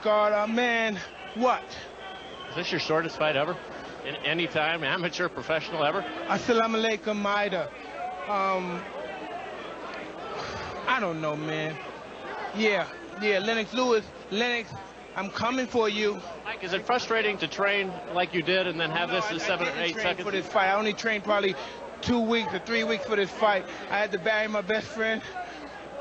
God, man, what? Is this your shortest fight ever? In any time, amateur, professional ever? Assalamu alaikum, Maida. I don't know, man. Yeah, Lennox Lewis. Lennox, I'm coming for you. Mike, is it frustrating to train like you did and then have this in 7 or 8 seconds? For this fight. I only trained probably 2 weeks or 3 weeks for this fight. I had to bury my best friend,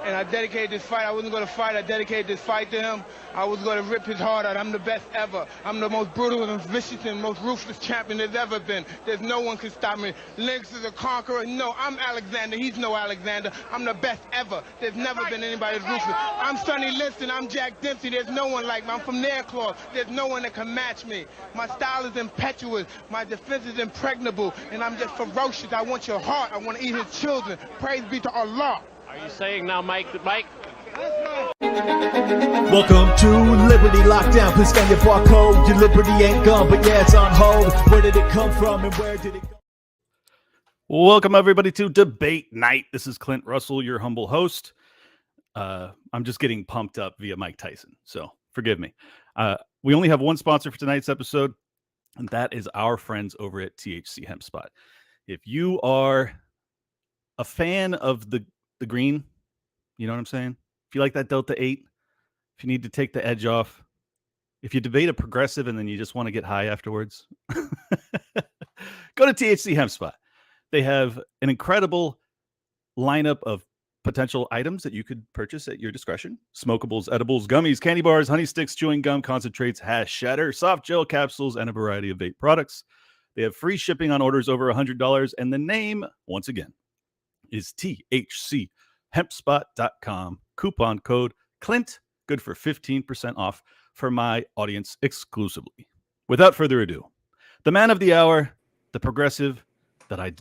and I dedicated this fight. I wasn't going to fight. I dedicated this fight to him. I was going to rip his heart out. I'm the best ever. I'm the most brutal and vicious and most ruthless champion there's ever been. There's no one can stop me. Lennox is a conqueror. No, I'm Alexander. He's no Alexander. I'm the best ever. There's never been anybody as ruthless. I'm Sonny Liston. I'm Jack Dempsey. There's no one like me. I'm from Nairclaw. There's no one that can match me. My style is impetuous. My defense is impregnable. And I'm just ferocious. I want your heart. I want to eat his children. Praise be to Allah. Are you saying now, Mike, that Mike? Welcome to Liberty Lockdown. Please scan your barcode. Your liberty ain't gone, but yeah, it's on hold. Where did it come from and where did it go? Welcome, everybody, to Debate Night. This is Clint Russell, your humble host. I'm just getting pumped up via Mike Tyson, so forgive me. We only have one sponsor for tonight's episode, and that is our friends over at THC Hemp Spot. If you are a fan of the green, you know what I'm saying? If you like that Delta 8, if you need to take the edge off, if you debate a progressive and then you just want to get high afterwards, go to THC Hemp Spot. They have an incredible lineup of potential items that you could purchase at your discretion. Smokables, edibles, gummies, candy bars, honey sticks, chewing gum, concentrates, hash, shatter, soft gel capsules, and a variety of vape products. They have free shipping on orders over $100. And the name, once again, is THCHempspot.com. Coupon code Clint, good for 15% off for my audience exclusively. Without further ado, the man of the hour, the progressive that I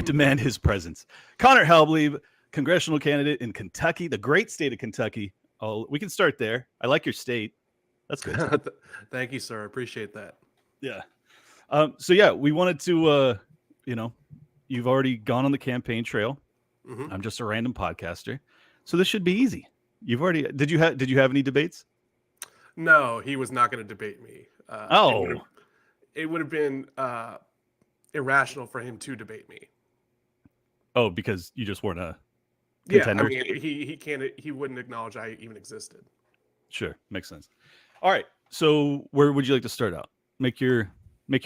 demand his presence, Conor Halbleib, congressional candidate in Kentucky, the great state of Kentucky. Oh, we can start there. I like your state. That's good. Thank you, sir. I appreciate that. Yeah. We wanted to, you've already gone on the campaign trail. Mm-hmm. I'm just a random podcaster, so this should be easy. Did you have any debates? No, he was not going to debate me. It would have been irrational for him to debate me. Oh, because you just weren't a contender? Yeah, I mean, he wouldn't acknowledge I even existed. Sure, makes sense. All right, so where would you like to start out? Make your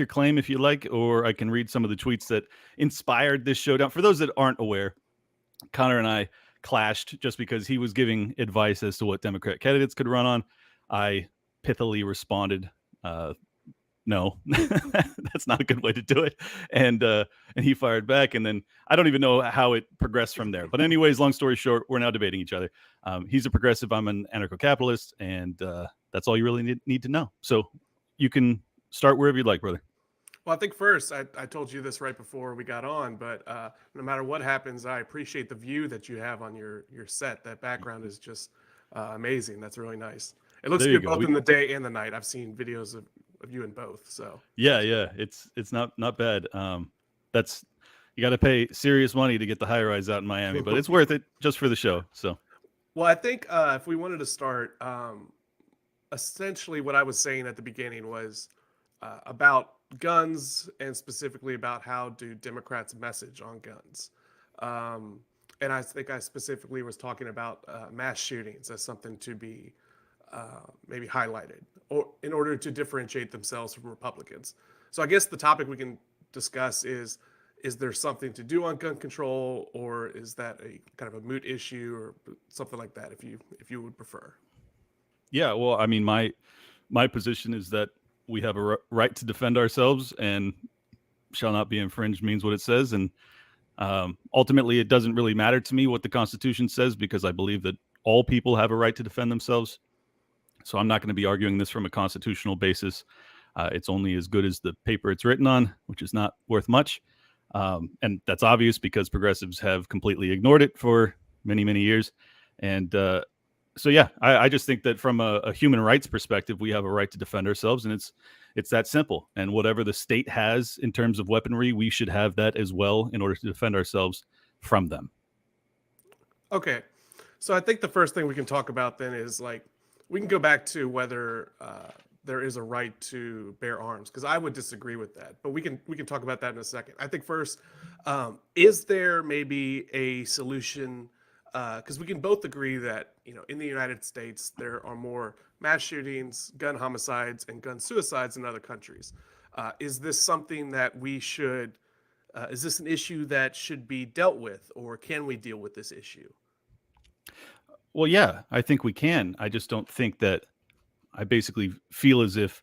claim if you like, or I can read some of the tweets that inspired this showdown. For those that aren't aware, Conor and I clashed just because he was giving advice as to what Democrat candidates could run on. I pithily responded, no, that's not a good way to do it. And he fired back, and then I don't even know how it progressed from there. But anyways, long story short, we're now debating each other. He's a progressive, I'm an anarcho-capitalist, and that's all you really need to know. So you can start wherever you'd like, brother. Well, I think first, I told you this right before we got on, but no matter what happens, I appreciate the view that you have on your set. That background is just amazing. That's really nice. It looks good both in the day and the night. I've seen videos of you in both. So yeah, it's not bad. That's, you got to pay serious money to get the high rise out in Miami, but it's worth it just for the show. So, well, I think if we wanted to start, essentially what I was saying at the beginning was about guns, and specifically about how do Democrats message on guns. And I think I specifically was talking about mass shootings as something to be maybe highlighted, or in order to differentiate themselves from Republicans. So I guess the topic we can discuss is there something to do on gun control, or is that a kind of a moot issue, or something like that, if you would prefer? Yeah, well, I mean, my position is that we have a right to defend ourselves, and shall not be infringed means what it says. And ultimately, it doesn't really matter to me what the Constitution says, because I believe that all people have a right to defend themselves. So I'm not going to be arguing this from a constitutional basis. It's only as good as the paper it's written on, which is not worth much. And that's obvious because progressives have completely ignored it for many, many years. And so, yeah, I just think that from a human rights perspective, we have a right to defend ourselves, and it's that simple. And whatever the state has in terms of weaponry, we should have that as well in order to defend ourselves from them. Okay. So I think the first thing we can talk about then is, like, we can go back to whether there is a right to bear arms, because I would disagree with that. But we can talk about that in a second. I think first, is there maybe a solution? Because we can both agree that in the United States there are more mass shootings, gun homicides, and gun suicides than other countries. Is this something that we should? Is this an issue that should be dealt with, or can we deal with this issue? Well, yeah, I think we can. I just don't think that I basically feel as if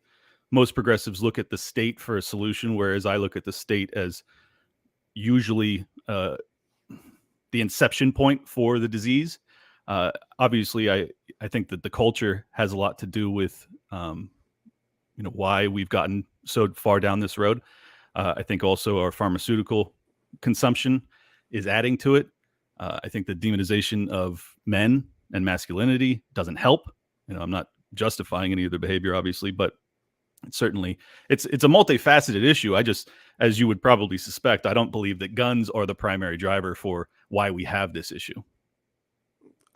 most progressives look at the state for a solution, whereas I look at the state as usually the inception point for the disease. Obviously, I think that the culture has a lot to do with why we've gotten so far down this road. I think also our pharmaceutical consumption is adding to it. I think the demonization of men and masculinity doesn't help. I'm not justifying any of their behavior, obviously, but certainly it's a multifaceted issue. I just, as you would probably suspect, I don't believe that guns are the primary driver for why we have this issue.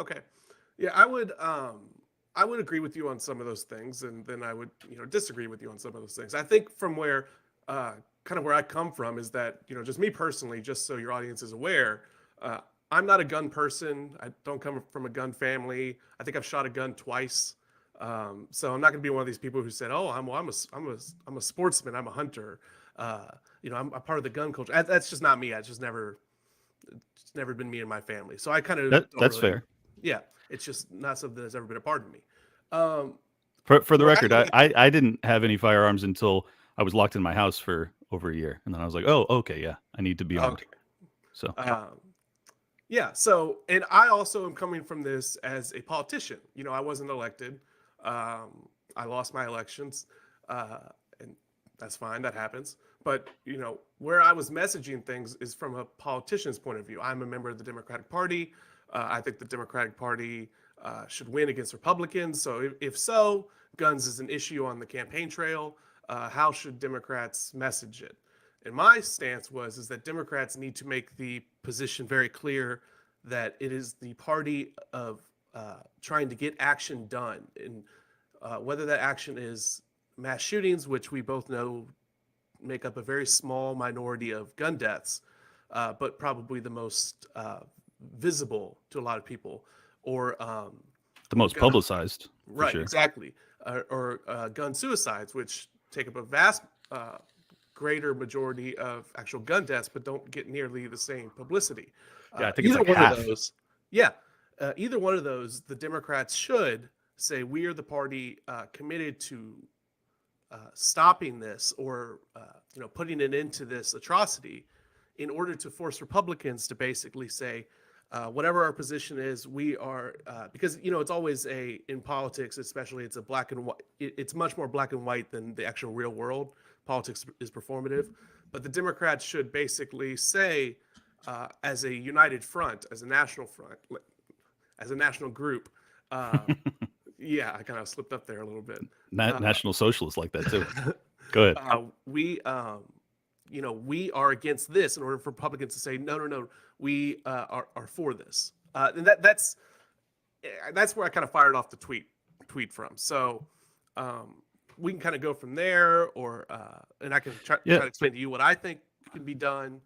Okay. Yeah, I would agree with you on some of those things, and then I would disagree with you on some of those things. I think from where kind of where I come from is that just me personally, just so your audience is aware, I'm not a gun person. I don't come from a gun family. I think I've shot a gun twice. So I'm not going to be one of these people who said, "Oh, I'm a sportsman. I'm a hunter. I'm a part of the gun culture." That's just not me. It's never been me and my family. So I kind of that's fair. Yeah, it's just not something that's ever been a part of me. For the record, I didn't have any firearms until I was locked in my house for over a year, and then I was like, "Oh, okay, yeah, I need to be armed." Okay. So. Yeah. So, and I also am coming from this as a politician. I wasn't elected. I lost my elections, and that's fine. That happens. But, where I was messaging things is from a politician's point of view. I'm a member of the Democratic Party. I think the Democratic Party should win against Republicans. So if so, guns is an issue on the campaign trail. How should Democrats message it? And my stance is that Democrats need to make the position very clear that it is the party of trying to get action done. And whether that action is mass shootings, which we both know make up a very small minority of gun deaths, but probably the most visible to a lot of people, or the most publicized. Right, sure. Exactly. Or gun suicides, which take up a vast greater majority of actual gun deaths, but don't get nearly the same publicity. Yeah, I think it's like half. Of those. Yeah, either one of those, the Democrats should say we are the party committed to stopping this, or putting an end to this atrocity, in order to force Republicans to basically say, whatever our position is, we are because it's always in politics, especially it's a black and white. It's much more black and white than the actual real world. Politics is performative, but the Democrats should basically say, as a united front, as a national front, as a national group. Yeah, I kind of slipped up there a little bit. National socialists like that too. Go ahead. We are against this, in order for Republicans to say, no, we are for this. And that's where I kind of fired off the tweet from. So we can kind of go from there, or and I can try to explain to you what I think can be done.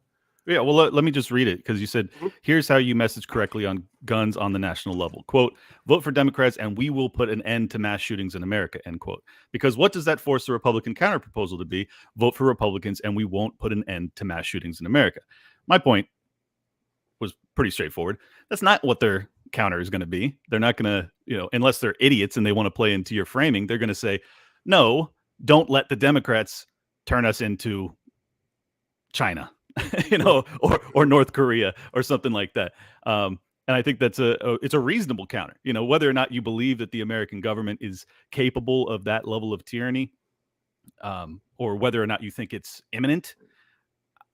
Yeah, well, let me just read it, because you said, here's how you message correctly on guns on the national level. Quote, vote for Democrats and we will put an end to mass shootings in America, end quote. Because what does that force the Republican counterproposal to be? Vote for Republicans and we won't put an end to mass shootings in America. My point was pretty straightforward. That's not what their counter is going to be. They're not going to, unless they're idiots and they want to play into your framing, they're going to say, no, don't let the Democrats turn us into China. or North Korea or something like that. And I think it's a reasonable counter. Whether or not you believe that the American government is capable of that level of tyranny, or whether or not you think it's imminent,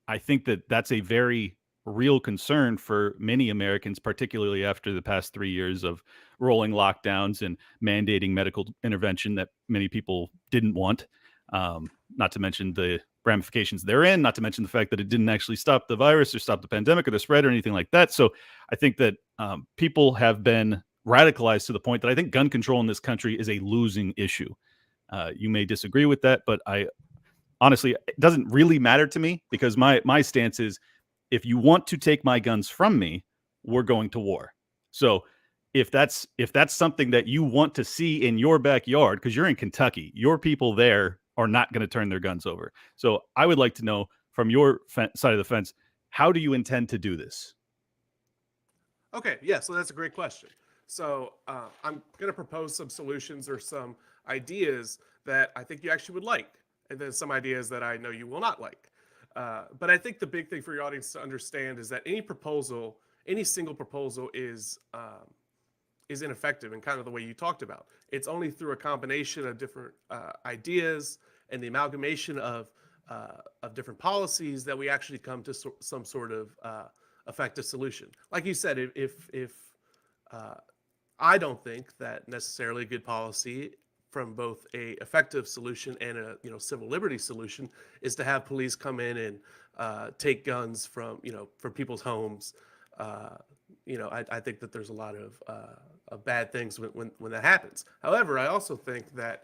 I think that that's a very real concern for many Americans, particularly after the past 3 years of rolling lockdowns and mandating medical intervention that many people didn't want. Not to mention the ramifications therein, not to mention the fact that it didn't actually stop the virus or stop the pandemic or the spread or anything like that. So I think that people have been radicalized to the point that I think gun control in this country is a losing issue. You may disagree with that, but I honestly, it doesn't really matter to me, because my stance is, if you want to take my guns from me, we're going to war. So if that's something that you want to see in your backyard, because you're in Kentucky, your people there are not going to turn their guns over. So I would like to know from your side of the fence, how do you intend to do this? Okay, yeah, so that's a great question. So I'm going to propose some solutions or some ideas that I think you actually would like, and then some ideas that I know you will not like. But I think the big thing for your audience to understand is that any single proposal is ineffective in kind of the way you talked about. It's only through a combination of different ideas and the amalgamation of different policies that we actually come to some sort of effective solution. Like you said, if I don't think that necessarily a good policy from both a effective solution and a civil liberties solution is to have police come in and take guns from people's homes. I think that there's a lot of bad things when that happens. However, I also think that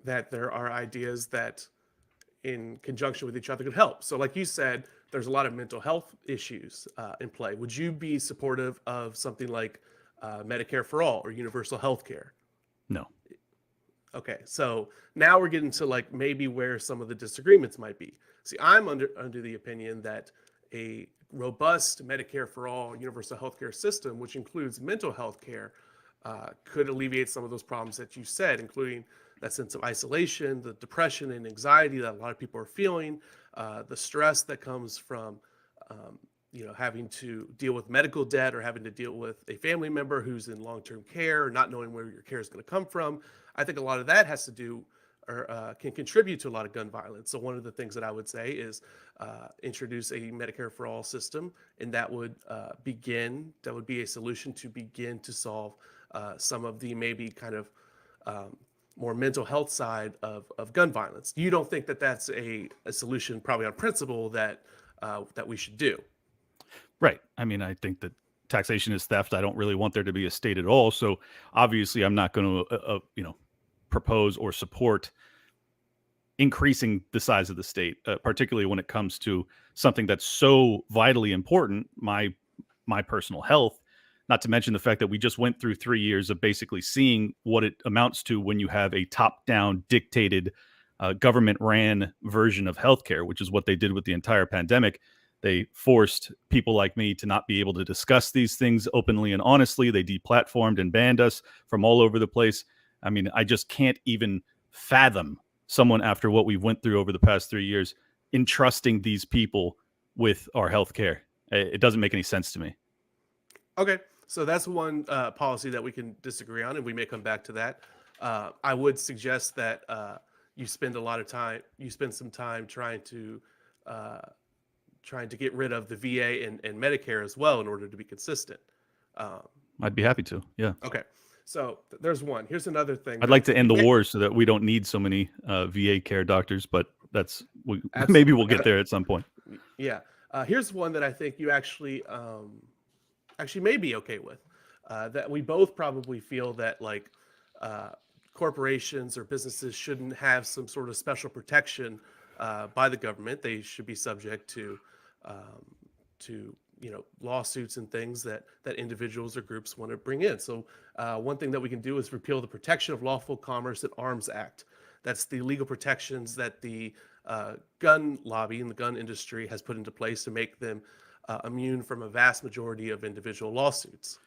that there are ideas that in conjunction with each other could help. So like you said, there's a lot of mental health issues in play. Would you be supportive of something like Medicare for all or universal health care? No. Okay, so now we're getting to like maybe where some of the disagreements might be. See, I'm under the opinion that a robust Medicare for all universal health care system, which includes mental health care, could alleviate some of those problems that you said, including that sense of isolation, the depression and anxiety that a lot of people are feeling, the stress that comes from having to deal with medical debt or having to deal with a family member who's in long-term care or not knowing where your care is going to come from. I think a lot of that has to do or can contribute to a lot of gun violence. So one of the things that I would say is introduce a Medicare for all system, and that would be a solution to begin to solve some of the maybe kind of more mental health side of gun violence. You don't think that that's a solution probably on principle that we should do? Right. I mean, I think that taxation is theft. I don't really want there to be a state at all. So obviously I'm not going to, propose or support increasing the size of the state, particularly when it comes to something that's so vitally important, my personal health, not to mention the fact that we just went through 3 years of basically seeing what it amounts to when you have a top-down dictated government-ran version of healthcare, which is what they did with the entire pandemic. They forced people like me to not be able to discuss these things openly and honestly. They deplatformed and banned us from all over the place. I mean, I just can't even fathom someone, after what we went through over the past 3 years, entrusting these people with our health care. It doesn't make any sense to me. Okay, so that's one policy that we can disagree on, and we may come back to that. I would suggest that you spend some time trying to get rid of the VA and Medicare as well in order to be consistent. I'd be happy to. Yeah. Okay. So there's one. Here's another thing. I'd like to end the wars so that we don't need so many VA care doctors, but maybe we'll get there at some point. Yeah. Here's one that I think you actually may be okay with. That we both probably feel that like corporations or businesses shouldn't have some sort of special protection by the government. They should be subject to lawsuits and things that individuals or groups want to bring in. So one thing that we can do is repeal the Protection of Lawful Commerce and Arms Act. That's the legal protections that the gun lobby and the gun industry has put into place to make them immune from a vast majority of individual lawsuits.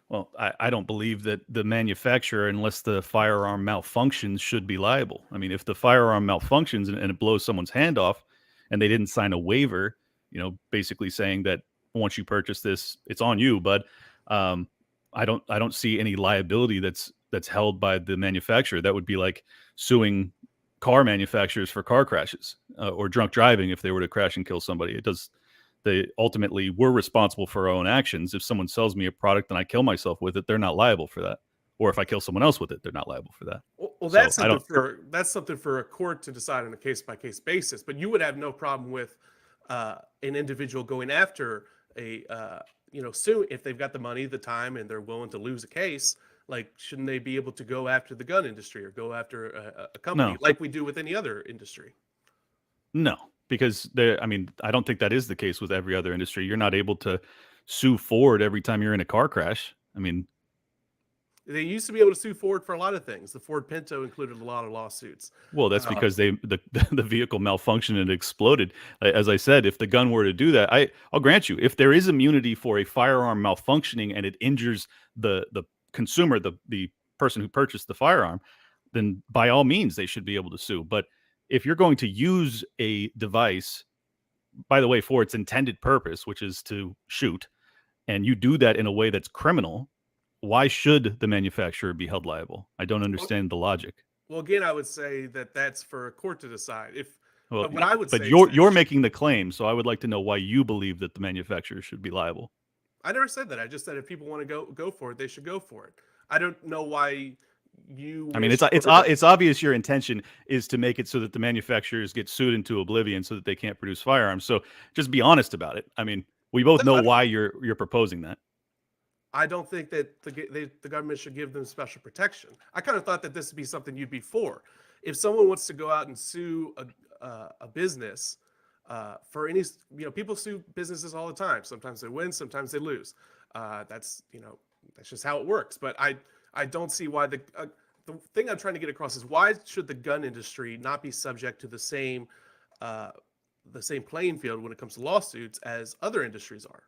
Well, I don't believe that the manufacturer, unless the firearm malfunctions, should be liable. I mean, if the firearm malfunctions and it blows someone's hand off and they didn't sign a waiver, basically saying that once you purchase this, it's on you. But I don't see any liability that's held by the manufacturer. That would be like suing car manufacturers for car crashes or drunk driving if they were to crash and kill somebody. They ultimately were responsible for our own actions. If someone sells me a product and I kill myself with it, they're not liable for that. Or if I kill someone else with it, they're not liable for that. Well, that's something for a court to decide on a case-by-case basis. But you would have no problem with an individual going after a sue if they've got the money, the time, and they're willing to lose a case. Like, shouldn't they be able to go after the gun industry or go after a company No. like we do with any other industry? No, because I don't think that is the case with every other industry. You're not able to sue Ford every time you're in a car crash. I mean, They used to be able to sue Ford for a lot of things. The Ford Pinto included a lot of lawsuits. well, that's because the vehicle malfunctioned and exploded. As I said, if the gun were to do that, I'll grant you, if there is immunity for a firearm malfunctioning and it injures the consumer, the person who purchased the firearm, then by all means they should be able to sue. But if you're going to use a device, by the way, for its intended purpose, which is to shoot, and you do that in a way that's criminal, why should the manufacturer be held liable? I don't understand the logic. Well, again, I would say that that's for a court to decide. Well, what I would but say, you're making the claim, so I would like to know why you believe that the manufacturer should be liable. I never said that. I just said if people want to go for it, they should go for it. I don't know why you. I mean, it's obvious your intention is to make it so that the manufacturers get sued into oblivion so that they can't produce firearms. So just be honest about it. I mean, we both know why you're proposing that. I don't think that the government should give them special protection. I kind of thought that this would be something you'd be for. If someone wants to go out and sue a business for any, people sue businesses all the time. Sometimes they win, sometimes they lose. That's just how it works. But I don't see why the thing I'm trying to get across is why should the gun industry not be subject to the same playing field when it comes to lawsuits as other industries are?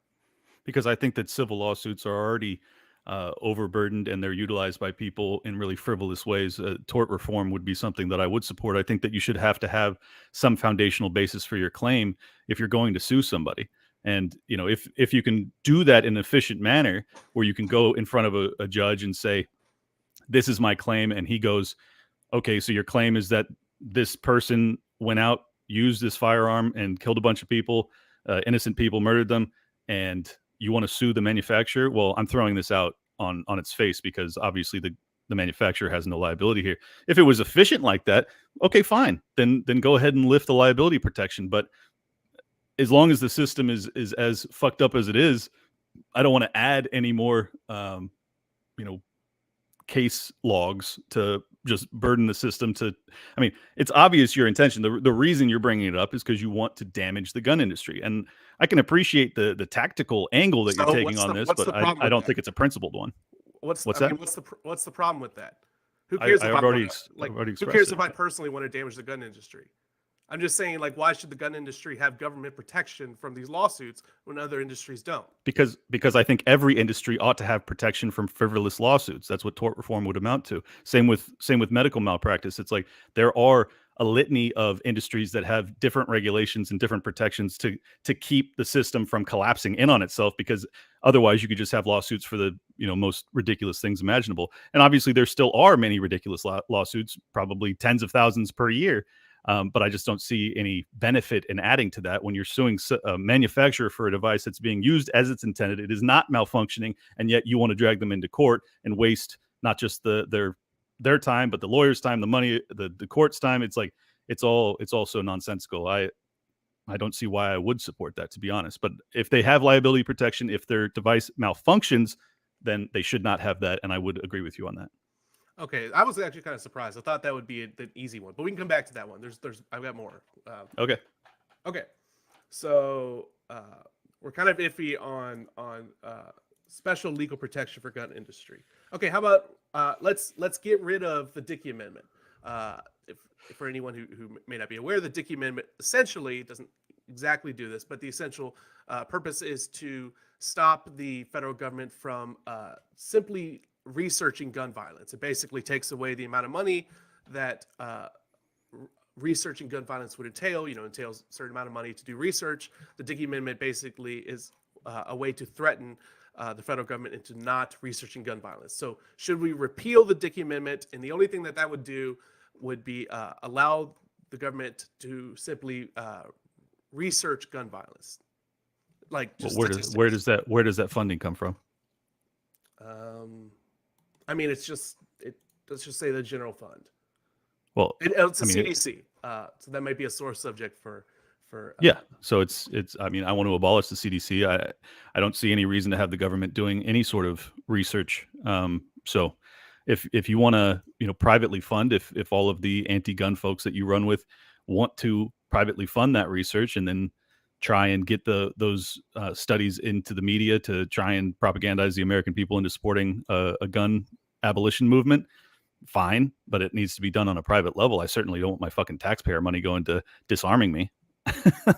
Because I think that civil lawsuits are already overburdened and they're utilized by people in really frivolous ways. Tort reform would be something that I would support. I think that you should have to have some foundational basis for your claim if you're going to sue somebody. And, if you can do that in an efficient manner where you can go in front of a judge and say, this is my claim. And he goes, okay, so your claim is that this person went out, used this firearm and killed a bunch of people, innocent people, murdered them. And you want to sue the manufacturer? Well, I'm throwing this out on its face because obviously the manufacturer has no liability here. If it was efficient like that, okay, fine. Then go ahead and lift the liability protection. But as long as the system is as fucked up as it is, I don't want to add any more, case logs to just burden the system it's obvious your intention. The reason you're bringing it up is because you want to damage the gun industry. And I can appreciate the tactical angle that you're taking on this, but I don't think it's a principled one. What's the problem with that? Who cares? Who cares if I personally want to damage the gun industry? I'm just saying, why should the gun industry have government protection from these lawsuits when other industries don't? Because I think every industry ought to have protection from frivolous lawsuits. That's what tort reform would amount to. Same with medical malpractice. It's like there are a litany of industries that have different regulations and different protections to keep the system from collapsing in on itself, because otherwise you could just have lawsuits for the most ridiculous things imaginable. And obviously there still are many ridiculous lawsuits, probably tens of thousands per year. But I just don't see any benefit in adding to that when you're suing a manufacturer for a device that's being used as it's intended. It is not malfunctioning, and yet you want to drag them into court and waste not just their time, but the lawyer's time, the money, the court's time. It's like it's all so nonsensical. I don't see why I would support that, to be honest. But if they have liability protection, if their device malfunctions, then they should not have that, and I would agree with you on that. Okay, I was actually kind of surprised. I thought that would be the easy one, but we can come back to that one. I've got more. Okay. So we're kind of iffy on special legal protection for gun industry. Okay, how about let's get rid of the Dickey Amendment. If for anyone who may not be aware, the Dickey Amendment essentially doesn't exactly do this, but the essential purpose is to stop the federal government from simply researching gun violence. It basically takes away the amount of money that researching gun violence would entail. Entails a certain amount of money to do research. The Dickey Amendment basically is a way to threaten the federal government into not researching gun violence. So should we repeal the Dickey Amendment? And the only thing that would do would be allow the government to simply research gun violence. Where does that funding come from? Let's just say the general fund. Well, It's a CDC, so that might be a sore subject for for Yeah. So it's I mean, I want to abolish the CDC. I don't see any reason to have the government doing any sort of research. So if you want to, privately fund, if all of the anti-gun folks that you run with want to privately fund that research and then try and get those studies into the media to try and propagandize the American people into supporting a gun abolition movement, fine, but it needs to be done on a private level. I certainly don't want my fucking taxpayer money going to disarming me.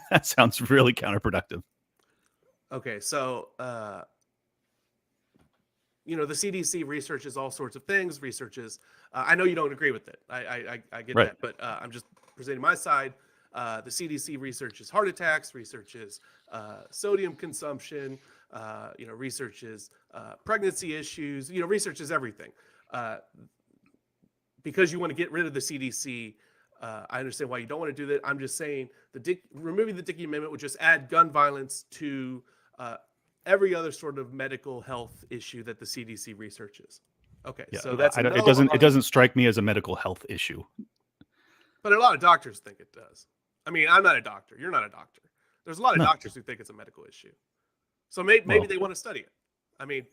That sounds really counterproductive. Okay, so the CDC researches all sorts of things. Researches. I know you don't agree with it. I get Right. that, but I'm just presenting my side. The CDC researches heart attacks, researches sodium consumption, researches pregnancy issues, researches everything. Because you want to get rid of the CDC, I understand why you don't want to do that. I'm just saying removing the Dickey Amendment would just add gun violence to every other sort of medical health issue that the CDC researches. Okay, Yeah, so that's it doesn't strike me as a medical health issue. But a lot of doctors think it does. I mean, I'm not a doctor. You're not a doctor. There's a lot of doctors who think it's a medical issue. So maybe they want to study it. I mean,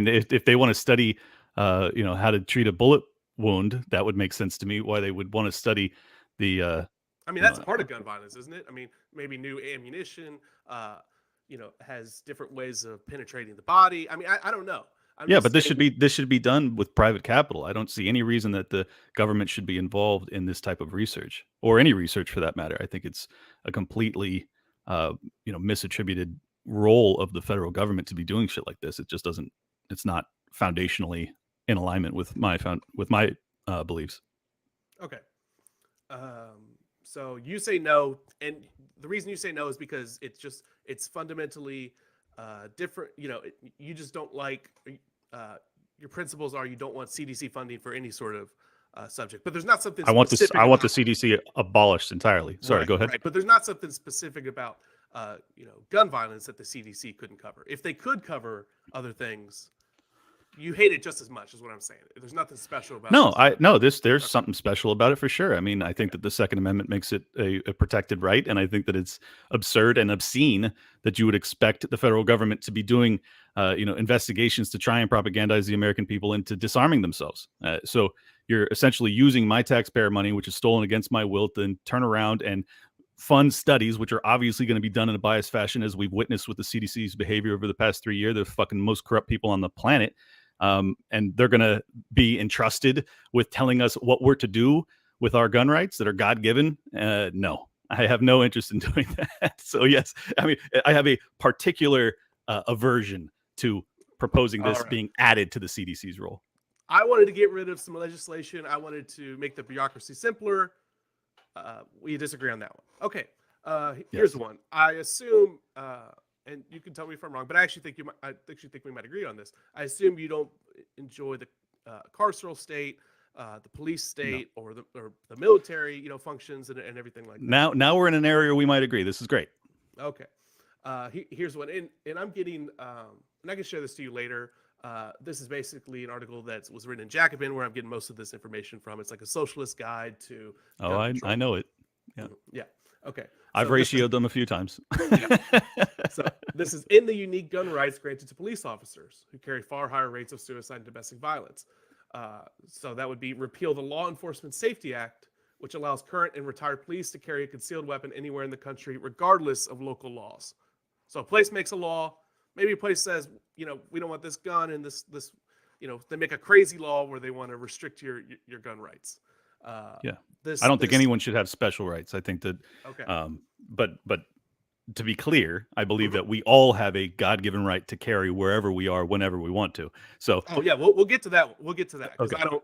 if they want to study, how to treat a bullet wound, that would make sense to me. Why they would want to study the. I mean, that's part of gun violence, isn't it? I mean, maybe new ammunition, has different ways of penetrating the body. I mean, I don't know. But this should be done with private capital. I don't see any reason that the government should be involved in this type of research, or any research for that matter. I think it's a completely, misattributed role of the federal government to be doing shit like this. It just doesn't. It's not foundationally in alignment with my beliefs. Okay. So you say no, and the reason you say no is because it's fundamentally different. You just don't like. Your principles are you don't want CDC funding for any sort of subject, but there's not something. I want the CDC abolished entirely. Sorry, go ahead. Right, but there's not something specific about gun violence that the CDC couldn't cover. If they could cover other things, you hate it just as much, is what I'm saying. There's nothing special about there's something special about it for sure. I mean, I think that the Second Amendment makes it a protected right, and I think that it's absurd and obscene that you would expect the federal government to be doing investigations to try and propagandize the American people into disarming themselves. So you're essentially using my taxpayer money, which is stolen against my will, to then turn around and fund studies, which are obviously going to be done in a biased fashion, as we've witnessed with the CDC's behavior over the past 3 years. They're the fucking most corrupt people on the planet. And they're going to be entrusted with telling us what we're to do with our gun rights that are God-given. No, I have no interest in doing that. So yes, I mean, I have a particular aversion to proposing this being added to the CDC's role. I wanted to get rid of some legislation. I wanted to make the bureaucracy simpler. We disagree on that one. Okay. Here's one. I assume, and you can tell me if I'm wrong, but I actually think we might agree on this. I assume you don't enjoy the carceral state, the police state, or the military, functions and everything like that. Now we're in an area we might agree. This is great. Okay. Here's one, and I'm getting, and I can share this to you later. This is basically an article that was written in Jacobin, where I'm getting most of this information from. It's like a socialist guide to. I know it. Yeah. Yeah. Okay. I've ratioed them a few times. Yeah. So this is in the unique gun rights granted to police officers who carry far higher rates of suicide and domestic violence. So that would be repeal the Law Enforcement Safety Act, which allows current and retired police to carry a concealed weapon anywhere in the country, regardless of local laws. So a place makes a law. Maybe a place says, we don't want this gun, and this, they make a crazy law where they want to restrict your gun rights. I don't think anyone should have special rights. I think that, okay. But to be clear, I believe that we all have a God-given right to carry wherever we are, whenever we want to. So, we'll get to that. We'll get to that. Because okay.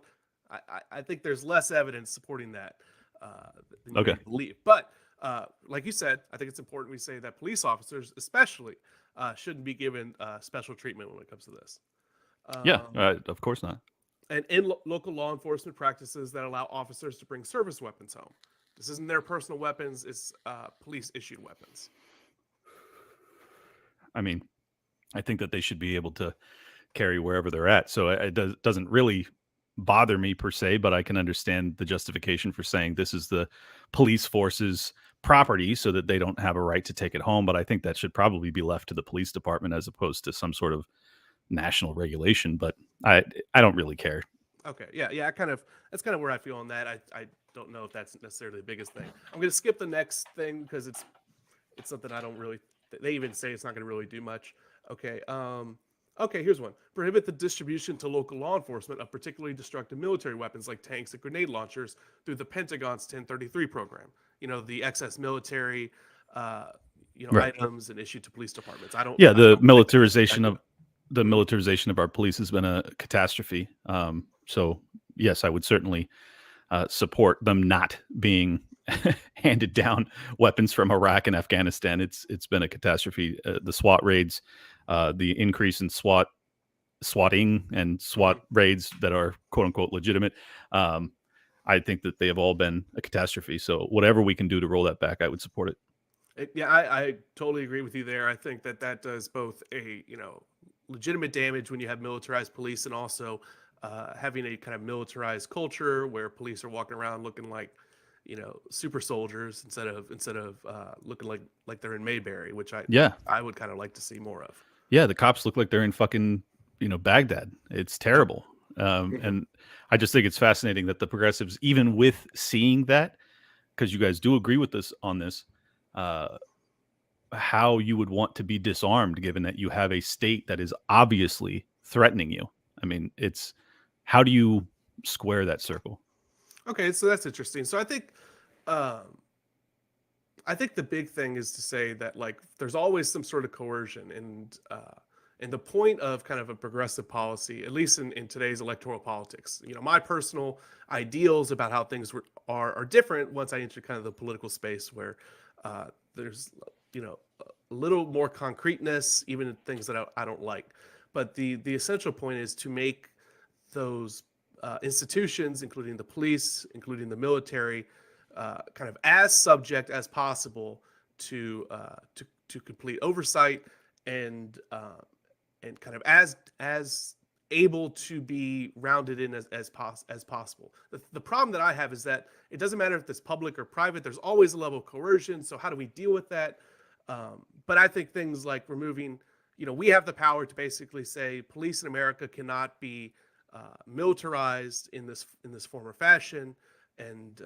I think there's less evidence supporting that than okay. you believe. But like you said, I think it's important we say that police officers, especially, shouldn't be given special treatment when it comes to this. Of course not. And in local law enforcement practices that allow officers to bring service weapons home. This isn't their personal weapons; it's police-issued weapons. I mean, I think that they should be able to carry wherever they're at. So it doesn't really bother me per se, but I can understand the justification for saying this is the police force's property so that they don't have a right to take it home. But I think that should probably be left to the police department as opposed to some sort of national regulation. But I don't really care. Okay, yeah, that's kind of where I feel on that. I don't know if that's necessarily the biggest thing. I'm going to skip the next thing because it's something I don't really. They even say it's not going to really do much. Okay, okay, here's one. Prohibit the distribution to local law enforcement of particularly destructive military weapons like tanks and grenade launchers through the Pentagon's 1033 program. You know, the excess military, Right. items and issued to police departments. The militarization of our police has been a catastrophe. So yes, I would certainly support them not being handed down weapons from Iraq and Afghanistan. It's been a catastrophe. The SWAT raids, the increase in swatting and SWAT raids that are quote unquote legitimate. I think that they have all been a catastrophe. So whatever we can do to roll that back, I would support it. Yeah, I totally agree with you there. I think that does both a legitimate damage when you have militarized police and also having a kind of militarized culture where police are walking around looking like super soldiers instead of looking like they're in Mayberry, which I would kind of like to see more of. Yeah, the cops look like they're in fucking Baghdad. It's terrible. And I just think it's fascinating that the progressives, even with seeing that, because you guys do agree with this on this, how you would want to be disarmed given that you have a state that is obviously threatening you. I mean, how do you square that circle? Okay, so that's interesting. So I think the big thing is to say that like there's always some sort of coercion, and the point of kind of a progressive policy, at least in today's electoral politics, my personal ideals about how things are different once I enter kind of the political space where there's a little more concreteness, even in things that I don't like. But the essential point is to make those institutions, including the police, including the military, kind of as subject as possible to complete oversight and kind of as able to be rounded in as possible. The problem that I have is that it doesn't matter if it's public or private. There's always a level of coercion. So how do we deal with that? But I think things like removing, we have the power to basically say police in America cannot be militarized in this form or fashion, and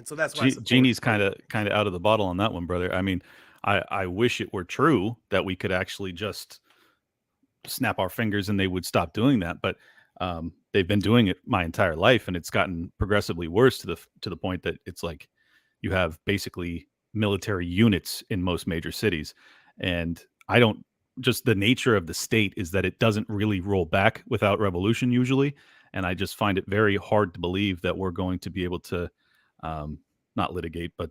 so that's why Genie's kind of out of the bottle on that one, brother. I mean, I wish it were true that we could actually just snap our fingers and they would stop doing that, but they've been doing it my entire life, and it's gotten progressively worse to the point that it's like you have basically military units in most major cities, and just the nature of the state is that it doesn't really roll back without revolution usually. And I just find it very hard to believe that we're going to be able to not litigate, but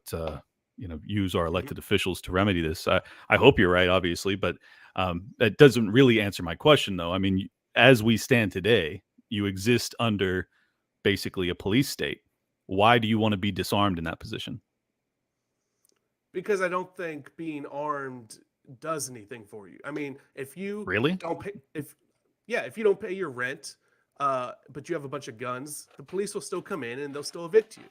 use our elected officials to remedy this. I hope you're right, obviously, but that doesn't really answer my question, though. I mean, as we stand today, you exist under basically a police state. Why do you want to be disarmed in that position? Because I don't think being armed does anything for you. I mean, if you really don't pay, if you don't pay your rent, but you have a bunch of guns, the police will still come in and they'll still evict you.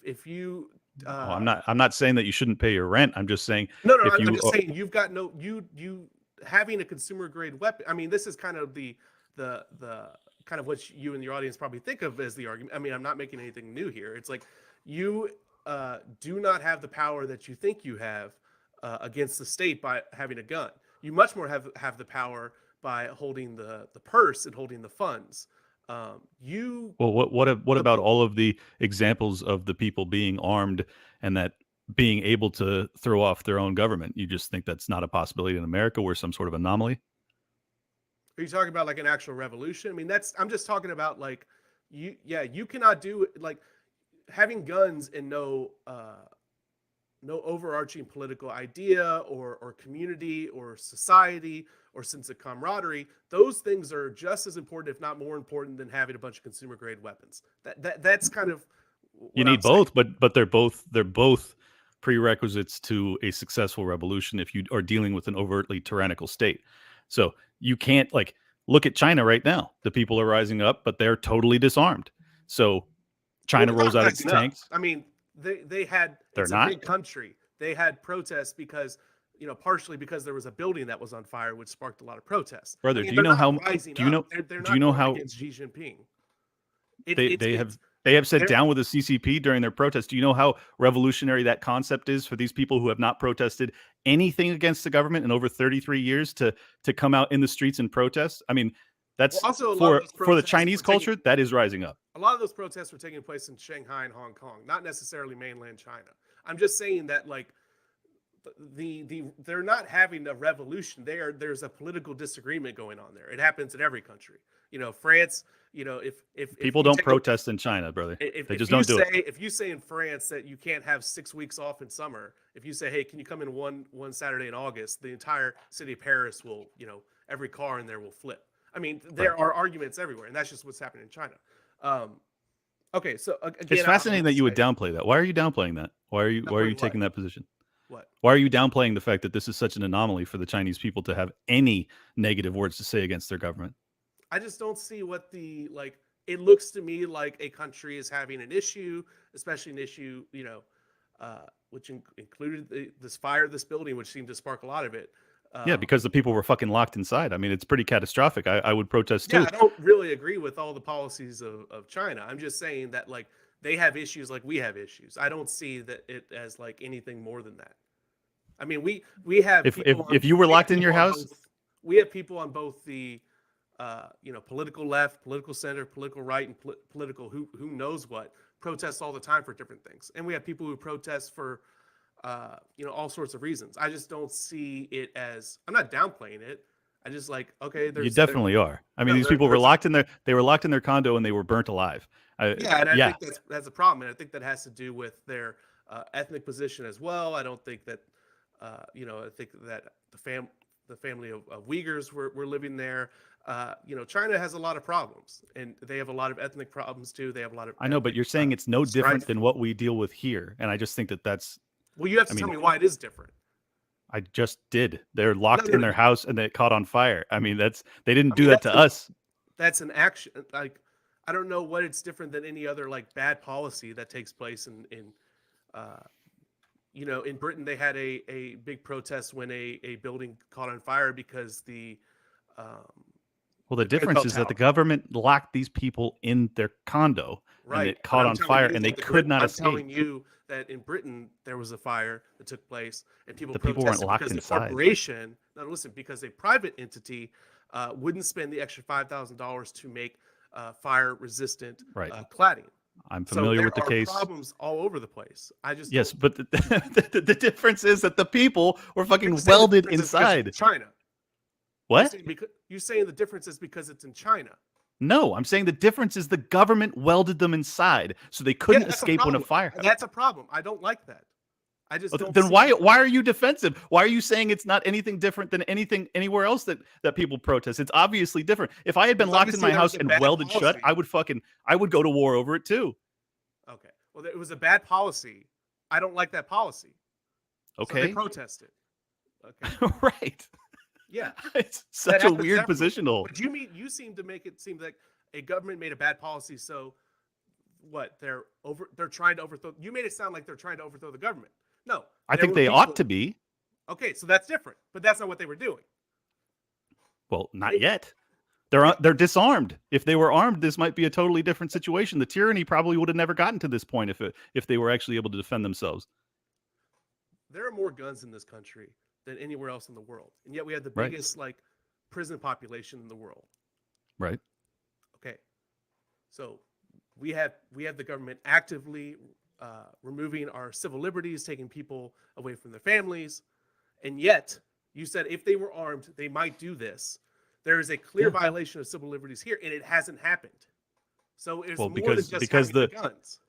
If you, I'm not saying that you shouldn't pay your rent. I'm just saying I'm just saying you've got you having a consumer grade weapon. I mean, this is kind of the kind of what you and your audience probably think of as the argument. I mean, I'm not making anything new here. It's like you do not have the power that you think you have against the state by having a gun. You much more have the power by holding the purse and holding the funds. What about all of the examples of the people being armed and that being able to throw off their own government? You just think that's not a possibility in America? We're some sort of anomaly? Are you talking about like an actual revolution? I mean, I'm just talking about like you cannot do like having guns and no overarching political idea or community or society or sense of camaraderie. Those things are just as important, if not more important, than having a bunch of consumer grade weapons. That's kind of you need both, but they're both prerequisites to a successful revolution if you are dealing with an overtly tyrannical state. So you can't look at China right now. The people are rising up, but they're totally disarmed. So China rolls out its tanks. I mean, they had. They're It's not? a big country. They had protests because partially because there was a building that was on fire, which sparked a lot of protests. Brother, I mean, do you know they're how? not rising Do you know? up. They're Do not you know going how against Xi Jinping. they have sat they're- down with the CCP during their protest? Do you know how revolutionary that concept is for these people who have not protested anything against the government in over 33 years to come out in the streets and protest? I mean, that's Well, also, a lot of those for the protests Chinese were taking- culture, that is rising up. A lot of those protests were taking place in Shanghai and Hong Kong, not necessarily mainland China. I'm just saying that like they're not having a revolution. There's a political disagreement going on there. It happens in every country. France. If People you don't take protest in China, brother. If They just you don't do it. If you say in France that you can't have 6 weeks off in summer, if you say, hey, can you come in one Saturday in August, the entire city of Paris will, every car in there will flip. I mean, there are arguments everywhere, and that's just what's happening in China. Okay, so again, It's fascinating that you would downplay that. Why are you downplaying that? Why are you Downplaying taking what? that position? What? Why are you downplaying the fact that this is such an anomaly for the Chinese people to have any negative words to say against their government? I just don't see what it looks to me like a country is having an issue, especially an issue, which included this fire, this building, which seemed to spark a lot of it. Yeah, because the people were fucking locked inside. I mean, it's pretty catastrophic. I would protest too. Yeah, I don't really agree with all the policies of China. I'm just saying that they have issues like we have issues. I don't see that it as anything more than that. I mean, we have if you were locked in your house, we have people on both the political left, political center, political right, and political who knows what protests all the time for different things, and we have people who protest for all sorts of reasons. I just don't see it as, I'm not downplaying it. I just okay, you definitely are. I mean, these people were locked in their condo and they were burnt alive. I think that's a problem, and I think that has to do with their ethnic position as well. I don't think that I think that the family of Uyghurs were living there. China has a lot of problems, and they have a lot of ethnic problems too. They have a lot of. I know, but you're saying it's no different than what we deal with here, and I just think that's. Well, you have to tell me why it is different. I just did. They're locked in their house and they caught on fire. I mean, they didn't do that to us. That's an action. I don't know what it's different than any other bad policy that takes place in Britain. They had a big protest when a building caught on fire because the difference is that the government locked these people in their condo and it caught on fire and they could not escape. I'm telling you that in Britain there was a fire that took place and people weren't locked because inside. The corporation, because a private entity wouldn't spend the extra $5,000 to make fire resistant cladding. I'm familiar with the case. Problems all over the place. Yes, but the difference is that the people were fucking welded inside. China. What? You're saying the difference is because it's in China. No, I'm saying the difference is the government welded them inside, so they couldn't escape when a fire happened. That's a problem. I don't like that. I just don't. Then why are you defensive? Why are you saying it's not anything different than anything anywhere else that people protest? It's obviously different. If I had been locked in my house and welded shut, I would go to war over it too. Okay. Well, it was a bad policy. I don't like that policy. Okay. So they protested. Okay. Right. Yeah. It's such a weird position to hold. But you seem to make it seem like a government made a bad policy, so what? They're trying to overthrow. You made it sound like they're trying to overthrow the government. No. I think they ought to be. Okay, so that's different. But that's not what they were doing. Well, not yet. They're disarmed. If they were armed, this might be a totally different situation. The tyranny probably would have never gotten to this point if they were actually able to defend themselves. There are more guns in this country than anywhere else in the world, and yet we have the biggest prison population in the world. Right. Okay. So we have the government actively removing our civil liberties, taking people away from their families, and yet you said if they were armed, they might do this. There is a clear violation of civil liberties here, and it hasn't happened. So it's more than just the guns.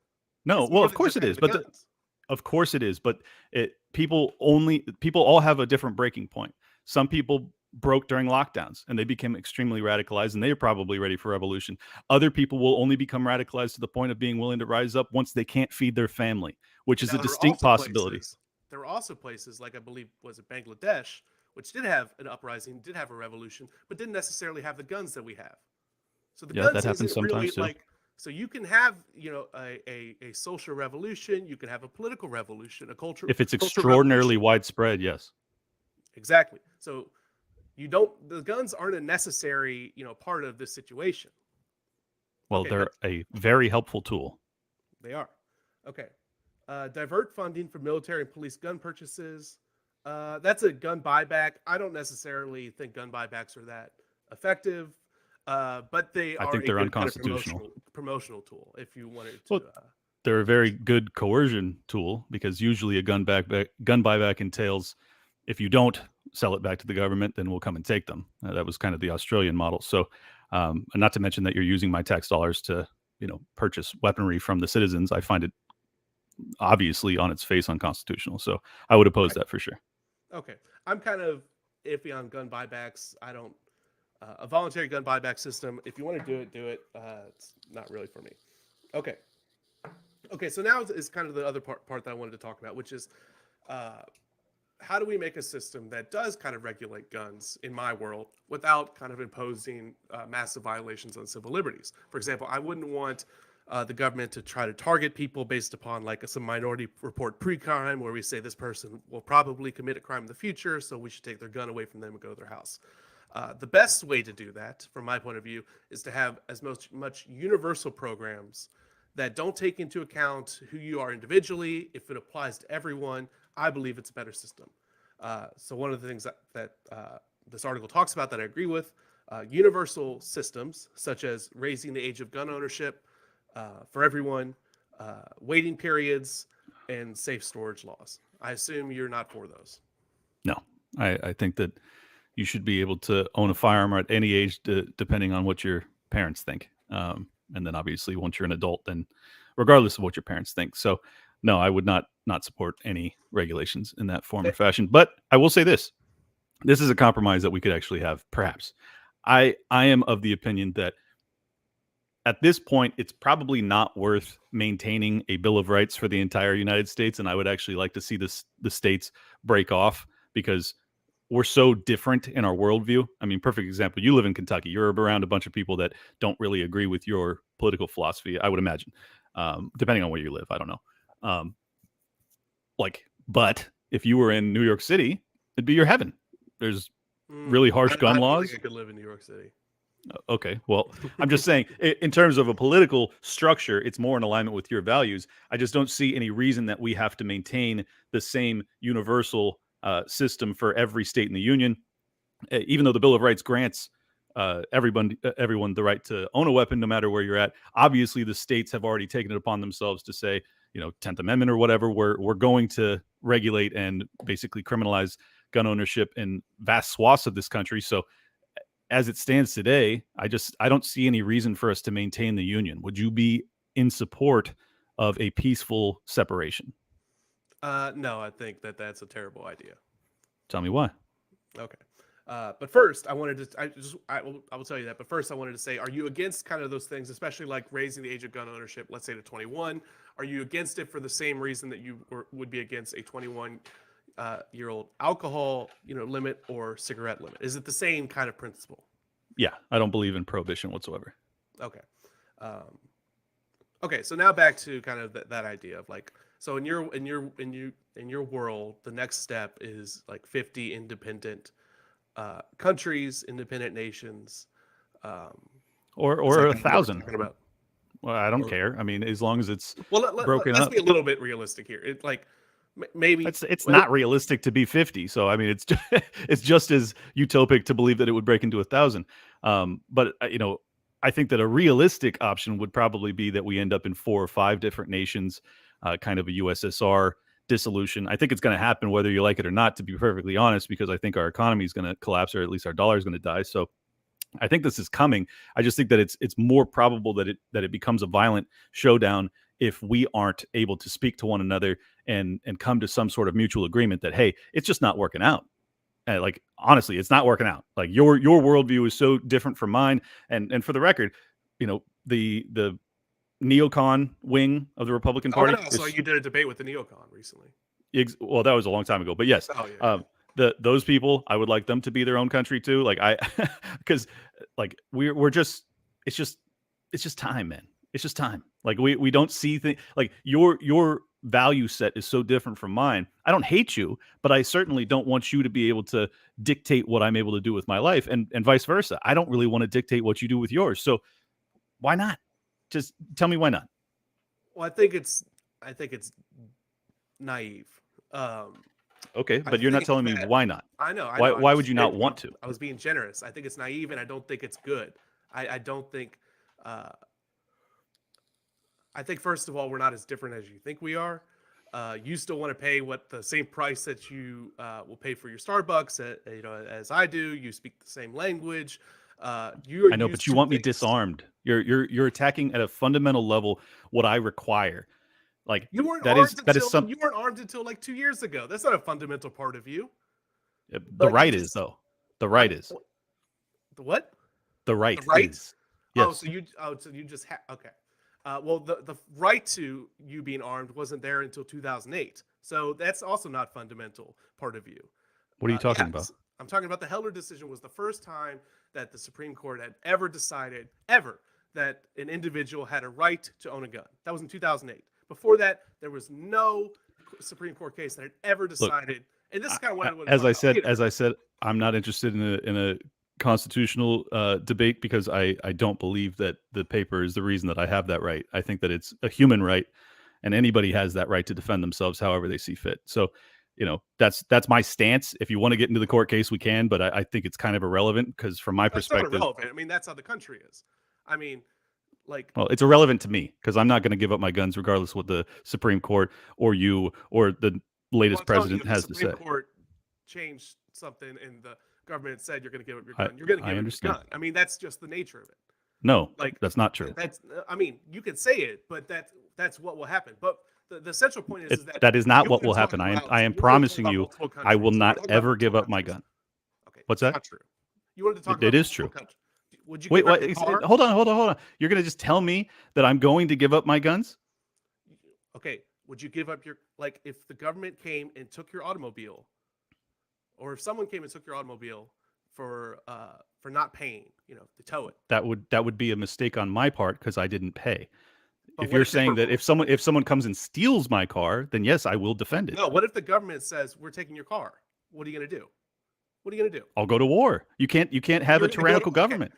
No, well, of course it is, but of course it is, but people all have a different breaking point. Some people broke during lockdowns and they became extremely radicalized, and they are probably ready for revolution. Other people will only become radicalized to the point of being willing to rise up once they can't feed their family, which is a distinct possibility. There were also places like, I believe, was it Bangladesh, which did have an uprising, did have a revolution, but didn't necessarily have the guns that we have. So the guns that happens sometimes too. So you can have, a social revolution, you can have a political revolution, a culture. If it's culture extraordinarily revolution. widespread, yes. Exactly. So the guns aren't a necessary, part of this situation. Well, Okay, they're a very helpful tool. They are. Okay. Divert funding for military and police gun purchases. That's a gun buyback. I don't necessarily think gun buybacks are that effective, but they I are think a they're good kind of unconstitutional. promotional tool if you wanted to. Well, they're a very good coercion tool, because usually a gun buyback entails, if you don't sell it back to the government, then we'll come and take them. That was kind of the Australian model. So, and not to mention that you're using my tax dollars to, purchase weaponry from the citizens. I find it obviously on its face unconstitutional. So I would oppose that for sure. Okay. I'm kind of iffy on gun buybacks. I don't, a voluntary gun buyback system, if you want to do it. It's not really for me. Okay. Okay. So now is kind of the other part that I wanted to talk about, which is, how do we make a system that does kind of regulate guns in my world without kind of imposing massive violations on civil liberties? For example, I wouldn't want the government to try to target people based upon like some minority report pre-crime where we say this person will probably commit a crime in the future, so we should take their gun away from them and go to their house. The best way to do that, from my point of view, is to have as much universal programs that don't take into account who you are individually. If it applies to everyone, I believe it's a better system. So one of the things that this article talks about that I agree with, universal systems such as raising the age of gun ownership for everyone, waiting periods, and safe storage laws. I assume you're not for those. No, I think that you should be able to own a firearm at any age, depending on what your parents think. And then obviously once you're an adult, then regardless of what your parents think. So no, I would not support any regulations in that form or fashion. But I will say this is a compromise that we could actually have, perhaps. I am of the opinion that at this point, it's probably not worth maintaining a Bill of Rights for the entire United States. And I would actually like to see the states break off, because we're so different in our worldview. I mean, perfect example. You live in Kentucky. You're around a bunch of people that don't really agree with your political philosophy, I would imagine, depending on where you live. I don't know. But if you were in New York City, it'd be your heaven. There's really harsh gun laws. I don't think I could live in New York City. Okay, well, I'm just saying, in terms of a political structure, it's more in alignment with your values. I just don't see any reason that we have to maintain the same universal system for every state in the union, even though the Bill of Rights grants everyone the right to own a weapon no matter where you're at. Obviously, the states have already taken it upon themselves to say, 10th Amendment or whatever, we're going to regulate and basically criminalize gun ownership in vast swaths of this country. So as it stands today, I don't see any reason for us to maintain the union. Would you be in support of a peaceful separation? No, I think that's a terrible idea. Tell me why. Okay. But first, I will tell you that. But first, I wanted to say, are you against kind of those things, especially like raising the age of gun ownership, let's say to 21? Are you against it for the same reason that you would be against a 21-year-old alcohol, limit or cigarette limit? Is it the same kind of principle? Yeah, I don't believe in prohibition whatsoever. Okay. Okay. So now back to kind of that idea of like, so in your world, the next step is like 50 independent countries, independent nations, or 1,000. About. Well, I don't care. I mean, as long as it's broken let's up. Be a little bit realistic here. It like maybe it's not realistic to be 50. So I mean, it's just as utopic to believe that it would break into 1,000. But I think that a realistic option would probably be that we end up in 4 or 5 different nations, kind of a USSR dissolution. I think it's going to happen whether you like it or not, to be perfectly honest, because I think our economy is going to collapse, or at least our dollar is going to die. So I think this is coming. I just think that it's more probable that it becomes a violent showdown if we aren't able to speak to one another and come to some sort of mutual agreement that, hey, it's just not working out. Like, honestly, it's not working out. Like your worldview is so different from mine. And for the record, the neocon wing of the Republican Party. Oh, no. So you did a debate with the neocon recently. Well, that was a long time ago, but yes. Oh, yeah. Those people, I would like them to be their own country too. Like because like we're just, it's just time, man. It's just time. Like we don't see things like your value set is so different from mine. I don't hate you, but I certainly don't want you to be able to dictate what I'm able to do with my life, and vice versa. I don't really want to dictate what you do with yours. So why not? Just tell me why not. Well, I think it's naive. Okay, I but you're not think telling me that- why not. I know. Why would you not want to? I was being generous. I think it's naive, and I don't think it's good. I don't think. I think first of all, we're not as different as you think we are. You still want to pay what the same price that you will pay for your Starbucks, as I do. You speak the same language. I know, but you want me disarmed. You're attacking at a fundamental level what I require. Like you weren't that you weren't armed until like 2 years ago. That's not a fundamental part of you. The right is though. The right is. The what? The right. The right? Is. Yes. Yes. So you just okay. Well, the right to you being armed wasn't there until 2008. So that's also not fundamental part of you. What are you talking about? I'm talking about the Heller decision was the first time that the Supreme Court had ever decided that an individual had a right to own a gun. That was in 2008. Before that, there was no Supreme Court case that had ever decided. And this is kind of what as I said, I'm not interested in a constitutional debate because I don't believe that the paper is the reason that I have that right. I think that it's a human right, and anybody has that right to defend themselves however they see fit. So, that's my stance. If you want to get into the court case, we can, but I think it's kind of irrelevant because from my perspective, not irrelevant. I mean, that's how the country is. I mean, well, it's irrelevant to me because I'm not going to give up my guns regardless of what the Supreme Court or you or the latest president has to say. The Supreme Court changed something and the government said you're going to give up your gun. You're going to give up your gun. I mean, that's just the nature of it. No, that's not true. I mean, you can say it, but that's what will happen. But the central point is that that is not what will happen. I am promising you, I will not ever give up my gun. Okay, what's that? Not true. You wanted to talk about it is true. Would you wait? Hold on. You're going to just tell me that I'm going to give up my guns? Okay. Would you give up your if the government came and took your automobile, or if someone came and took your automobile for not paying, to tow it? That would be a mistake on my part because I didn't pay. But if you're saying that if someone comes and steals my car, then yes, I will defend it. No, what if the government says we're taking your car? What are you going to do? What are you going to do? I'll go to war. You can't have a tyrannical government.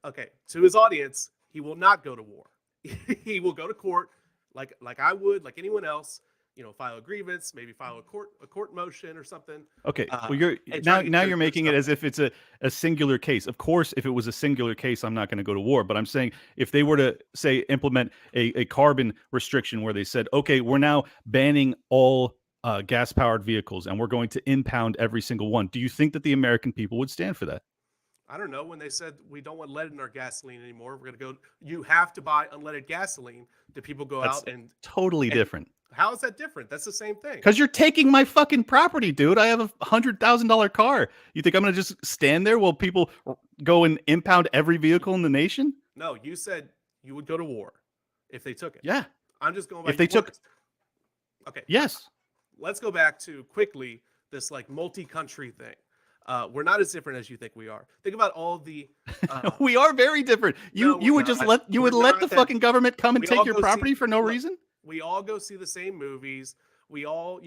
Okay. To his audience, he will not go to war. He will go to court like I would, like anyone else. File a grievance, maybe file a court motion or something. Okay. Well, you're making it as if it's a singular case. Of course, if it was a singular case, I'm not going to go to war. But I'm saying if they were to say implement a carbon restriction where they said, okay, we're now banning all gas-powered vehicles and we're going to impound every single one. Do you think that the American people would stand for that? I don't know. When they said we don't want lead in our gasoline anymore, we're going to go. You have to buy unleaded gasoline. Do people go out and totally different? How is that different? That's the same thing. Because you're taking my fucking property, dude. I have a $100,000 car. You think I'm going to just stand there while people go and impound every vehicle in the nation? No, you said you would go to war if they took it. Yeah. I'm just going by if they took. Okay. Yes. Let's go back to quickly this multi-country thing. We're not as different as you think we are. Think about all the. We are very different. You would let the fucking government come and take your property for no reason. We all go see the same movies. We all,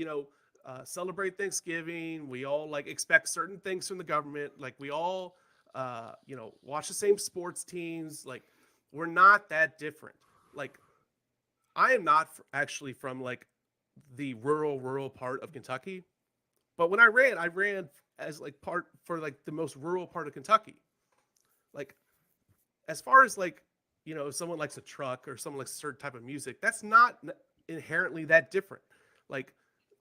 celebrate Thanksgiving. We all expect certain things from the government. We all, watch the same sports teams. We're not that different. I am not actually from the rural part of Kentucky, but when I ran as part for the most rural part of Kentucky. As far as if someone likes a truck or someone likes a certain type of music, that's not inherently that different.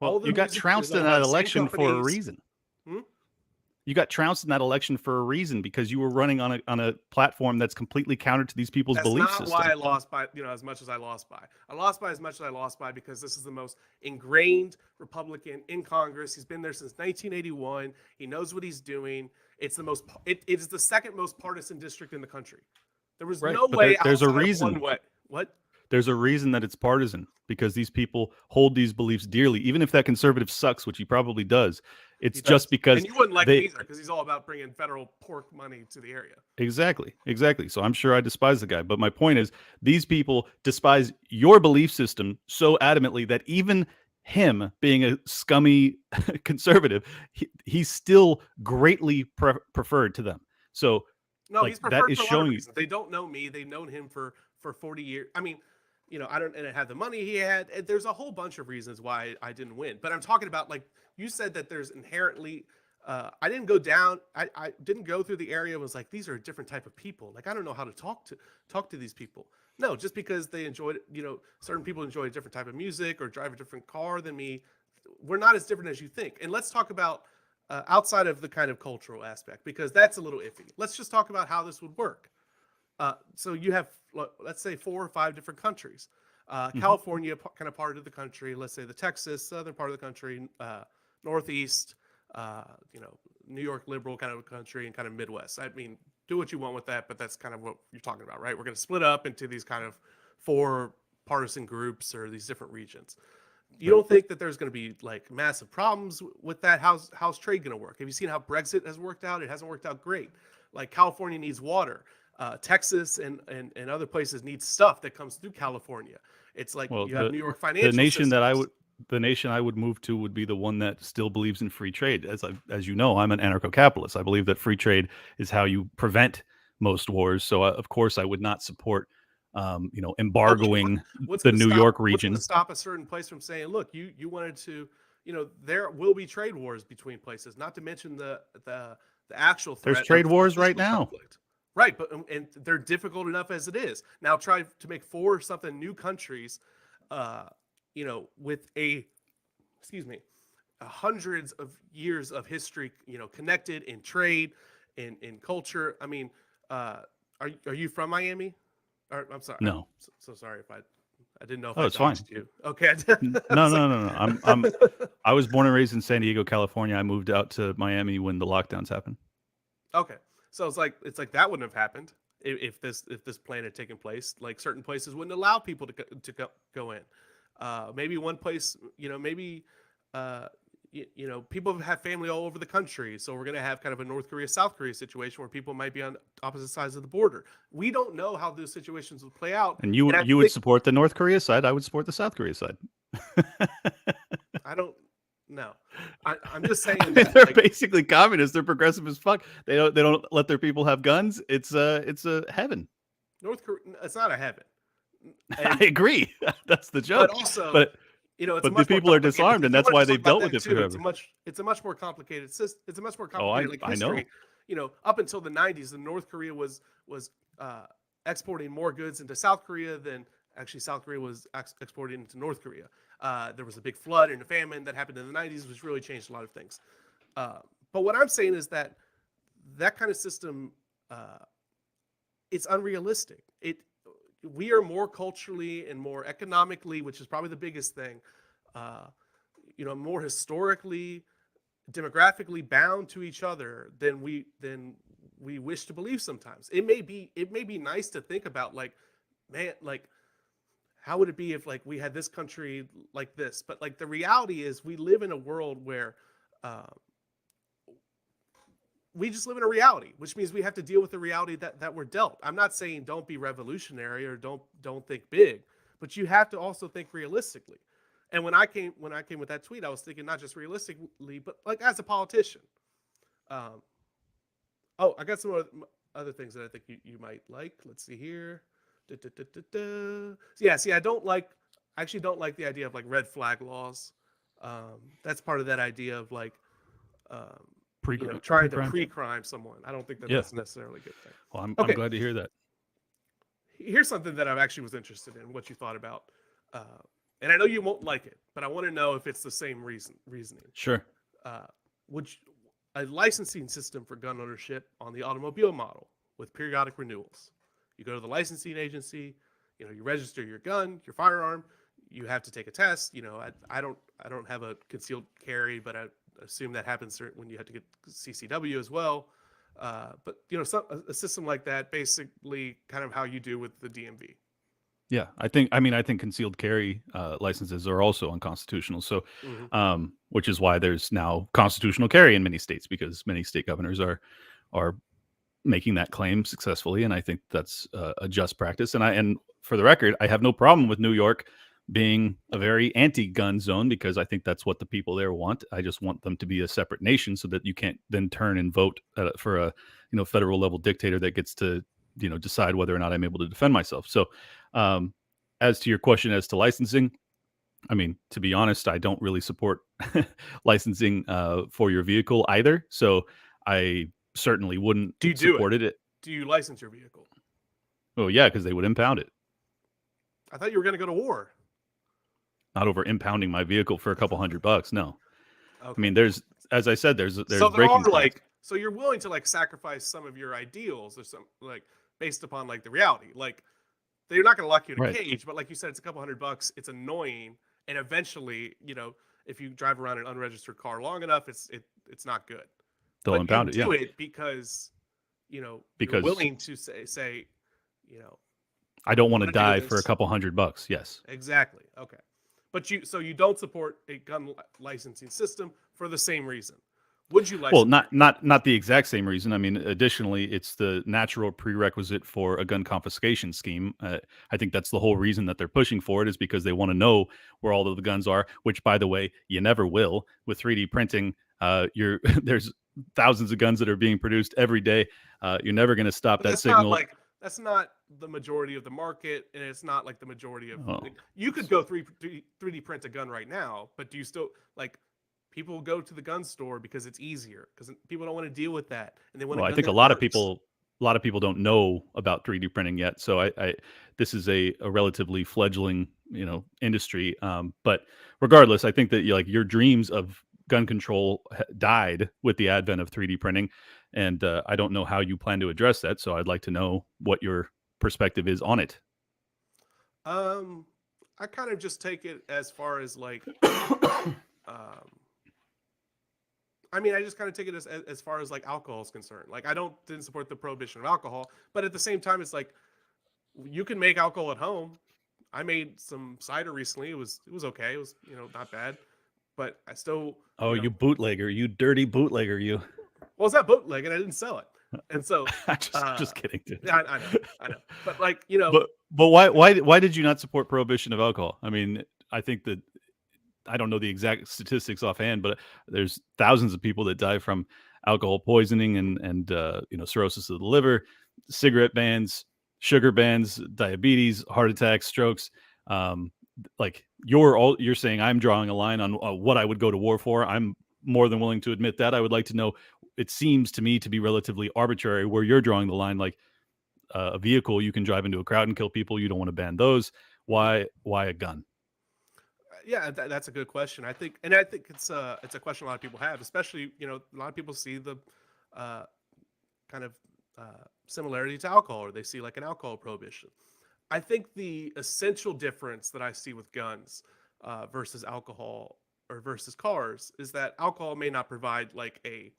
Well, you got trounced in that election for a reason. You got trounced in that election for a reason because you were running on a platform that's completely counter to these people's belief system. That's not why I lost by as much as I lost by. I lost by as much as I lost by because this is the most ingrained Republican in Congress. He's been there since 1981. He knows what he's doing. It's the most. It is the second most partisan district in the country. There was no way. There's a reason. What? There's a reason that it's partisan, because these people hold these beliefs dearly, even if that conservative sucks, which he probably does. It's just because and you wouldn't like they him either, because he's all about bringing federal pork money to the area. exactly. So I'm sure I despise the guy, but my point is, these people despise your belief system so adamantly that even him being a scummy conservative, he's still greatly preferred to them. So No, like, he's that preferred is for a lot of showing you. reasons. They don't know me. They've known him for 40 years. I mean, you know, I don't and have the money he had. There's a whole bunch of reasons why I didn't win. But I'm talking about, like you said, that there's inherently. I didn't go down. I didn't go through the area and was like, these are a different type of people. Like, I don't know how to talk to these people. No, just because they enjoyed, you know, certain people enjoy a different type of music or drive a different car than me. We're not as different as you think. And let's talk about outside of the kind of cultural aspect, because that's a little iffy. Let's just talk about how this would work. So you have, let's say, 4 or 5 different countries. California, kind of part of the country. Let's say the Texas, southern part of the country, Northeast, you know, New York liberal kind of a country, and kind of Midwest. I mean, do what you want with that, but that's kind of what you're talking about, right? We're going to split up into these kind of 4 partisan groups or these different regions. You don't think that there's going to be like massive problems with that? How's trade going to work? Have you seen how Brexit has worked out? It hasn't worked out great. Like, California needs water. Texas and other places need stuff that comes through California. It's like, you have New York financial the nation systems. the nation I would move to would be the one that still believes in free trade. As you know, I'm an anarcho-capitalist. I believe that free trade is how you prevent most wars. So of course I would not support you know, embargoing the New York region. What's going to stop a certain place from saying, look, you wanted to, you know, there will be trade wars between places, not to mention the actual threat. There's trade wars right now. Conflict. Right, but and they're difficult enough as it is. Now try to make 4 or something new countries, you know, with hundreds of years of history, you know, connected in trade, in culture. I mean, are you from Miami? Or, I'm sorry. No. So sorry if I didn't know if Oh, it's fine. You. Okay. No. I was born and raised in San Diego, California. I moved out to Miami when the lockdowns happened. Okay. So it's like that wouldn't have happened if this plan had taken place. Like, certain places wouldn't allow people to go in. Maybe one place, you know, maybe you know, people have family all over the country, so we're going to have kind of a North Korea, South Korea situation where people might be on opposite sides of the border. We don't know how those situations will play out. And you would support the North Korea side. I would support the South Korea side. I don't know. I'm just saying I mean, that, they're like, basically communists. They're progressive as fuck. They don't let their people have guns. It's a heaven. North Korea, it's not a heaven. I agree. That's the joke. But also, but you know, the people are disarmed, and that's why they've dealt with it forever. It's a much more complicated system. It's a much more Oh, complicated I know. You know, up until the 90s, the North Korea was exporting more goods into South Korea than actually South Korea was exporting into North Korea. There was a big flood and a famine that happened in the 90s, which really changed a lot of things. But what I'm saying is that kind of system, it's unrealistic. We are more culturally and more economically, which is probably the biggest thing, you know, more historically, demographically bound to each other than we wish to believe sometimes. It may be nice to think about, like, man, like, how would it be if, like, we had this country like this? But, like, the reality is we live in a world where we just live in a reality, which means we have to deal with the reality that we're dealt. I'm not saying don't be revolutionary or don't think big, but you have to also think realistically. And when I came with that tweet, I was thinking not just realistically, but like as a politician. I got some other things that I think you might like. Let's see here. Yeah, see, I actually don't like the idea of like red flag laws. That's part of that idea of like, trying to pre-crime someone. I don't think that's necessarily a good thing. Well, I'm glad to hear that. Here's something that I actually was interested in, what you thought about. And I know you won't like it, but I want to know if it's the same reasoning. Sure. Would a licensing system for gun ownership on the automobile model with periodic renewals? You go to the licensing agency, you know, you register your gun, your firearm, you have to take a test. You know, I don't have a concealed carry, but I assume that happens when you have to get CCW as well. But, you know, a system like that, basically kind of how you do with the DMV. Yeah, I think concealed carry licenses are also unconstitutional. So, which is why there's now constitutional carry in many states, because many state governors are making that claim successfully, and I think that's a just practice. And for the record, I have no problem with New York being a very anti-gun zone, because I think that's what the people there want. I just want them to be a separate nation, so that you can't then turn and vote for a federal level dictator that gets to decide whether or not I'm able to defend myself. So, as to your question as to licensing, I mean, to be honest, I don't really support licensing for your vehicle either. So I certainly wouldn't Do you do support it? it. Do you license your vehicle? Oh yeah, because they would impound it. I thought you were going to go to war. Not over impounding my vehicle for a couple $100. No, Okay. I mean, as I said, there's so there breaking are points. so you're willing to like sacrifice some of your ideals or some like based upon like the reality. Like they're not going to lock you in a Right. cage, but like you said, it's a couple $100. It's annoying, and eventually, if you drive around an unregistered car long enough, it's not good. They'll But impound it. you Yeah, do it because you're because willing to say I don't want to wanna do die for a this. couple $100. Yes. exactly. Okay. But you don't support a gun licensing system for the same reason. Would you license? Well, not the exact same reason. I mean, additionally, it's the natural prerequisite for a gun confiscation scheme. I think that's the whole reason that they're pushing for it, is because they want to know where all of the guns are. Which, by the way, you never will with 3D printing. There's thousands of guns that are being produced every day. You're never going to stop But that that's signal. that's not the majority of the market, and it's not like the majority of. Oh. You could go 3D print a gun right now, but do you still like? People go to the gun store because it's easier, because people don't want to deal with that, and they want. Well, a I gun think that a lot of works. people don't know about 3D printing yet. So this is a relatively fledgling, industry. But regardless, I think that your dreams of gun control died with the advent of 3D printing, and I don't know how you plan to address that. So I'd like to know what your perspective is on it. I kind of just take it as far as like, I mean, I just kind of take it as far as like alcohol is concerned. Like, didn't support the prohibition of alcohol, but at the same time, it's like you can make alcohol at home. I made some cider recently. It was okay. It was not bad, but I still. Oh, you bootlegger! You dirty bootlegger! You. Well, it's not bootleg, and I didn't sell it, and so just kidding, dude. I know, but like But why did you not support prohibition of alcohol? I mean, I think that I don't know the exact statistics offhand, but there's thousands of people that die from alcohol poisoning and cirrhosis of the liver, cigarette bans, sugar bans, diabetes, heart attacks, strokes. Like you're saying I'm drawing a line on what I would go to war for. I'm more than willing to admit that. I would like to know. It seems to me to be relatively arbitrary where you're drawing the line. Like a vehicle, you can drive into a crowd and kill people. You don't want to ban those. Why a gun? Yeah, that's a good question. I think it's a question a lot of people have, especially a lot of people see the kind of similarity to alcohol, or they see like an alcohol prohibition. I think the essential difference that I see with guns versus alcohol or versus cars is that alcohol may not provide like a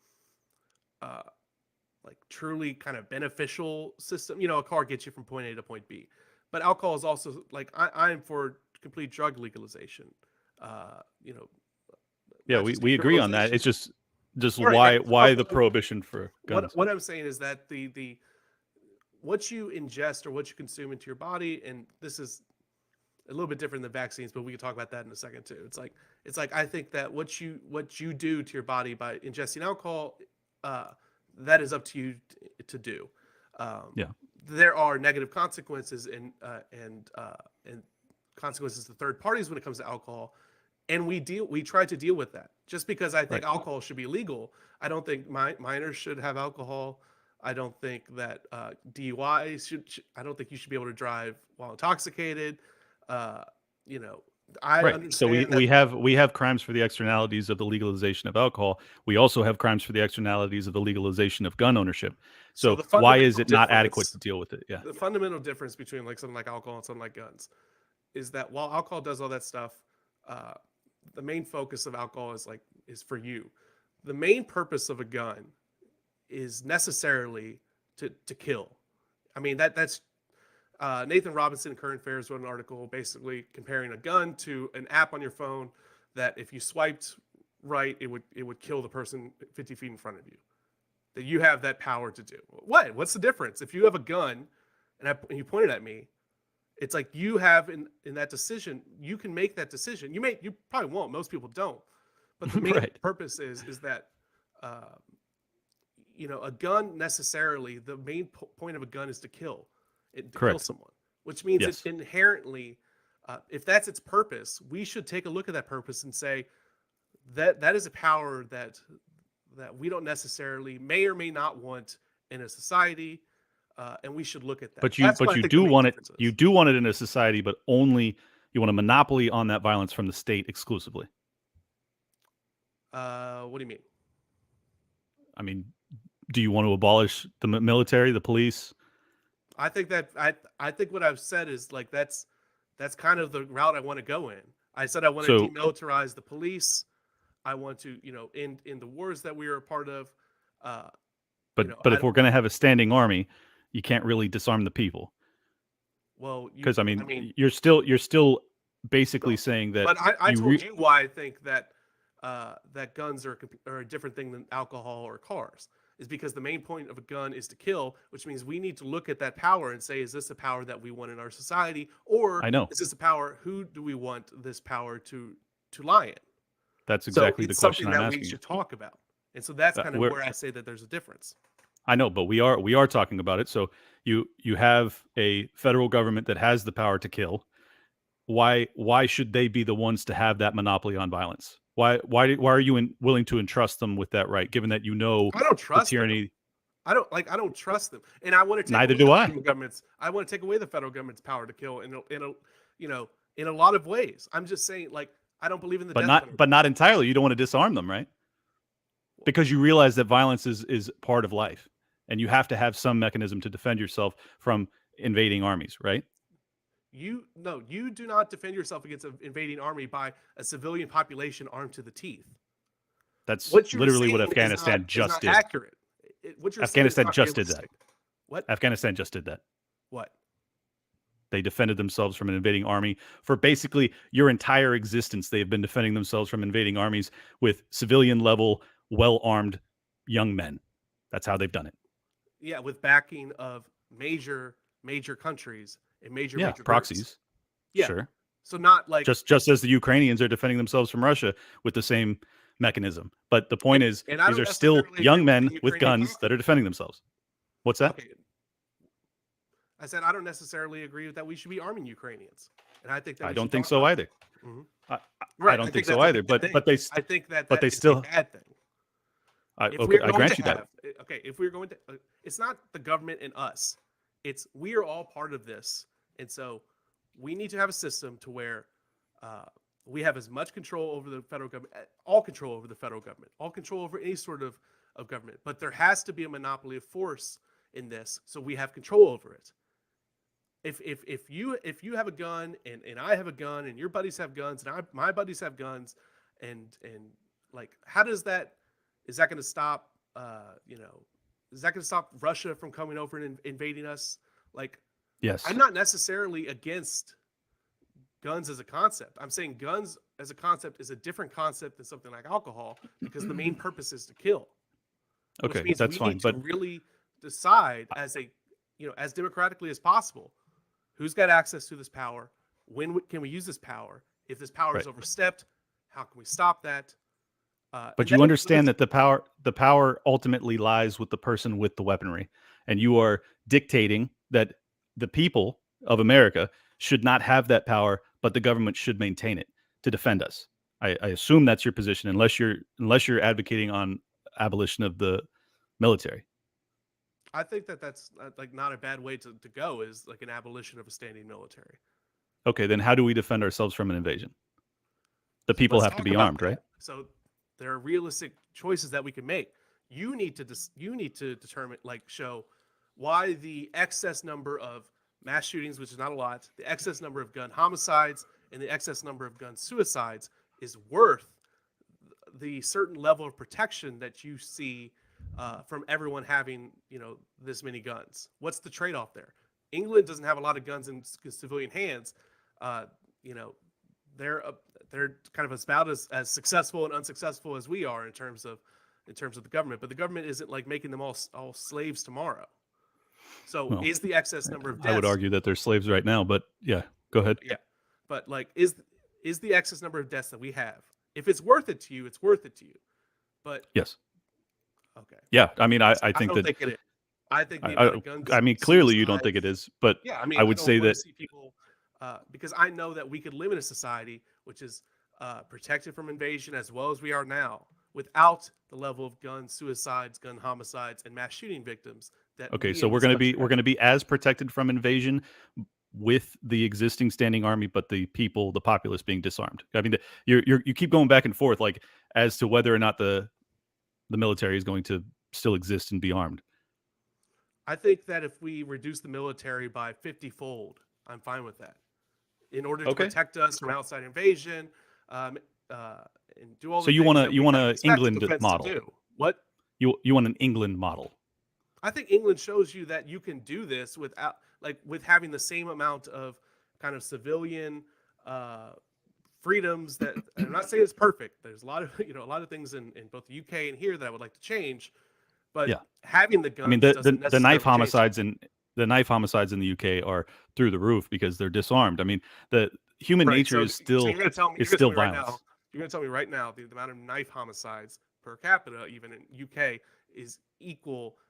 like truly kind of beneficial system. A car gets you from point A to point B, but alcohol is also like I'm for complete drug legalization. Yeah, not just we agree on that. decriminalization. It's just Right. why the prohibition for guns? What I'm saying is that the what you ingest or what you consume into your body, and this is a little bit different than vaccines, but we can talk about that in a second too. It's like I think that what you do to your body by ingesting alcohol, that is up to you to do. Yeah. There are negative consequences and consequences to third parties when it comes to alcohol, and we try to deal with that. Just because I think alcohol should be legal, I don't think minors should have alcohol. I don't think that DUIs should. I don't think you should be able to drive while intoxicated. I understand. So we have crimes for the externalities of the legalization of alcohol. We also have crimes for the externalities of the legalization of gun ownership. So the why is it not fundamental adequate difference- to deal with it? Yeah. The fundamental difference between like something like alcohol and something like guns is that while alcohol does all that stuff, the main focus of alcohol is for you. The main purpose of a gun is necessarily to kill. I mean that's Nathan Robinson, Current Affairs, wrote an article basically comparing a gun to an app on your phone that if you swiped right, it would kill the person 50 feet in front of you. That you have that power to do. What's the difference? If you have a gun and you pointed at me, it's like you have in that decision, you can make that decision. You probably won't. Most people don't. But the main purpose is that, a gun necessarily, the main point of a gun is to kill. To kill someone, which means it's inherently, if that's its purpose, we should take a look at that purpose and say that is a power that we don't necessarily may or may not want in a society, and we should look at that. But you do want it. You do want it in a society, but only you want a monopoly on that violence from the state exclusively. What do you mean? I mean, do you want to abolish the military, the police? I think that I think what I've said is like that's kind of the route I want to go in. I said I want to demilitarize the police. I want to, in the wars that we are a part of. But if we're going to have a standing army, you can't really disarm the people. Well, because I mean, you're still basically saying that. But I told you why I think that that guns are a different thing than alcohol or cars. Is because the main point of a gun is to kill, which means we need to look at that power and say, is this a power that we want in our society? Or is this a power, who do we want this power to lie in? That's exactly the question I'm asking. Something that we should talk about. And so that's kind of where I say that there's a difference. I know, but we are talking about it. So you have a federal government that has the power to kill. Why should they be the ones to have that monopoly on violence? Why are you willing to entrust them with that right, given that I don't trust the tyranny? I don't trust them, and I want to take neither do I. I want to take away the federal government's power to kill in a lot of ways. I'm just saying, like, I don't believe in the but not entirely. You don't want to disarm them, right? Because you realize that violence is part of life, and you have to have some mechanism to defend yourself from invading armies, right? You do not defend yourself against an invading army by a civilian population armed to the teeth. That's literally what Afghanistan just did. Accurate. Afghanistan just did that. What? Afghanistan just did that. What? They defended themselves from an invading army for basically your entire existence. They have been defending themselves from invading armies with civilian level, well-armed young men. That's how they've done it. Yeah, with backing of major countries. Major proxies. Groups. Yeah. Sure. So not like just as the Ukrainians are defending themselves from Russia with the same mechanism. But the point is, these are still young men with guns that are defending themselves. What's that? Okay. I said I don't necessarily agree with that. We should be arming Ukrainians, and I think that I don't think so either. Mm-hmm. I don't think so either. But they I think that but they still a bad thing. I grant you that. Okay, if we're going to, it's not the government and us. It's we are all part of this. And so we need to have a system to where we have as much control over the federal government, all control over the federal government, all control over any sort of government. But there has to be a monopoly of force in this, so we have control over it. If you have a gun and I have a gun and your buddies have guns and my buddies have guns and like how does that is that going to stop is that going to stop Russia from coming over and invading us? Like, yes, I'm not necessarily against guns as a concept. I'm saying guns as a concept is a different concept than something like alcohol because the main purpose is to kill. Okay, that's fine. But really decide as as democratically as possible, who's got access to this power? When can we use this power? If this power is overstepped, how can we stop that? But you understand that the power ultimately lies with the person with the weaponry, and you are dictating that the people of America should not have that power, but the government should maintain it to defend us. I assume that's your position, unless you're advocating on abolition of the military. I think that's like not a bad way to go, is like an abolition of a standing military. Okay, then how do we defend ourselves from an invasion? The people have to be armed, right? So there are realistic choices that we can make. You need to determine, like, show why the excess number of mass shootings, which is not a lot, the excess number of gun homicides and the excess number of gun suicides is worth the certain level of protection that you see from everyone having, this many guns. What's the trade-off there? England doesn't have a lot of guns in civilian hands. You know, they're kind of about as successful and unsuccessful as we are in terms of the government. But the government isn't like making them all slaves tomorrow. So Well, is the excess number of deaths? I would argue that they're slaves right now, but yeah, go ahead. Yeah, but like, is the excess number of deaths that we have? If it's worth it to you, it's worth it to you. But Yes. okay. Yeah, I mean, I think don't that. think it is. I think the amount of guns. I mean, clearly you don't think it is, but Yeah, I mean, I would don't say wanna that see people, because I know that we could live in a society which is protected from invasion as well as we are now, without the level of gun suicides, gun homicides, and mass shooting victims. okay, so we're going to be as protected from invasion with the existing standing army, but the populace being disarmed. I mean, you keep going back and forth, like as to whether or not the military is going to still exist and be armed. I think that if we reduce the military by 50-fold, I'm fine with that. In order to protect us from outside invasion, and do all. So the you want to England model? What? You want an England model? I think England shows you that you can do this without, like, with having the same amount of kind of civilian freedoms. That I'm not saying it's perfect. There's a lot of things in both the UK and here that I would like to change. But having the guns, I mean, the knife homicides in the UK are through the roof because they're disarmed. I mean, the human nature is still violence. You're going to tell me right now the amount of knife homicides per capita, even in UK, is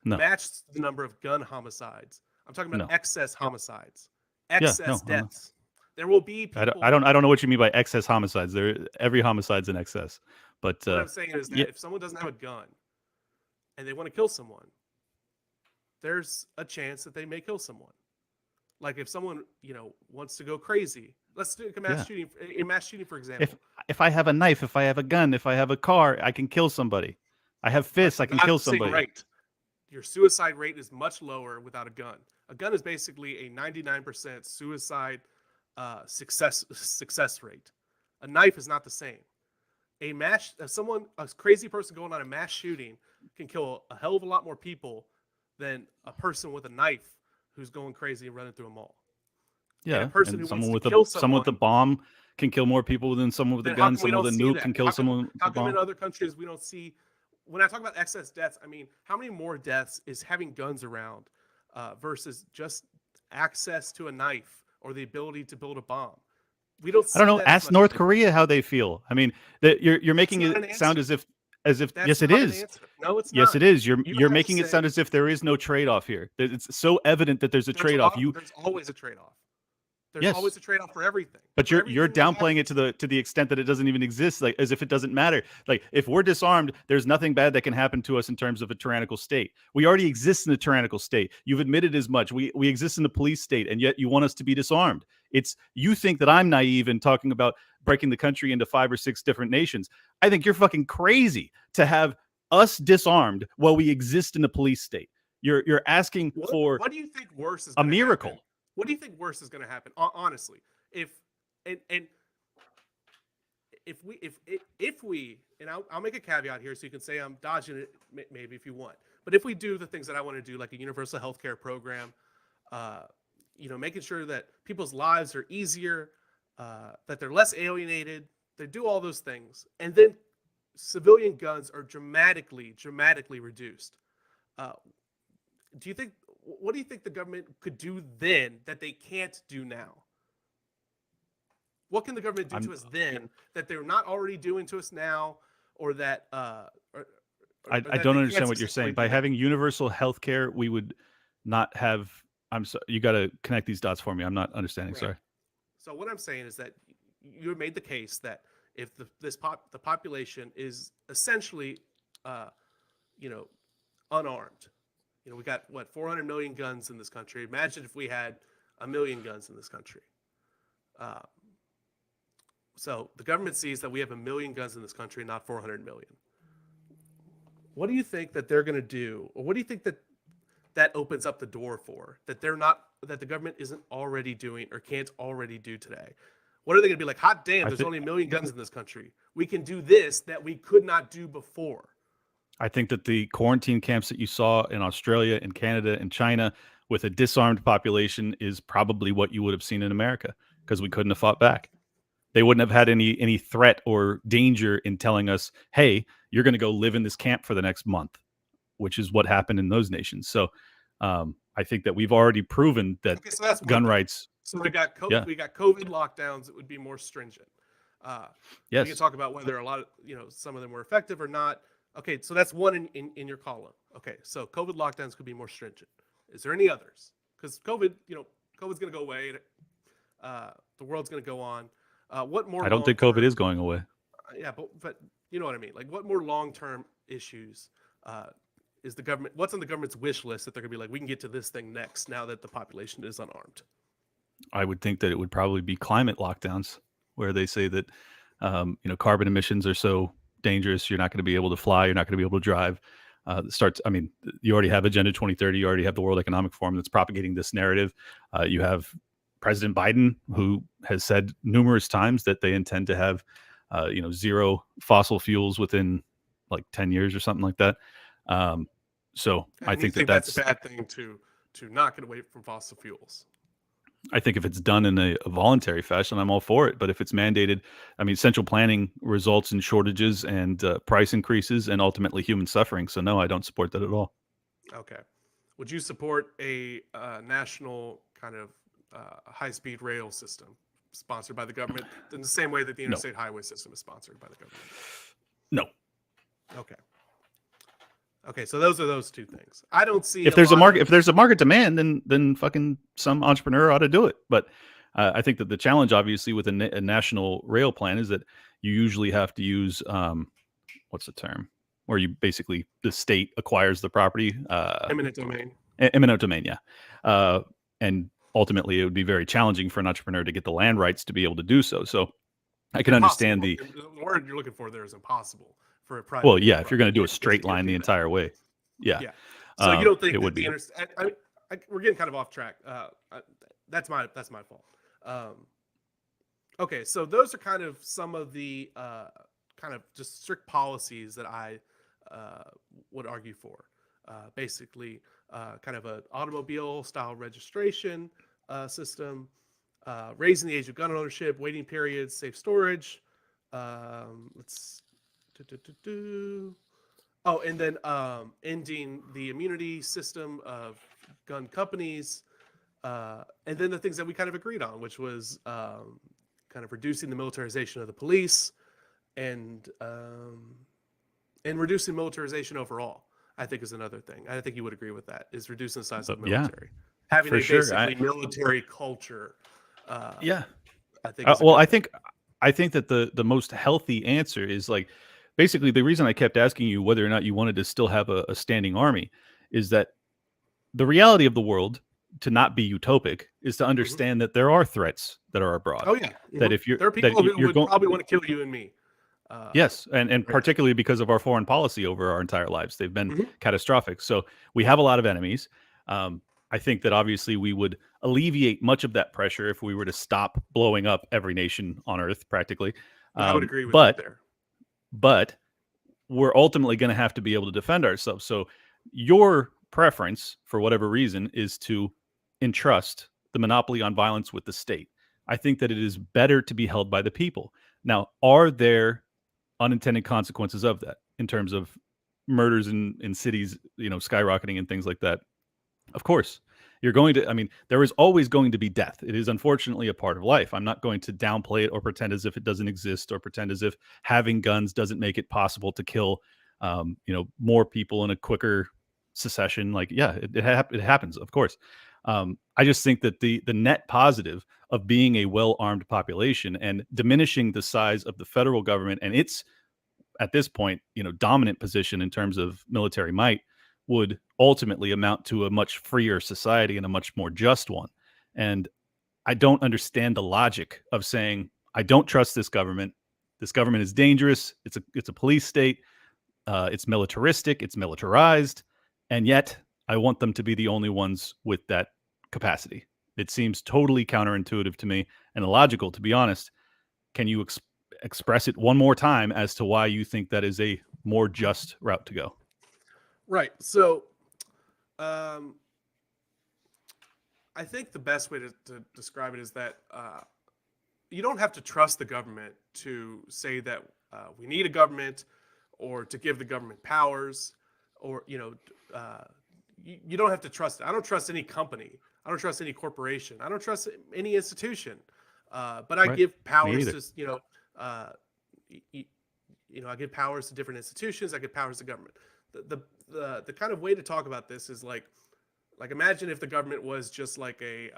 matched the number of gun homicides. I'm talking about excess homicides, excess deaths. There will be people. I don't know what you mean by excess homicides. Every homicide's in excess. But what I'm saying is that if someone doesn't have a gun and they want to kill someone, there's a chance that they may kill someone. Like if someone, wants to go crazy, let's do a mass shooting. A mass shooting, for example. If I have a knife, if I have a gun, if I have a car, I can kill somebody. I have fists, I can kill somebody. Rate. Your suicide rate is much lower without a gun. A gun is basically a 99% suicide success rate. A knife is not the same. A crazy person going on a mass shooting can kill a hell of a lot more people than a person with a knife who's going crazy and running through a mall. Yeah, and a person who someone wants to kill someone with a bomb can kill more people than someone with a gun. Someone with a nuke can kill someone with a bomb. How come in other countries we don't see? When I talk about excess deaths, I mean, how many more deaths is having guns around versus just access to a knife or the ability to build a bomb? We don't. I don't know. Ask North Korea how they feel. I mean, you're making it sound as if yes, it is. No, it's not. Yes, it is. You're making it sound as if there is no trade-off here. It's so evident that there's a trade-off. There's always a trade-off. There's always a trade-off for everything. But you're downplaying it to the extent that it doesn't even exist, like as if it doesn't matter. Like if we're disarmed, there's nothing bad that can happen to us in terms of a tyrannical state. We already exist in a tyrannical state. You've admitted as much. We exist in a police state, and yet you want us to be disarmed. You think that I'm naive in talking about breaking the country into 5 or 6 different nations. I think you're fucking crazy to have us disarmed while we exist in a police state. You're asking for what do you think worse is a miracle? Happen? What do you think worse is going to happen? Honestly, if we and I'll make a caveat here so you can say I'm dodging it maybe if you want, but if we do the things that I want to do, like a universal healthcare program, making sure that people's lives are easier, that they're less alienated, they do all those things, and then civilian guns are dramatically reduced. What do you think the government could do then that they can't do now? What can the government do to us then that they're not already doing to us now, or that? I don't understand what you're saying. By having universal health care, we would not have. I'm sorry. You got to connect these dots for me. I'm not understanding. Right. Sorry. So what I'm saying is that you made the case that if the population is essentially, unarmed. We got 400 million guns in this country. Imagine if we had 1 million guns in this country. So the government sees that we have 1 million guns in this country, not 400 million. What do you think that they're going to do, or what do you think that opens up the door for that the government isn't already doing or can't already do today? What are they going to be like? Hot damn! There's only 1 million guns in this country. We can do this that we could not do before. I think that the quarantine camps that you saw in Australia and Canada and China with a disarmed population is probably what you would have seen in America, because we couldn't have fought back. They wouldn't have had any threat or danger in telling us, hey, you're going to go live in this camp for the next month, which is what happened in those nations. So I think that we've already proven that so that's gun rights. So we got Yeah. we got COVID lockdowns that would be more stringent. Yes. We can talk about whether a lot of, some of them were effective or not. Okay, so that's one in your column. Okay, so COVID lockdowns could be more stringent. Is there any others? Because COVID, COVID's going to go away. The world's going to go on. What more? I don't think COVID is going away. Yeah, but you know what I mean. Like, what more long-term issues is the government? What's on the government's wish list that they're going to be like, we can get to this thing next now that the population is unarmed? I would think that it would probably be climate lockdowns, where they say that carbon emissions are so dangerous, you're not going to be able to fly, you're not going to be able to drive. You already have Agenda 2030, you already have the World Economic Forum that's propagating this narrative. You have President Biden, who has said numerous times that they intend to have zero fossil fuels within like 10 years or something like that. So I think that's a bad thing to not get away from fossil fuels. I think if it's done in a voluntary fashion, I'm all for it. But if it's mandated, central planning results in shortages and price increases and ultimately human suffering. So no, I don't support that at all. Okay. Would you support a national kind of high-speed rail system sponsored by the government in the same way that the interstate highway system is sponsored by the government? No. Okay, so those are those two things. I don't see if there's a market demand, then fucking some entrepreneur ought to do it. But I think that the challenge, obviously, with a national rail plan is that you usually have to use what's the term, where you basically the state acquires the property. Eminent domain. Eminent domain, yeah. And ultimately, it would be very challenging for an entrepreneur to get the land rights to be able to do so. So I can understand the word you're looking for there is impossible. For a private. Well, yeah, if you're going to do a straight line the entire way, yeah. So you don't think it would be? We're getting kind of off track. That's my fault. Okay, so those are kind of some of the kind of just strict policies that I would argue for. Basically, kind of an automobile style registration system, raising the age of gun ownership, waiting periods, safe storage. Oh, and then ending the immunity system of gun companies, and then the things that we kind of agreed on, which was kind of reducing the militarization of the police and reducing militarization overall. I think is another thing. I think you would agree with that. Is reducing the size of the military, having a basically military culture. Yeah, I think. I think that the most healthy answer is like. Basically, the reason I kept asking you whether or not you wanted to still have a standing army is that the reality of the world, to not be utopic, is to understand that there are threats that are abroad. Oh yeah, that if you're there are people who would probably want to kill you and me. Yes, and particularly because of our foreign policy over our entire lives, they've been catastrophic. So we have a lot of enemies. I think that obviously we would alleviate much of that pressure if we were to stop blowing up every nation on Earth, practically. I would agree with that there. But we're ultimately going to have to be able to defend ourselves. So your preference, for whatever reason, is to entrust the monopoly on violence with the state. I think that it is better to be held by the people. Now, are there unintended consequences of that in terms of murders in cities, skyrocketing and things like that? Of course. You're going to, there is always going to be death. It is unfortunately a part of life. I'm not going to downplay it or pretend as if it doesn't exist or pretend as if having guns doesn't make it possible to kill, more people in a quicker succession. Like, yeah, it happens, of course. I just think that the net positive of being a well-armed population and diminishing the size of the federal government and its, at this point, dominant position in terms of military might would ultimately amount to a much freer society and a much more just one. And I don't understand the logic of saying, I don't trust this government. This government is dangerous. It's a police state. It's militaristic. It's militarized. And yet I want them to be the only ones with that capacity. It seems totally counterintuitive to me and illogical, to be honest. Can you express it one more time as to why you think that is a more just route to go? Right. So, I think the best way to describe it is that you don't have to trust the government to say that we need a government, or to give the government powers, or you don't have to trust it. I don't trust any company. I don't trust any corporation. I don't trust any institution. But I give powers to I give powers to different institutions. I give powers to government. The kind of way to talk about this is like imagine if the government was just like a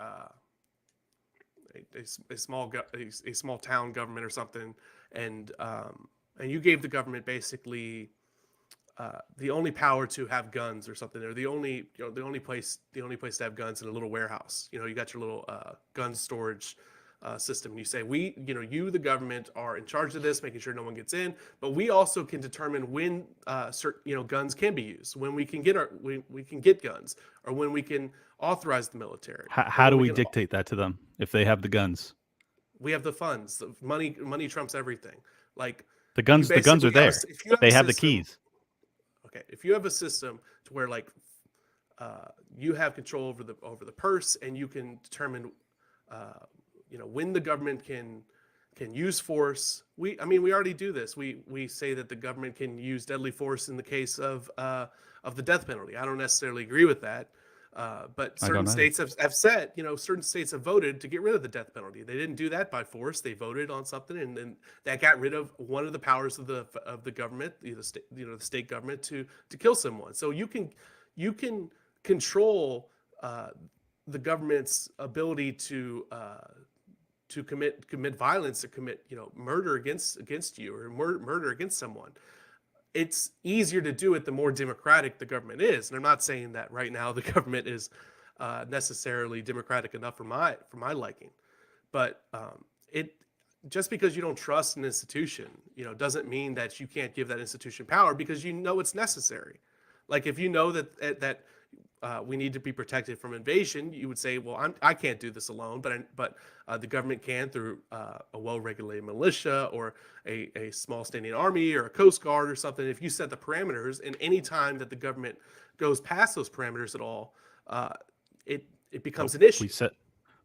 small town government or something, and you gave the government basically the only power to have guns or something, or the only place to have guns in a little warehouse. You got your little gun storage system. And you say, you, the government, are in charge of this, making sure no one gets in, but we also can determine when certain guns can be used, when we can get guns, or when we can authorize the military. How do we dictate that to them if they have the guns? We have the funds. The money trumps everything. Like the guns are there. They have the keys. Okay, if you have a system to where you have control over the purse, and you can determine when the government can use force. We already do this. We say that the government can use deadly force in the case of the death penalty. I don't necessarily agree with that. But certain states have said, certain states have voted to get rid of the death penalty. They didn't do that by force. They voted on something, and then that got rid of one of the powers of the government, the state government, to kill someone. So you can control the government's ability to commit violence, to commit murder against you, or murder against someone. It's easier to do it the more democratic the government is. And I'm not saying that right now the government is necessarily democratic enough for my liking, but just because you don't trust an institution, doesn't mean that you can't give that institution power, because it's necessary. Like if that we need to be protected from invasion, you would say, well, I can't do this alone, but the government can through a well-regulated militia, or a small standing army, or a Coast Guard or something. If you set the parameters, and any time that the government goes past those parameters at all, it becomes an issue.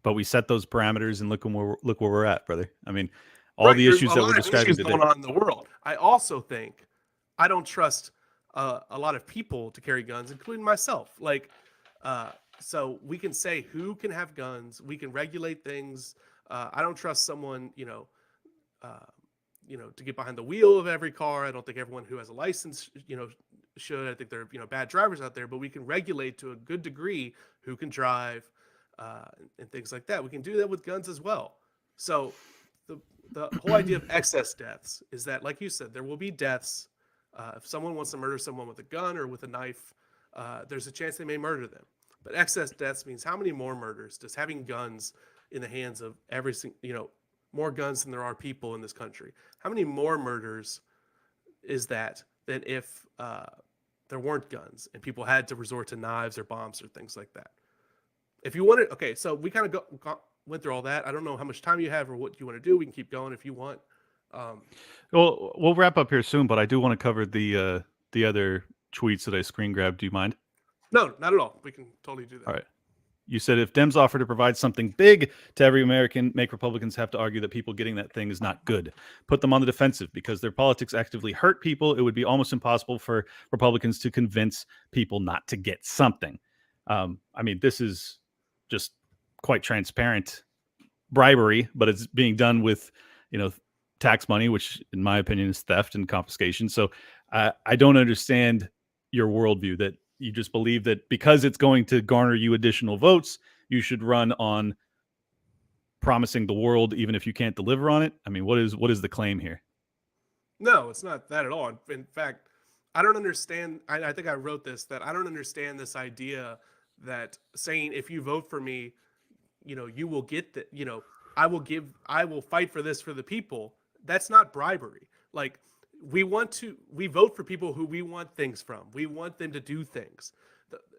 We set those parameters, and look where we're at, brother. I mean, all the issues that we're describing today going on in the world. I also think I don't trust a lot of people to carry guns, including myself. So we can say who can have guns. We can regulate things. I don't trust someone, to get behind the wheel of every car. I don't think everyone who has a license, should. I think there are, bad drivers out there, but we can regulate to a good degree who can drive, and things like that. We can do that with guns as well. So the whole idea of excess deaths is that, like you said, there will be deaths. If someone wants to murder someone with a gun or with a knife, there's a chance they may murder them. But excess deaths means how many more murders does having guns in the hands of every single, more guns than there are people in this country? How many more murders is that than if there weren't guns and people had to resort to knives or bombs or things like that? If you wanted, okay, so we kind of went through all that. I don't know how much time you have or what you want to do. We can keep going if you want. Well, we'll wrap up here soon, but I do want to cover the other tweets that I screen grabbed. Do you mind? No, not at all. We can totally do that. All right. You said if Dems offer to provide something big to every American, make Republicans have to argue that people getting that thing is not good. Put them on the defensive because their politics actively hurt people. It would be almost impossible for Republicans to convince people not to get something. This is just quite transparent bribery, but it's being done with, tax money, which in my opinion is theft and confiscation. So I don't understand your worldview that you just believe that because it's going to garner you additional votes, you should run on promising the world, even if you can't deliver on it. I mean, what is the claim here? No, it's not that at all. In fact, I don't understand. I think I wrote this, that I don't understand this idea that saying, if you vote for me, you will get that, I will fight for this for the people. That's not bribery. Like, we vote for people who we want things from. We want them to do things.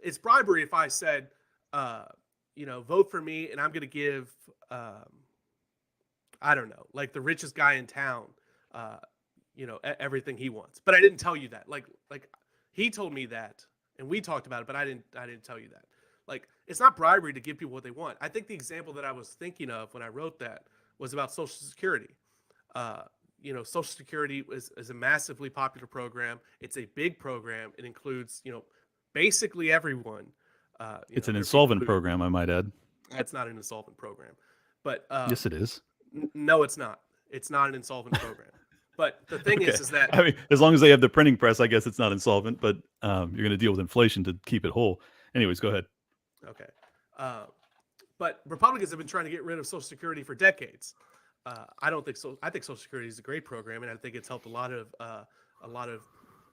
It's bribery if I said, vote for me and I'm going to give, I don't know, like the richest guy in town, everything he wants. But I didn't tell you that. Like he told me that and we talked about it, but I didn't tell you that. Like, it's not bribery to give people what they want. I think the example that I was thinking of when I wrote that was about Social Security. Social Security is a massively popular program. It's a big program. It includes, basically everyone. It's an insolvent program, I might add. It's not an insolvent program, but yes, it is. No, it's not. It's not an insolvent program. But the thing is that I mean, as long as they have the printing press, I guess it's not insolvent. But you're going to deal with inflation to keep it whole. Anyways, go ahead. Okay, but Republicans have been trying to get rid of Social Security for decades. I don't think so. I think Social Security is a great program, and I think it's helped a lot of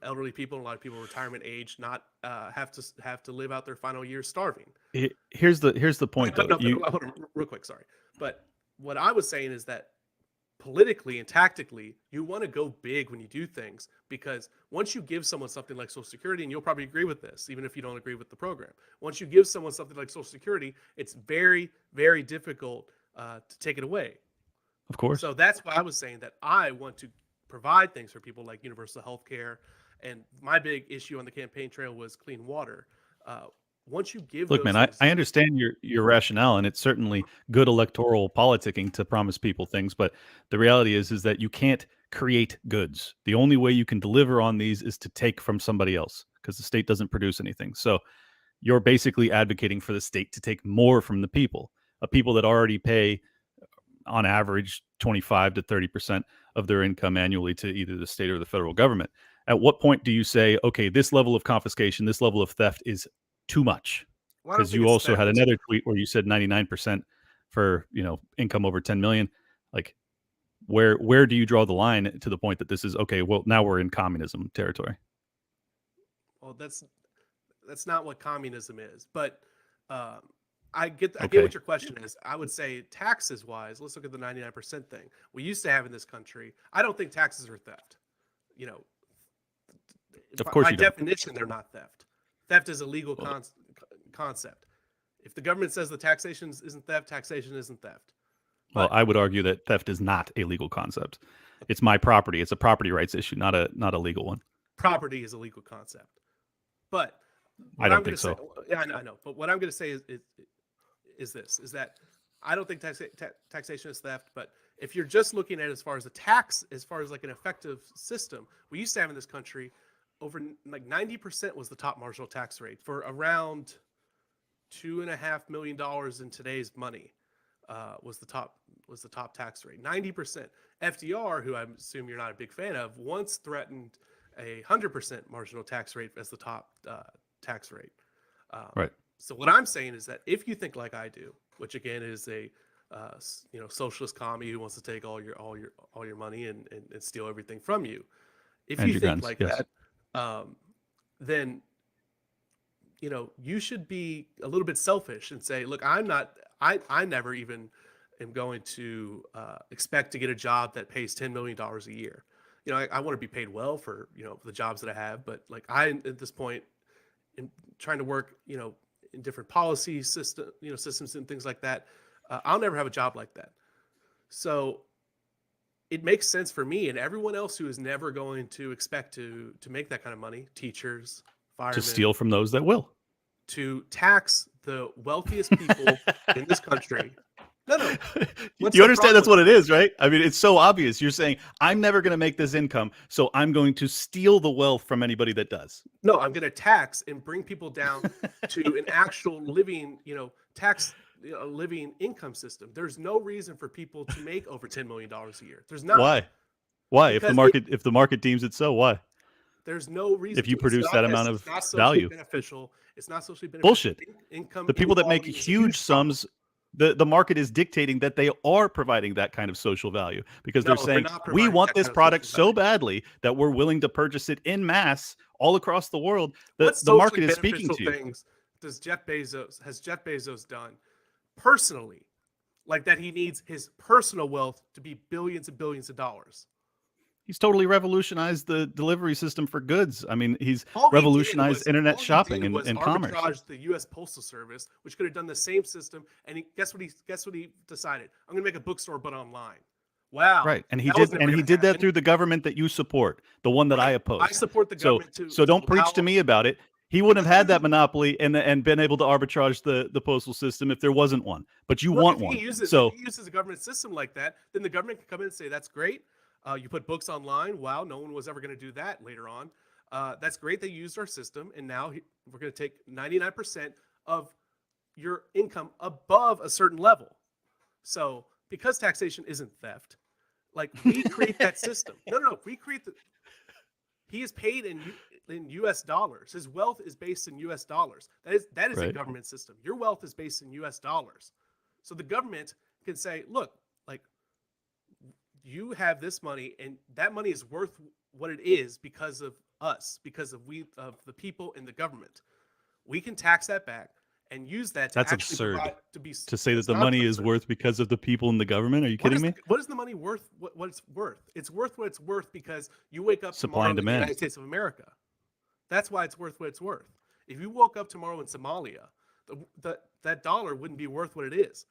elderly people, a lot of people retirement age, not have to live out their final years starving. Here's the point, though. Hold on, real quick, sorry. But what I was saying is that politically and tactically, you want to go big when you do things, because once you give someone something like Social Security, and you'll probably agree with this, even if you don't agree with the program, once you give someone something like Social Security, it's very, very difficult to take it away. Of course. So that's why I was saying that I want to provide things for people like universal health care. And my big issue on the campaign trail was clean water. Once you give Look, man, I understand your rationale, and it's certainly good electoral politicking to promise people things, but the reality is that you can't create goods. The only way you can deliver on these is to take from somebody else, because the state doesn't produce anything. So you're basically advocating for the state to take more from the people that already pay on average 25 to 30% of their income annually to either the state or the federal government. At what point do you say, okay, this level of confiscation, this level of theft is too much? Because you also had another tweet where you said 99% for, income over 10 million. Like, where do you draw the line to the point that this is okay? Well, now we're in communism territory. Well, that's not what communism is, but I get what your question is. I would say taxes wise, let's look at the 99% thing we used to have in this country. I don't think taxes are theft. Of course, by definition, they're not theft. Theft is a legal concept. If the government says the taxation isn't theft, taxation isn't theft. Well, I would argue that theft is not a legal concept. It's my property. It's a property rights issue, not a legal one. Property is a legal concept, but I don't think so. Yeah, I know. But what I'm going to say is that I don't think taxation is theft. But if you're just looking at it as far as a tax, as far as like an effective system, we used to have in this country, over like 90% was the top marginal tax rate for around $2.5 million in today's money. Was the top tax rate. 90%. FDR, who I assume you're not a big fan of, once threatened a 100% marginal tax rate as the top tax rate. Right. So what I'm saying is that if you think like I do, which again is a socialist commie who wants to take all your money and steal everything from you, if you think guns, like yes. that, then you should be a little bit selfish and say, look, I never even am going to expect to get a job that pays $10 million a year. I want to be paid well for the jobs that I have, but like I at this point in trying to work in different policy systems and things like that, I'll never have a job like that. So it makes sense for me and everyone else who is never going to expect to make that kind of money, teachers, firemen, to steal from those that will, to tax the wealthiest people in this country. No. You understand that's what it is, right? I mean, it's so obvious. You're saying, I'm never going to make this income, so I'm going to steal the wealth from anybody that does. No, I'm going to tax and bring people down to an actual living, living income system. There's no reason for people to make over $10 million a year. There's not. Why? If the market deems it so, why? There's no reason. If you produce that amount of value, beneficial. It's not socially beneficial. Bullshit. The people that make huge sums. The market is dictating that they are providing that kind of social value because they're saying we want this product so badly that we're willing to purchase it in mass all across the world. The market is speaking to you. Things has Jeff Bezos done personally, like that he needs his personal wealth to be billions and billions of dollars? He's totally revolutionized the delivery system for goods. I mean, he's revolutionized internet shopping and commerce. Arbitraged the U.S. Postal Service, which could have done the same system. And guess what he decided? I'm going to make a bookstore, but online. Wow. Right, and he did that through the government that you support, the one that I oppose. I support the government too. So don't preach to me about it. He wouldn't have had that monopoly and been able to arbitrage the postal system if there wasn't one. But you want one. If he uses a government system like that, then the government can come in and say, that's great. You put books online. Wow, no one was ever going to do that later on. That's great they used our system, and now we're going to take 99% of your income above a certain level. So because taxation isn't theft, like we create that system. No, we create he is paid in U.S. dollars. His wealth is based in U.S. dollars. That is right. A government system. Your wealth is based in U.S. dollars. So the government can say, look, like you have this money, and that money is worth what it is because of us, because of the people in the government. We can tax that back and use that to That's actually absurd to say that the money is worth because of the people in the government. Are you kidding me? What is the money worth? What it's worth? It's worth what it's worth because you wake up Supply tomorrow and in the demand. United States of America. That's why it's worth what it's worth. If you woke up tomorrow in Somalia, that dollar wouldn't be worth what it is.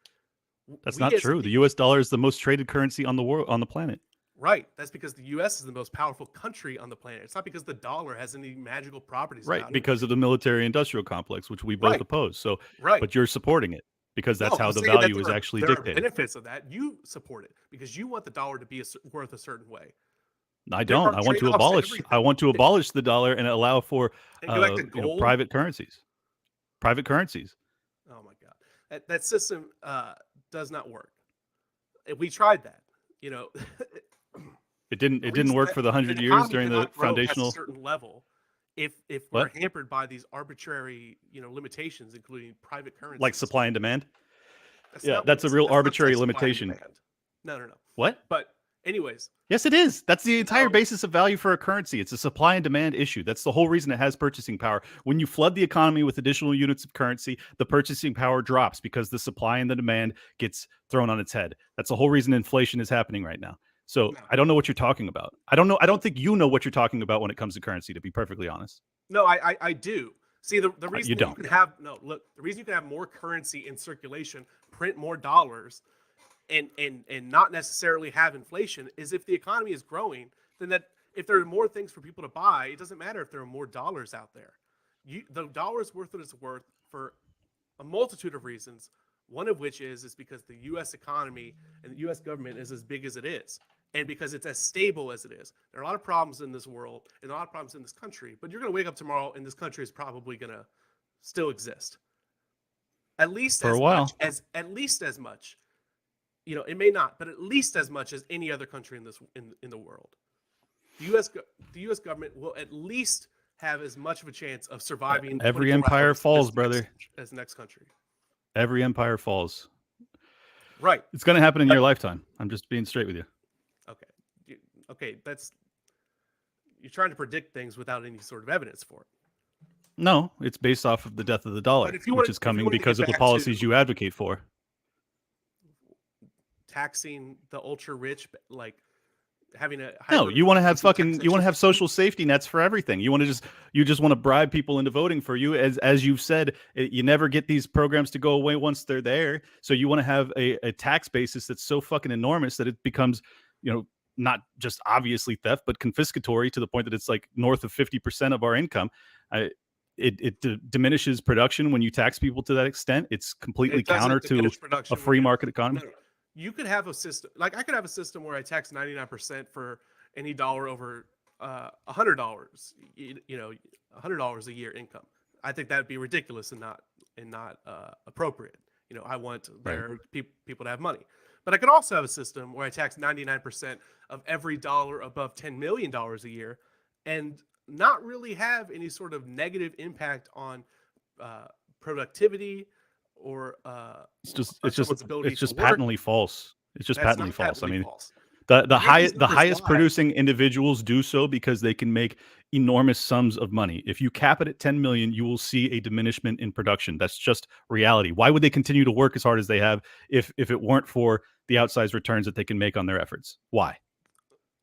That's not true. The U.S. dollar is the most traded currency on the world, on the planet. Right. That's because the U.S. is the most powerful country on the planet. It's not because the dollar has any magical properties. Right. Because of the military-industrial complex, which we both oppose. So, right. But you're supporting it because that's how the value is actually dictated. There are benefits of that. You support it because you want the dollar to be worth a certain way. I don't. I want to abolish. I want to abolish the dollar and allow for private currencies. Private currencies. Oh my God, that system does not work. We tried that. It didn't work for the 100 years during the foundational. At a certain level, if we're hampered by these arbitrary limitations, including private currency, like supply and demand. That's a real arbitrary limitation. No. What? But anyways. Yes, it is. That's the entire basis of value for a currency. It's a supply and demand issue. That's the whole reason it has purchasing power. When you flood the economy with additional units of currency, the purchasing power drops because the supply and the demand gets thrown on its head. That's the whole reason inflation is happening right now. So I don't know what you're talking about. I don't know. I don't think you know what you're talking about when it comes to currency, to be perfectly honest. No, I do. See, the reason you don't. The reason you can have more currency in circulation, print more dollars, and not necessarily have inflation is if the economy is growing, then that if there are more things for people to buy, it doesn't matter if there are more dollars out there. The dollar is worth what it's worth for a multitude of reasons, one of which is because the U.S. economy and the U.S. government is as big as it is, and because it's as stable as it is. There are a lot of problems in this world and a lot of problems in this country, but you're going to wake up tomorrow and this country is probably going to still exist. At least for a while. At least as much. It may not, but at least as much as any other country in the world. The U.S. government will at least have as much of a chance of surviving. Every empire falls, brother. As the next country. Every empire falls. Right. It's going to happen in your lifetime. I'm just being straight with you. Okay. You're trying to predict things without any sort of evidence for it. No, it's based off of the death of the dollar, which is coming because of the policies you advocate for. Taxing the ultra rich, like having a you want to have social safety nets for everything. You just want to bribe people into voting for you. As you've said, you never get these programs to go away once they're there. So you want to have a tax basis that's so fucking enormous that it becomes, not just obviously theft, but confiscatory to the point that it's like north of 50% of our income. It diminishes production when you tax people to that extent. It's completely counter to a free market economy. No. You could have a system like I could have a system where I tax 99% for any dollar over $100, $100 a year income. I think that would be ridiculous and not appropriate. I want people to have money. But I could also have a system where I tax 99% of every dollar above $10 million a year and not really have any sort of negative impact on productivity or it's just patently false. It's just patently false. I mean, false. the highest producing individuals do so because they can make enormous sums of money. If you cap it at 10 million, you will see a diminishment in production. That's just reality. Why would they continue to work as hard as they have if it weren't for the outsized returns that they can make on their efforts? Why?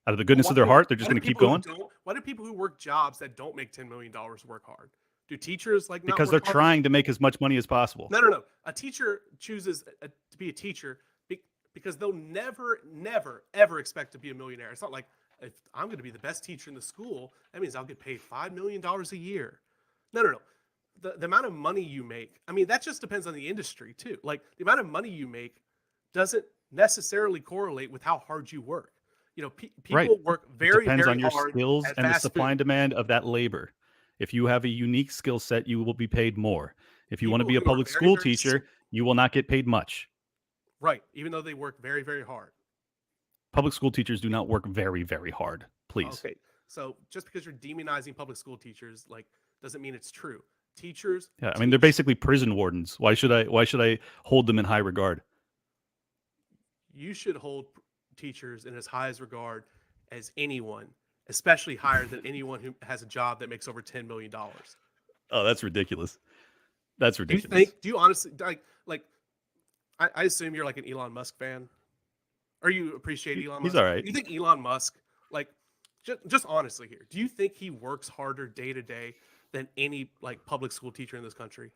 Out of the goodness of their heart, they're just going to keep going? Why do people who work jobs that don't make $10 million work hard? Do teachers not because they're trying to make as much money as possible? No. A teacher chooses to be a teacher because they'll never, ever expect to be a millionaire. It's not like if I'm going to be the best teacher in the school, that means I'll get paid $5 million a year. No. The amount of money you make, I mean, that just depends on the industry too. Like the amount of money you make doesn't necessarily correlate with how hard you work. You know, people work very, Depends very on your hard skills at and the fast supply food. and demand of that labor. If you have a unique skill set, you will be paid more. If you want to People be a who are public very, school very teacher, you will not get paid much. right, even though they work very, very hard. Public school teachers do not work very, very hard. Please. Okay, so just because you're demonizing public school teachers, like, doesn't mean it's true. Teachers, Yeah, I mean they're basically prison wardens. Why should I hold them in high regard? you should hold teachers in as high as regard as anyone, especially higher than anyone who has a job that makes over $10 million. Oh, that's ridiculous. That's Do you ridiculous. think? Do you honestly like? I assume you're like an Elon Musk fan, or you appreciate Elon Musk. He's all right. Do you think Elon Musk, like, just honestly here, do you think he works harder day to day than any like public school teacher in this country?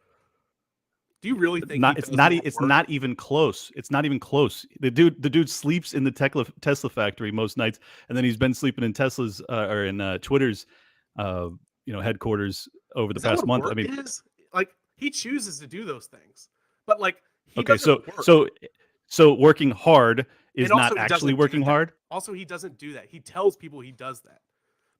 Do you really think It's not even close. It's not even close. The dude sleeps in the Tesla factory most nights, and then he's been sleeping in Tesla's or in Twitter's headquarters over the past month. I mean, like he chooses to do those things, but like he okay, doesn't work. so working hard is And also not he actually doesn't do working that. hard. Also, he doesn't do that. He tells people he does that,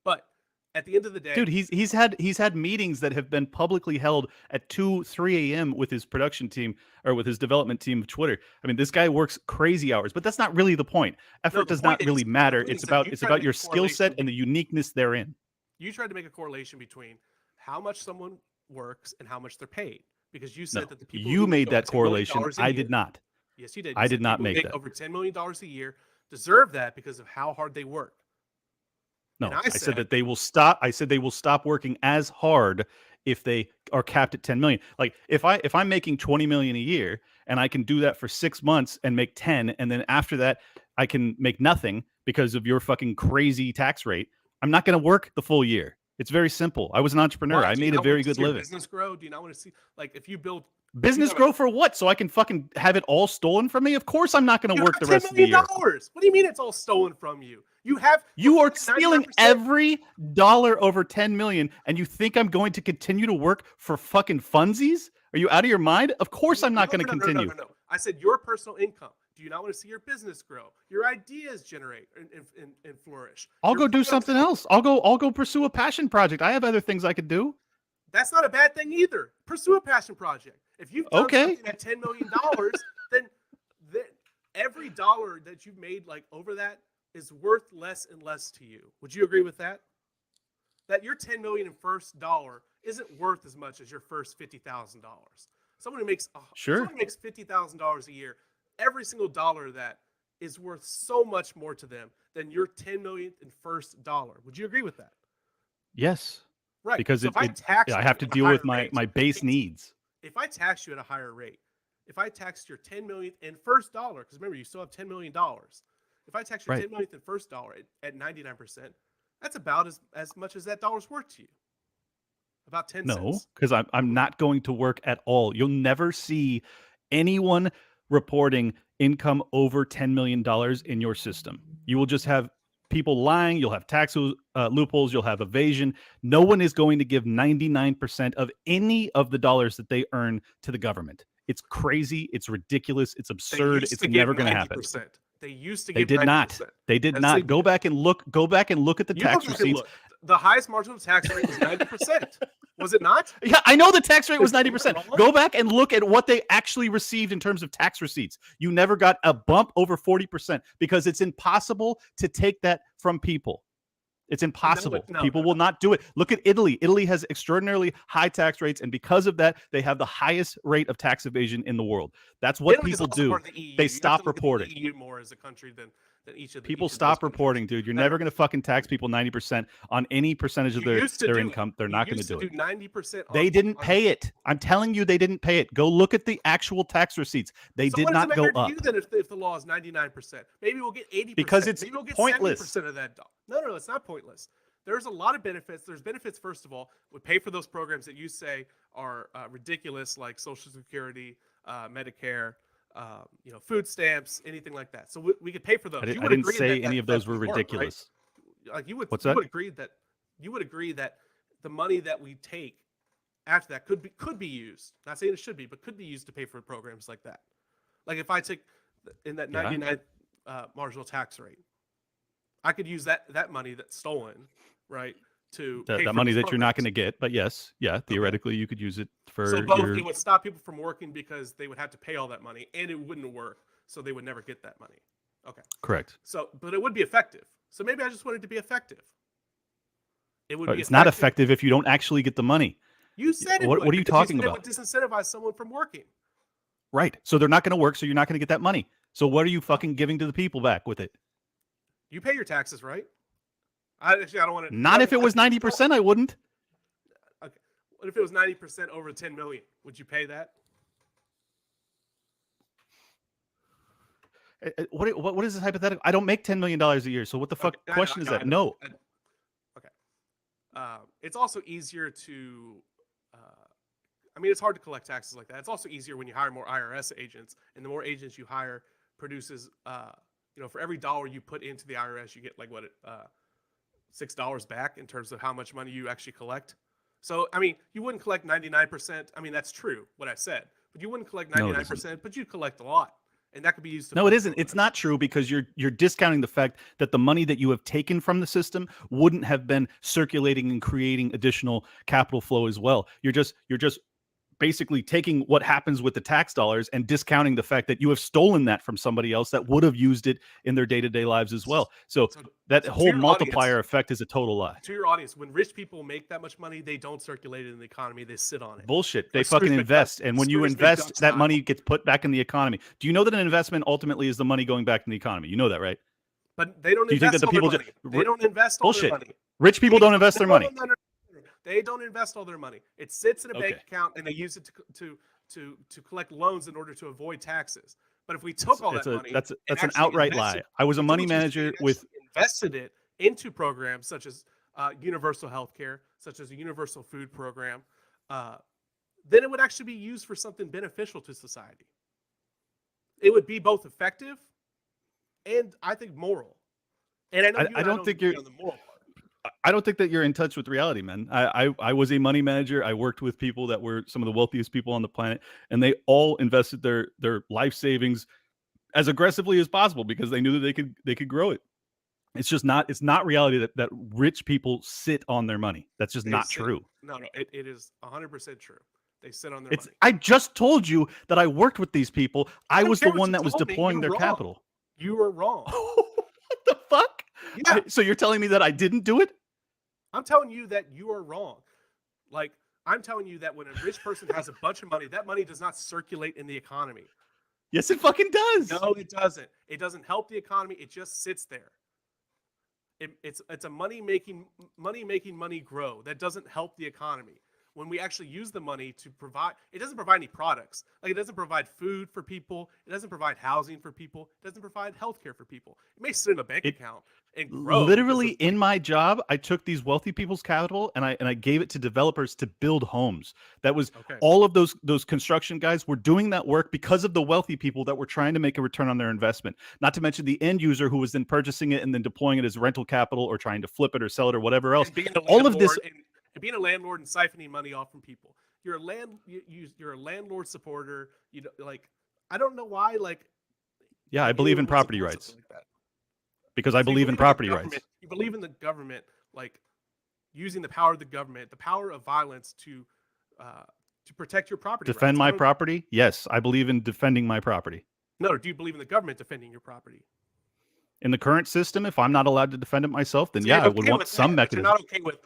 but at the end of the day, Dude, he's had meetings that have been publicly held at 2-3 a.m. with his production team or with his development team of Twitter. I mean, this guy works crazy hours, but that's not really the point. Effort does not really matter. It's about your skill set and the uniqueness therein. You tried to make a correlation between how much someone works and how much they're paid, because you said that the people you who made make that over $10 million correlation. a I year- did not. Yes, you did. I You did said not people make make that. over $10 million a year deserve that because of how hard they work. No, And I said that they will stop. I said they will stop working as hard if they are capped at 10 million. Like if I'm making 20 million a year and I can do that for 6 months and make 10, and then after that I can make nothing because of your fucking crazy tax rate, I'm not going to work the full year. It's very simple. I was an entrepreneur. I made a very good living. Business grow? Do you not want to see, like, if you build Business grow for what? So I can fucking have it all stolen from me? Of course I'm not going to work the rest of the year. What do you mean it's all stolen from you? You are stealing every dollar over 10 million, and you think I'm going to continue to work for fucking funsies? Are you out of your mind? Of course I'm not going to continue. No. I said your personal income. Do you not want to see your business grow? Your ideas generate and flourish. I'll go do something else. I'll go pursue a passion project. I have other things I could do. That's not a bad thing either. Pursue a passion project. If you've done something at $10 million, then every dollar that you've made like over that is worth less and less to you. Would you agree with that? That your $10 million in first dollar isn't worth as much as your first $50,000. Someone who makes $50,000 a year, every single dollar of that is worth so much more to them than your 10 millionth in first dollar. Would you agree with that? Yes. Right. Because so I have to deal with my base needs. If I tax you at a higher rate, if I tax your 10 millionth in first dollar, because remember you still have $10 million. If I tax your 10 millionth in first dollar at 99%, that's about as much as that dollar's worth to you. About 10 cents. No, because I'm not going to work at all. You'll never see anyone reporting income over $10 million in your system. You will just have people lying. You'll have tax loopholes. You'll have evasion. No one is going to give 99% of any of the dollars that they earn to the government. It's crazy. It's ridiculous. It's absurd. It's never going to happen. They used to give 90%. They did not. They did not. Go back and look at the tax receipts. The highest marginal tax rate was 90%. Was it not? Yeah, I know the tax rate was 90%. Go back and look at what they actually received in terms of tax receipts. You never got a bump over 40% because it's impossible to take that from people. It's impossible. People will not do it. Look at Italy. Italy has extraordinarily high tax rates, and because of that, they have the highest rate of tax evasion in the world. That's what people do. They stop reporting. EU more as a country than each of the people stop reporting, dude. You're never going to fucking tax people 90% on any percentage of their income. They're not going to do it. 90%. They didn't pay it. I'm telling you, they didn't pay it. Go look at the actual tax receipts. They did not go up. Then if the law is 99%, maybe we'll get 80%. Because it's maybe we'll get pointless. 70% of that. No, it's not pointless. There's a lot of benefits. There's benefits, first of all. We pay for those programs that you say are ridiculous, like Social Security, Medicare, food stamps, anything like that. So we could pay for those. I didn't say any of those were ridiculous. Right? Like you would What's that? You would agree that the money that we take after that could be used. Not saying it should be, but could be used to pay for programs like that. Like if I take in that 99 marginal tax rate, I could use that money that's stolen, right, to pay that for money these that you're not going programs. to get. But yes, theoretically, you could use it for. So both it would stop people from working because they would have to pay all that money, and it wouldn't work, so they would never get that money. Okay. Correct. So, but it would be effective. So maybe I just want it to be effective. It would be. It's not effective if you don't actually get the money. You said it. What are you talking about? It would disincentivize someone from working. Right. So they're not going to work. So you're not going to get that money. So what are you fucking giving to the people back with it? You pay your taxes, right? I don't want to. Not if it was 90%. I wouldn't. Okay. What if it was 90% over 10 million? Would you pay that? What is this hypothetical? I don't make $10 million a year. So what the fuck question is that? No. Okay. It's also easier to. I mean, it's hard to collect taxes like that. It's also easier when you hire more IRS agents, and the more agents you hire produces. For every dollar you put into the IRS, you get like $6 back in terms of how much money you actually collect. So, I mean, you wouldn't collect 99%. I mean, that's true, what I said. But you wouldn't collect 99%, but you'd collect a lot. And that could be used to... No, it isn't. It's not true because you're discounting the fact that the money that you have taken from the system wouldn't have been circulating and creating additional capital flow as well. You're just basically taking what happens with the tax dollars and discounting the fact that you have stolen that from somebody else that would have used it in their day-to-day lives as well. So that whole multiplier effect is a total lie. To your audience, when rich people make that much money, they don't circulate it in the economy. They sit on it. Bullshit. They fucking invest. And when you invest, that money gets put back in the economy. Do you know that an investment ultimately is the money going back in the economy? You know that, right? But they don't Do you think that the people just... They don't invest all their money. Rich people don't invest their money. They don't invest all their money. It sits in a bank account, and they use it to collect loans in order to avoid taxes. But if we took all that money, that's an outright lie. I was a money manager with invested it into programs such as universal health care, such as a universal food program, then it would actually be used for something beneficial to society. It would be both effective and I think moral. And I know I don't think you're on the moral part. I don't think that you're in touch with reality, man. I was a money manager. I worked with people that were some of the wealthiest people on the planet, and they all invested their life savings as aggressively as possible because they knew that they could grow it. It's not reality that rich people sit on their money. That's just not true. No, it is 100% true. They sit on their money. I just told you that I worked with these people. I was the one that was deploying their capital. You were wrong. What the fuck? Yeah. So you're telling me that I didn't do it? I'm telling you that you are wrong. Like, I'm telling you that when a rich person has a bunch of money, that money does not circulate in the economy. Yes, it fucking does. No, it doesn't. It doesn't help the economy. It just sits there. It's a money making money grow. That doesn't help the economy. When we actually use the money to provide, it doesn't provide any products. Like, it doesn't provide food for people. It doesn't provide housing for people. It doesn't provide healthcare for people. It may sit in a bank account and grow. Literally, in my job, I took these wealthy people's capital and I gave it to developers to build homes. That was all of those construction guys were doing that work because of the wealthy people that were trying to make a return on their investment. Not to mention the end user who was then purchasing it and then deploying it as rental capital or trying to flip it or sell it or whatever else. All of this. And being a landlord and siphoning money off from people, you're a landlord supporter. You know, like, I don't know why. Like, yeah, I believe in property rights because I believe in property rights. You believe in the government, like using the power of the government, the power of violence to protect your property. Defend my property. Yes, I believe in defending my property. No, do you believe in the government defending your property? In the current system, if I'm not allowed to defend it myself, then yeah, I would want some mechanism. You're not okay with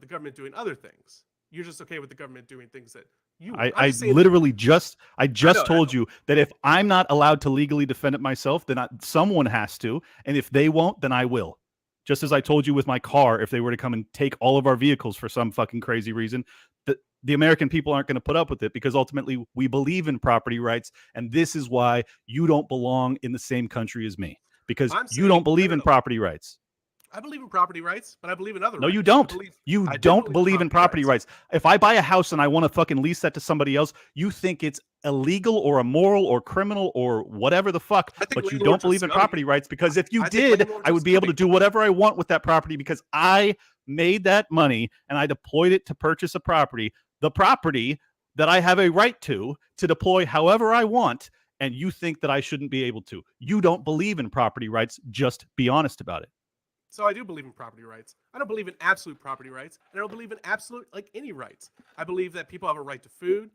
the government doing other things. You're just okay with the government doing things that you. I just told you that if I'm not allowed to legally defend it myself, then someone has to, and if they won't, then I will. Just as I told you with my car, if they were to come and take all of our vehicles for some fucking crazy reason, the American people aren't going to put up with it because ultimately we believe in property rights, and this is why you don't belong in the same country as me because you don't believe in property rights. I believe in property rights, but I believe in other rights. No, you don't. You don't believe in property rights. If I buy a house and I want to fucking lease that to somebody else, you think it's illegal or immoral or criminal or whatever the fuck, but you don't believe in property rights because if you did, I would be able to do whatever I want with that property because I made that money and I deployed it to purchase a property the property that I have a right to deploy however I want, and you think that I shouldn't be able to. You don't believe in property rights. Just be honest about it. So I do believe in property rights. I don't believe in absolute property rights. And I don't believe in absolute, like, any rights. I believe that people have a right to food.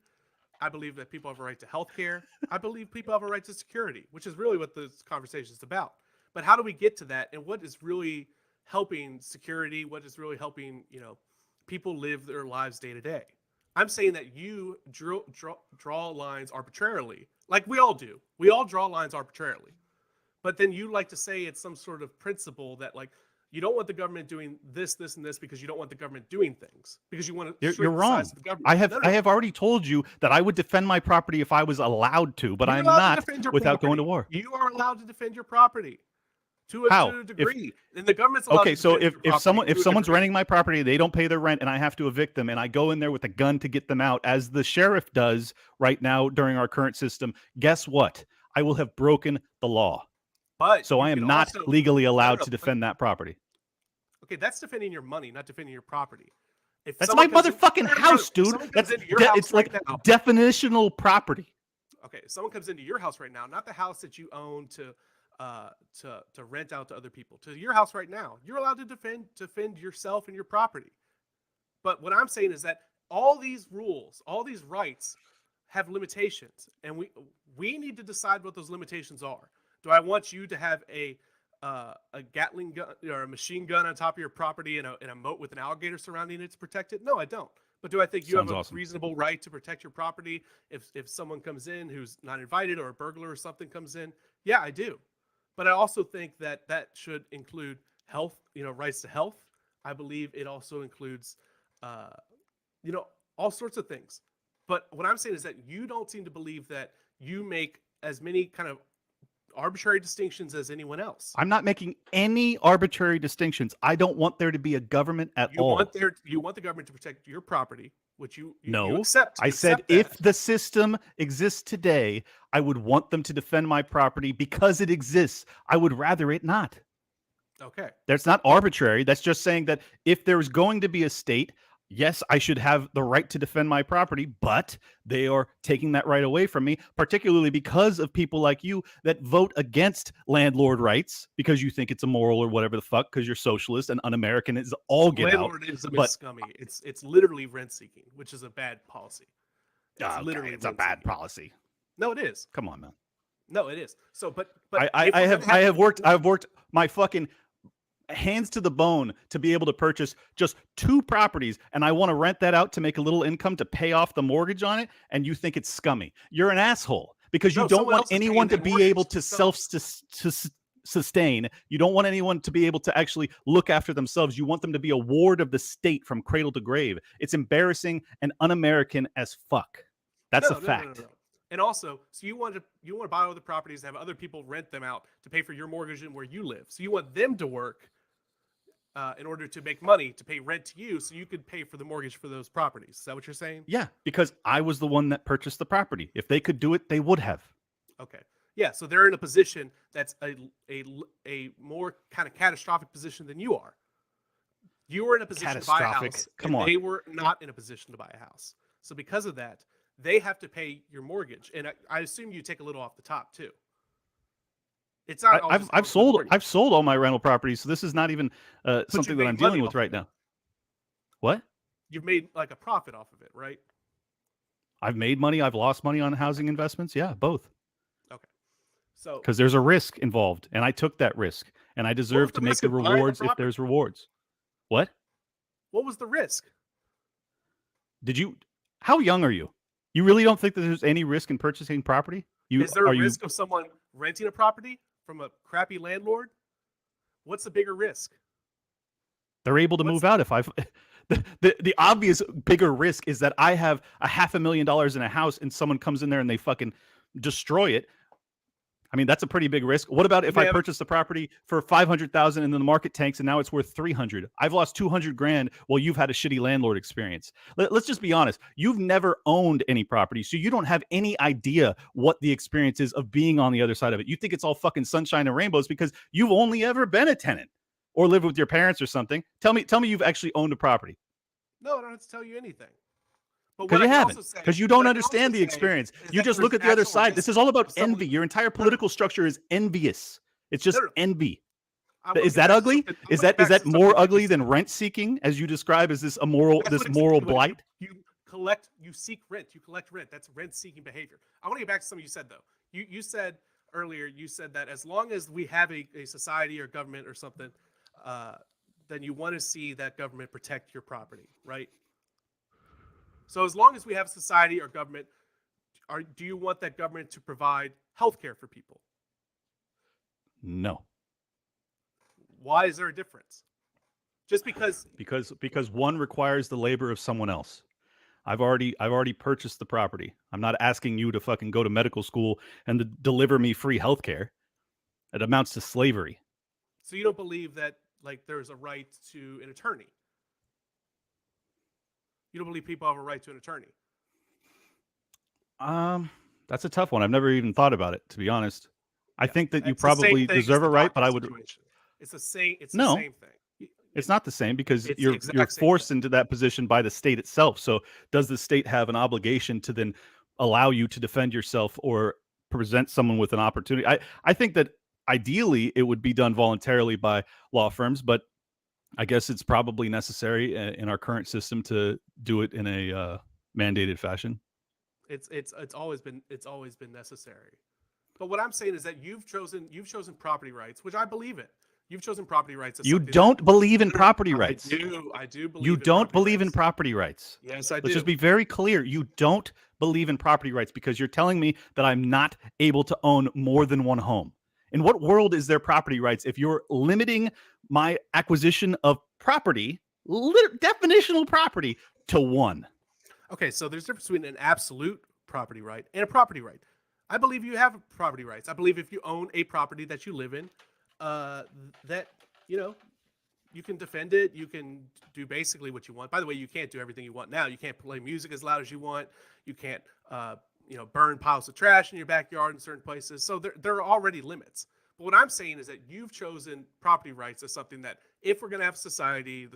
I believe that people have a right to health care. I believe people have a right to security, which is really what this conversation is about. But how do we get to that? And what is really helping security? What is really helping, people live their lives day to day? I'm saying that you draw lines arbitrarily, like we all do. We all draw lines arbitrarily. But then you like to say it's some sort of principle that, like, you don't want the government doing this, this, and this because you don't want the government doing things, because you want to You're wrong. the government. I have already told you that I would defend my property if I was allowed to, but I'm not without going to war. You are allowed to defend your property to a degree. And the government's allowed okay, to so defend if someone's renting my property, they don't pay their rent, and I have to evict them, and I go in there with a gun to get them out, as the sheriff does right now during our current system, guess what? I will have broken the law. But so I am not legally allowed to defend that property. Okay, that's defending your money, not defending your property. That's my motherfucking house, dude. It's like definitional property. Okay, if someone comes into your house right now, not the house that you own to rent out to other people, to your house right now, you're allowed to defend yourself and your property. But what I'm saying is that all these rules, all these rights have limitations, and we need to decide what those limitations are. Do I want you to have a Gatling gun or a machine gun on top of your property and a moat with an alligator surrounding it to protect it? No, I don't. But do I think you have a reasonable right to protect your property if someone comes in who's not invited, or a burglar or something comes in? Yeah, I do. But I also think that should include health, rights to health. I believe it also includes, all sorts of things. But what I'm saying is that you don't seem to believe that you make as many kind of arbitrary distinctions as anyone else. I'm not making any arbitrary distinctions. I don't want there to be a government at all. You want the government to protect your property, which you no. accept. I said if the system exists today, I would want them to defend my property because it exists. I would rather it not. Okay. That's not arbitrary. That's just saying that if there's going to be a state, yes, I should have the right to defend my property, but they are taking that right away from me, particularly because of people like you that vote against landlord rights because you think it's immoral or whatever the fuck, because you're socialist and un-American is all get out. Landlordism is scummy. It's literally rent seeking, which is a bad policy. It's a bad policy. No, it is. Come on, man. No, it is. So, but I have worked my fucking hands to the bone to be able to purchase just 2 properties, and I want to rent that out to make a little income to pay off the mortgage on it, and you think it's scummy. You're an asshole because you don't want anyone to be able to self-sustain. You don't want anyone to be able to actually look after themselves. You want them to be a ward of the state from cradle to grave. It's embarrassing and un-American as fuck. That's a fact. No. And also, so you want to buy all the properties and have other people rent them out to pay for your mortgage and where you live. So you want them to work in order to make money to pay rent to you, so you could pay for the mortgage for those properties. Is that what you're saying? Yeah, because I was the one that purchased the property. If they could do it, they would have. Okay. Yeah, so they're in a position that's a more kind of catastrophic position than you are. You were in a position to buy a house. Come on. They were not in a position to buy a house. So because of that, they have to pay your mortgage. And I assume you take a little off the top too. It's not. I've sold all my rental properties, so this is not even something that I'm dealing with right now. What? You've made like a profit off of it, right? I've made money. I've lost money on housing investments. Yeah, both. Okay. So because there's a risk involved, and I took that risk, and I deserve to make the rewards if there's rewards. What? What was the risk? How young are you? You really don't think that there's any risk in purchasing property? Is there a risk of someone renting a property from a crappy landlord? What's the bigger risk? They're able to move out if I've... The obvious bigger risk is that I have $500,000 in a house and someone comes in there and they fucking destroy it. I mean, that's a pretty big risk. What about if I purchase the property for $500,000 and then the market tanks and now it's worth $300,000? I've lost $200,000 while you've had a shitty landlord experience. Let's just be honest. You've never owned any property, so you don't have any idea what the experience is of being on the other side of it. You think it's all fucking sunshine and rainbows because you've only ever been a tenant or lived with your parents or something. Tell me you've actually owned a property. No, I don't have to tell you anything. But Because what you I can haven't. also say, Because you what don't I can also understand the say experience. is You that just there's look at the other actual side. This risk is all about of someone- envy. Your entire No, no, political structure is envious. It's just no, no. envy. I wanna Is get that back to ugly? something- I Is wanna get back that to something more that you ugly said. than rent seeking, as you describe? Is this a moral That's this what moral exactly what it is. blight? You seek rent. You collect rent. That's rent seeking behavior. I want to get back to something you said though. You said earlier, you said that as long as we have a society or government or something, then you want to see that government protect your property, right? So as long as we have society or government, do you want that government to provide health care for people? No. Why is there a difference? Just because Because one requires the labor of someone else. I've already purchased the property. I'm not asking you to fucking go to medical school and to deliver me free health care. It amounts to slavery. so you don't believe that like there's a right to an attorney. You don't believe people have a right to an attorney. That's a tough one. I've never even thought about it, to be honest. I Yeah, think that you it's the same probably thing as deserve the a right, but doctor I would. situation. It's the same. It's the No. same thing. It's not the same because It's the you're exact same forced thing. into that position by the state itself. So does the state have an obligation to then allow you to defend yourself or present someone with an opportunity? I think that ideally it would be done voluntarily by law firms, but I guess it's probably necessary in our current system to do it in a mandated fashion. It's always been necessary. But what I'm saying is that you've chosen property rights, which I believe in. You've chosen property rights as You something don't believe in No, no, property rights. I do believe You in don't property believe in rights. property rights. Yes, I Let's do. just be very clear. You don't believe in property rights because you're telling me that I'm not able to own more than one home. In what world is there property rights if you're limiting my acquisition of property, definitional property, to one? Okay, so there's a difference between an absolute property right and a property right. I believe you have property rights. I believe if you own a property that you live in, that you can defend it. You can do basically what you want. By the way, you can't do everything you want now. You can't play music as loud as you want. You can't, burn piles of trash in your backyard in certain places. So there are already limits. But what I'm saying is that you've chosen property rights as something that, if we're going to have society,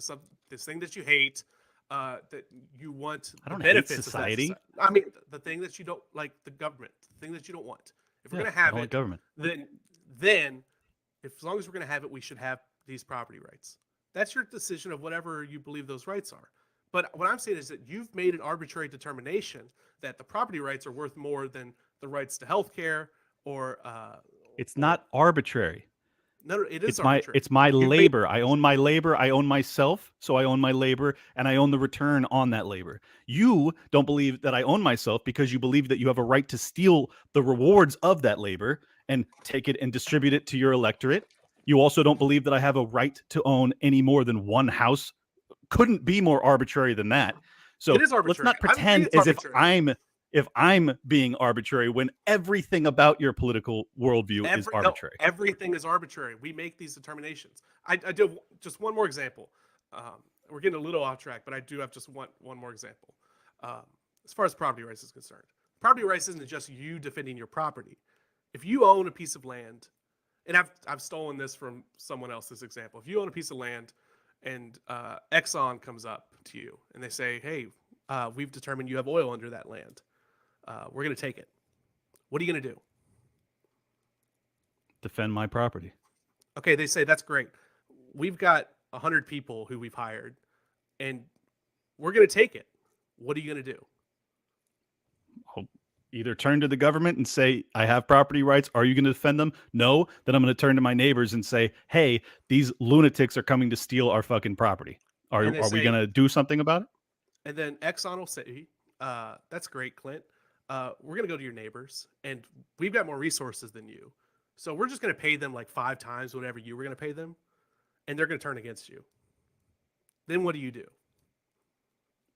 this thing that you hate, that you want I don't the hate benefits of that society. I mean, the thing that you don't like, the government, the thing that you don't want. If we're Yeah, going to I have don't it, like government. then as long as we're going to have it, we should have these property rights. That's your decision of whatever you believe those rights are. But what I'm saying is that you've made an arbitrary determination that the property rights are worth more than the rights to health care or It's not arbitrary. no, it is It's arbitrary. it's my You've made- labor. I own my labor. I own myself. So I own my labor and I own the return on that labor. You don't believe that I own myself because you believe that you have a right to steal the rewards of that labor and take it and distribute it to your electorate. You also don't believe that I have a right to own any more than one house. Couldn't be more arbitrary than that. So It is let's arbitrary. not I agree pretend it's as arbitrary. if I'm being arbitrary when everything about your political worldview is arbitrary. Everything is arbitrary. We make these determinations. I do just one more example. We're getting a little off track, but I do have just one more example. As far as property rights is concerned, property rights isn't just you defending your property. If you own a piece of land, and I've stolen this from someone else's example. If you own a piece of land and Exxon comes up to you and they say, hey, we've determined you have oil under that land. We're going to take it. What are you going to do? Defend my property. Okay, they say, that's great. We've got 100 people who we've hired, and we're going to take it. What are you going to do? I'll either turn to the government and say, I have property rights. Are you going to defend them? No. Then I'm going to turn to my neighbors and say, hey, these lunatics are coming to steal our fucking property. Are we going to do something about it? And then Exxon will say, that's great, Clint. We're going to go to your neighbors, and we've got more resources than you. So we're just going to pay them like 5 times whatever you were going to pay them, and they're going to turn against you. Then what do you do?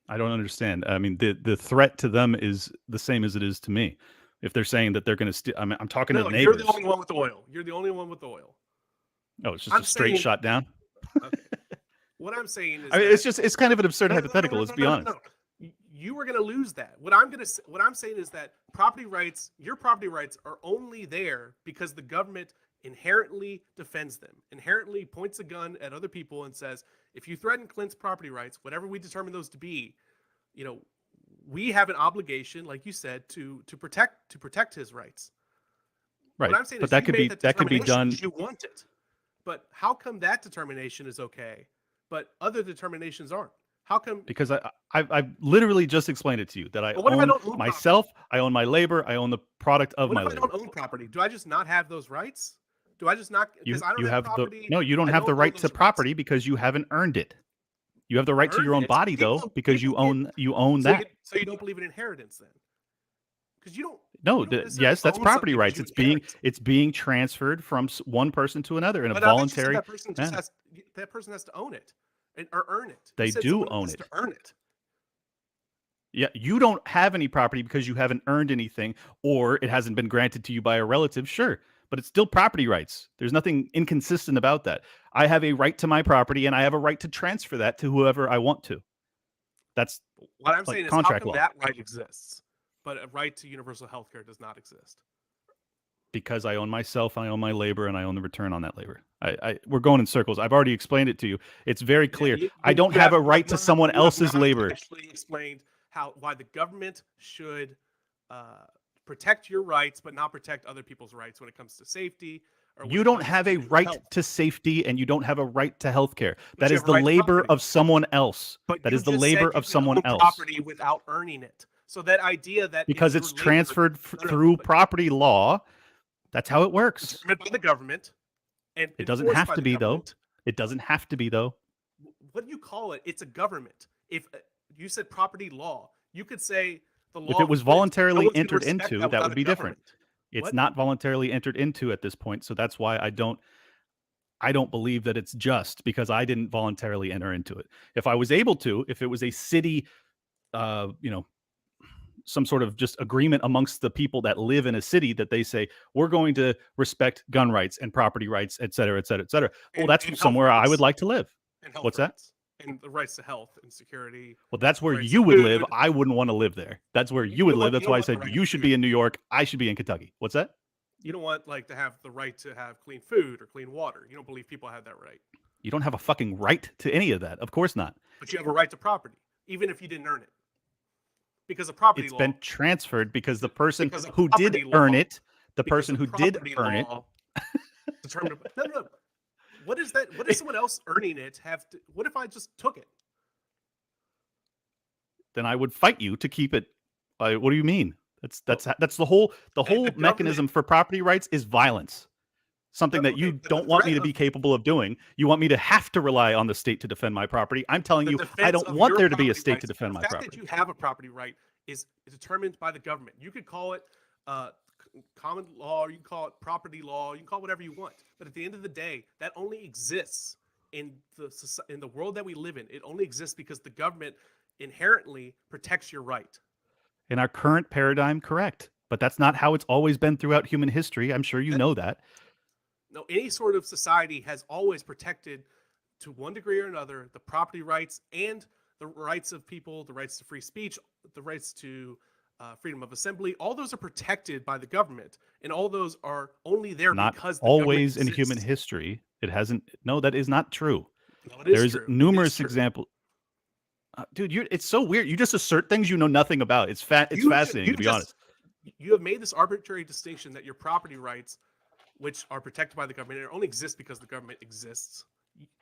I don't understand. I mean, the threat to them is the same as it is to me. If they're saying that they're going to steal, I'm talking to the neighbors. You're the only one with oil. You're the only one with oil. Oh, it's just a straight shot down. Okay. What I'm saying is, I mean, it's kind of an absurd hypothetical. Let's be honest. No. You were going to lose that. What I'm saying is that your property rights are only there because the government inherently defends them, inherently points a gun at other people and says, if you threaten Clint's property rights, whatever we determine those to be, we have an obligation, like you said, to protect his rights. Right. What I'm saying But is that you could made be that done. determination 'cause you want it. But how come that determination is okay, but other determinations aren't? How come? Because I've literally just explained it to you that I But what if I own don't own myself, I own my labor, I own the product of What my if I labor. don't own property? Do I just not have those rights? Do I just not because I don't You have have property? no, you don't I have the own right those to rights. property because you haven't earned it. You have the right to your Earned own it. body though, because you People own so that. so you don't believe in inheritance then? Because you No, don't necessarily yes, that's own property something rights. because you inherit. It's being transferred from one person to another in a But I thought you said voluntary that person just manner. has to own it or earn it. You They said do someone own has it. to earn it. Yeah, you don't have any property because you haven't earned anything or it hasn't been granted to you by a relative, sure, but it's still property rights. There's nothing inconsistent about that. I have a right to my property and I have a right to transfer that to whoever I want to. That's What I'm like saying is, how contract come law. that right exists, but a right to universal health care does not exist? Because I own myself, I own my labor, and I own the return on that labor. We're going in circles. I've already explained it to you. It's very clear. I don't have a right to someone else's labor. Actually explained why the government should protect your rights, but not protect other people's rights when it comes to safety. Or You don't have a right to safety, and you don't have a right to health care. That is the labor of someone else. That is the labor of someone else. Property without earning it. So that idea that because it's transferred through property law, that's how it works. Determined by the government, and it doesn't have to be though. It doesn't have to be though. What do you call it? It's a government. If you said property law, you could say the law. If it was voluntarily entered into, that would be different. It's not voluntarily entered into at this point, so that's why I don't believe that it's just because I didn't voluntarily enter into it. If I was able to, if it was a city, some sort of just agreement amongst the people that live in a city that they say we're going to respect gun rights and property rights, et cetera, et cetera, et cetera. Well, that's somewhere I would like to live. What's that? And the rights to health and security. Well, that's where you would live. I wouldn't want to live there. That's where you would live. That's why I said you should be in New York. I should be in Kentucky. What's that? You don't want to have the right to have clean food or clean water. You don't believe people have that right. You don't have a fucking right to any of that. Of course not. But you have a right to property, even if you didn't earn it. Because of property law. It's been transferred because the person who did earn it, the person who did earn it. Determined. No. What is that? What does someone else earning it have to? What if I just took it? Then I would fight you to keep it. What do you mean? That's the whole mechanism for property rights is violence. Something that you don't want me to be capable of doing. You want me to have to rely on the state to defend my property. I'm telling you, I don't want there to be a state to defend my property. The fact that you have a property right is determined by the government. You could call it common law, or you can call it property law, you can call it whatever you want. But at the end of the day, that only exists in the world that we live in. It only exists because the government inherently protects your right. In our current paradigm, correct. But that's not how it's always been throughout human history. I'm sure you know that. No, any sort of society has always protected, to one degree or another, the property rights and the rights of people, the rights to free speech, the rights to freedom of assembly. All those are protected by the government, and all those are only there because the always in exists. human history. It hasn't. No, that is not true. No, it is There's true. numerous examples. Dude, it's so weird. You just assert things you know nothing about. It's fascinating, to be honest. You have made this arbitrary distinction that your property rights, which are protected by the government, and only exist because the government exists.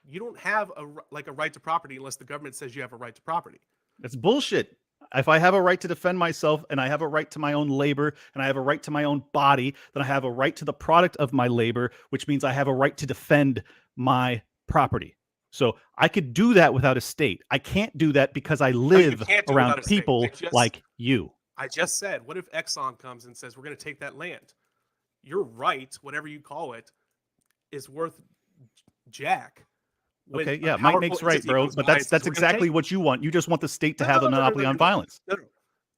You don't have a right to property unless the government says you have a right to property. That's bullshit. If I have a right to defend myself and I have a right to my own labor and I have a right to my own body, then I have a right to the product of my labor, which means I have a right to defend my property. So I could do that without a state. I can't do that because I live around people like you. I just said, what if Exxon comes and says, we're going to take that land? Your right, whatever you call it, is worth jack. Okay, yeah, might makes right, bro. But that's exactly what you want. You just want the state to have a monopoly on violence. No.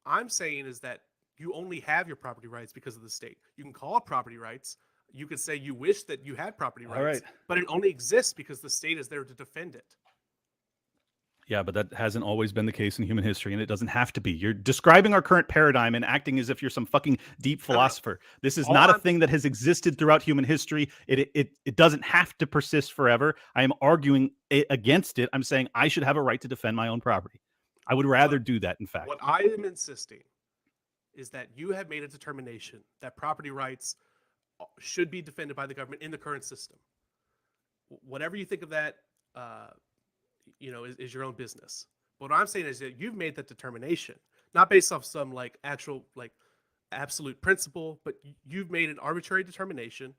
I'm saying is that you only have your property rights because of the state. You can call it property rights. You could say you wish that you had property rights, but it only exists because the state is there to defend it. Yeah, but that hasn't always been the case in human history, and it doesn't have to be. You're describing our current paradigm and acting as if you're some fucking deep philosopher. This is not a thing that has existed throughout human history. It doesn't have to persist forever. I am arguing against it. I'm saying I should have a right to defend my own property. I would rather do that, in fact. What I am insisting is that you have made a determination that property rights should be defended by the government in the current system. Whatever you think of that, is your own business. What I'm saying is that you've made that determination, not based off some like actual like absolute principle, but you've made an arbitrary determination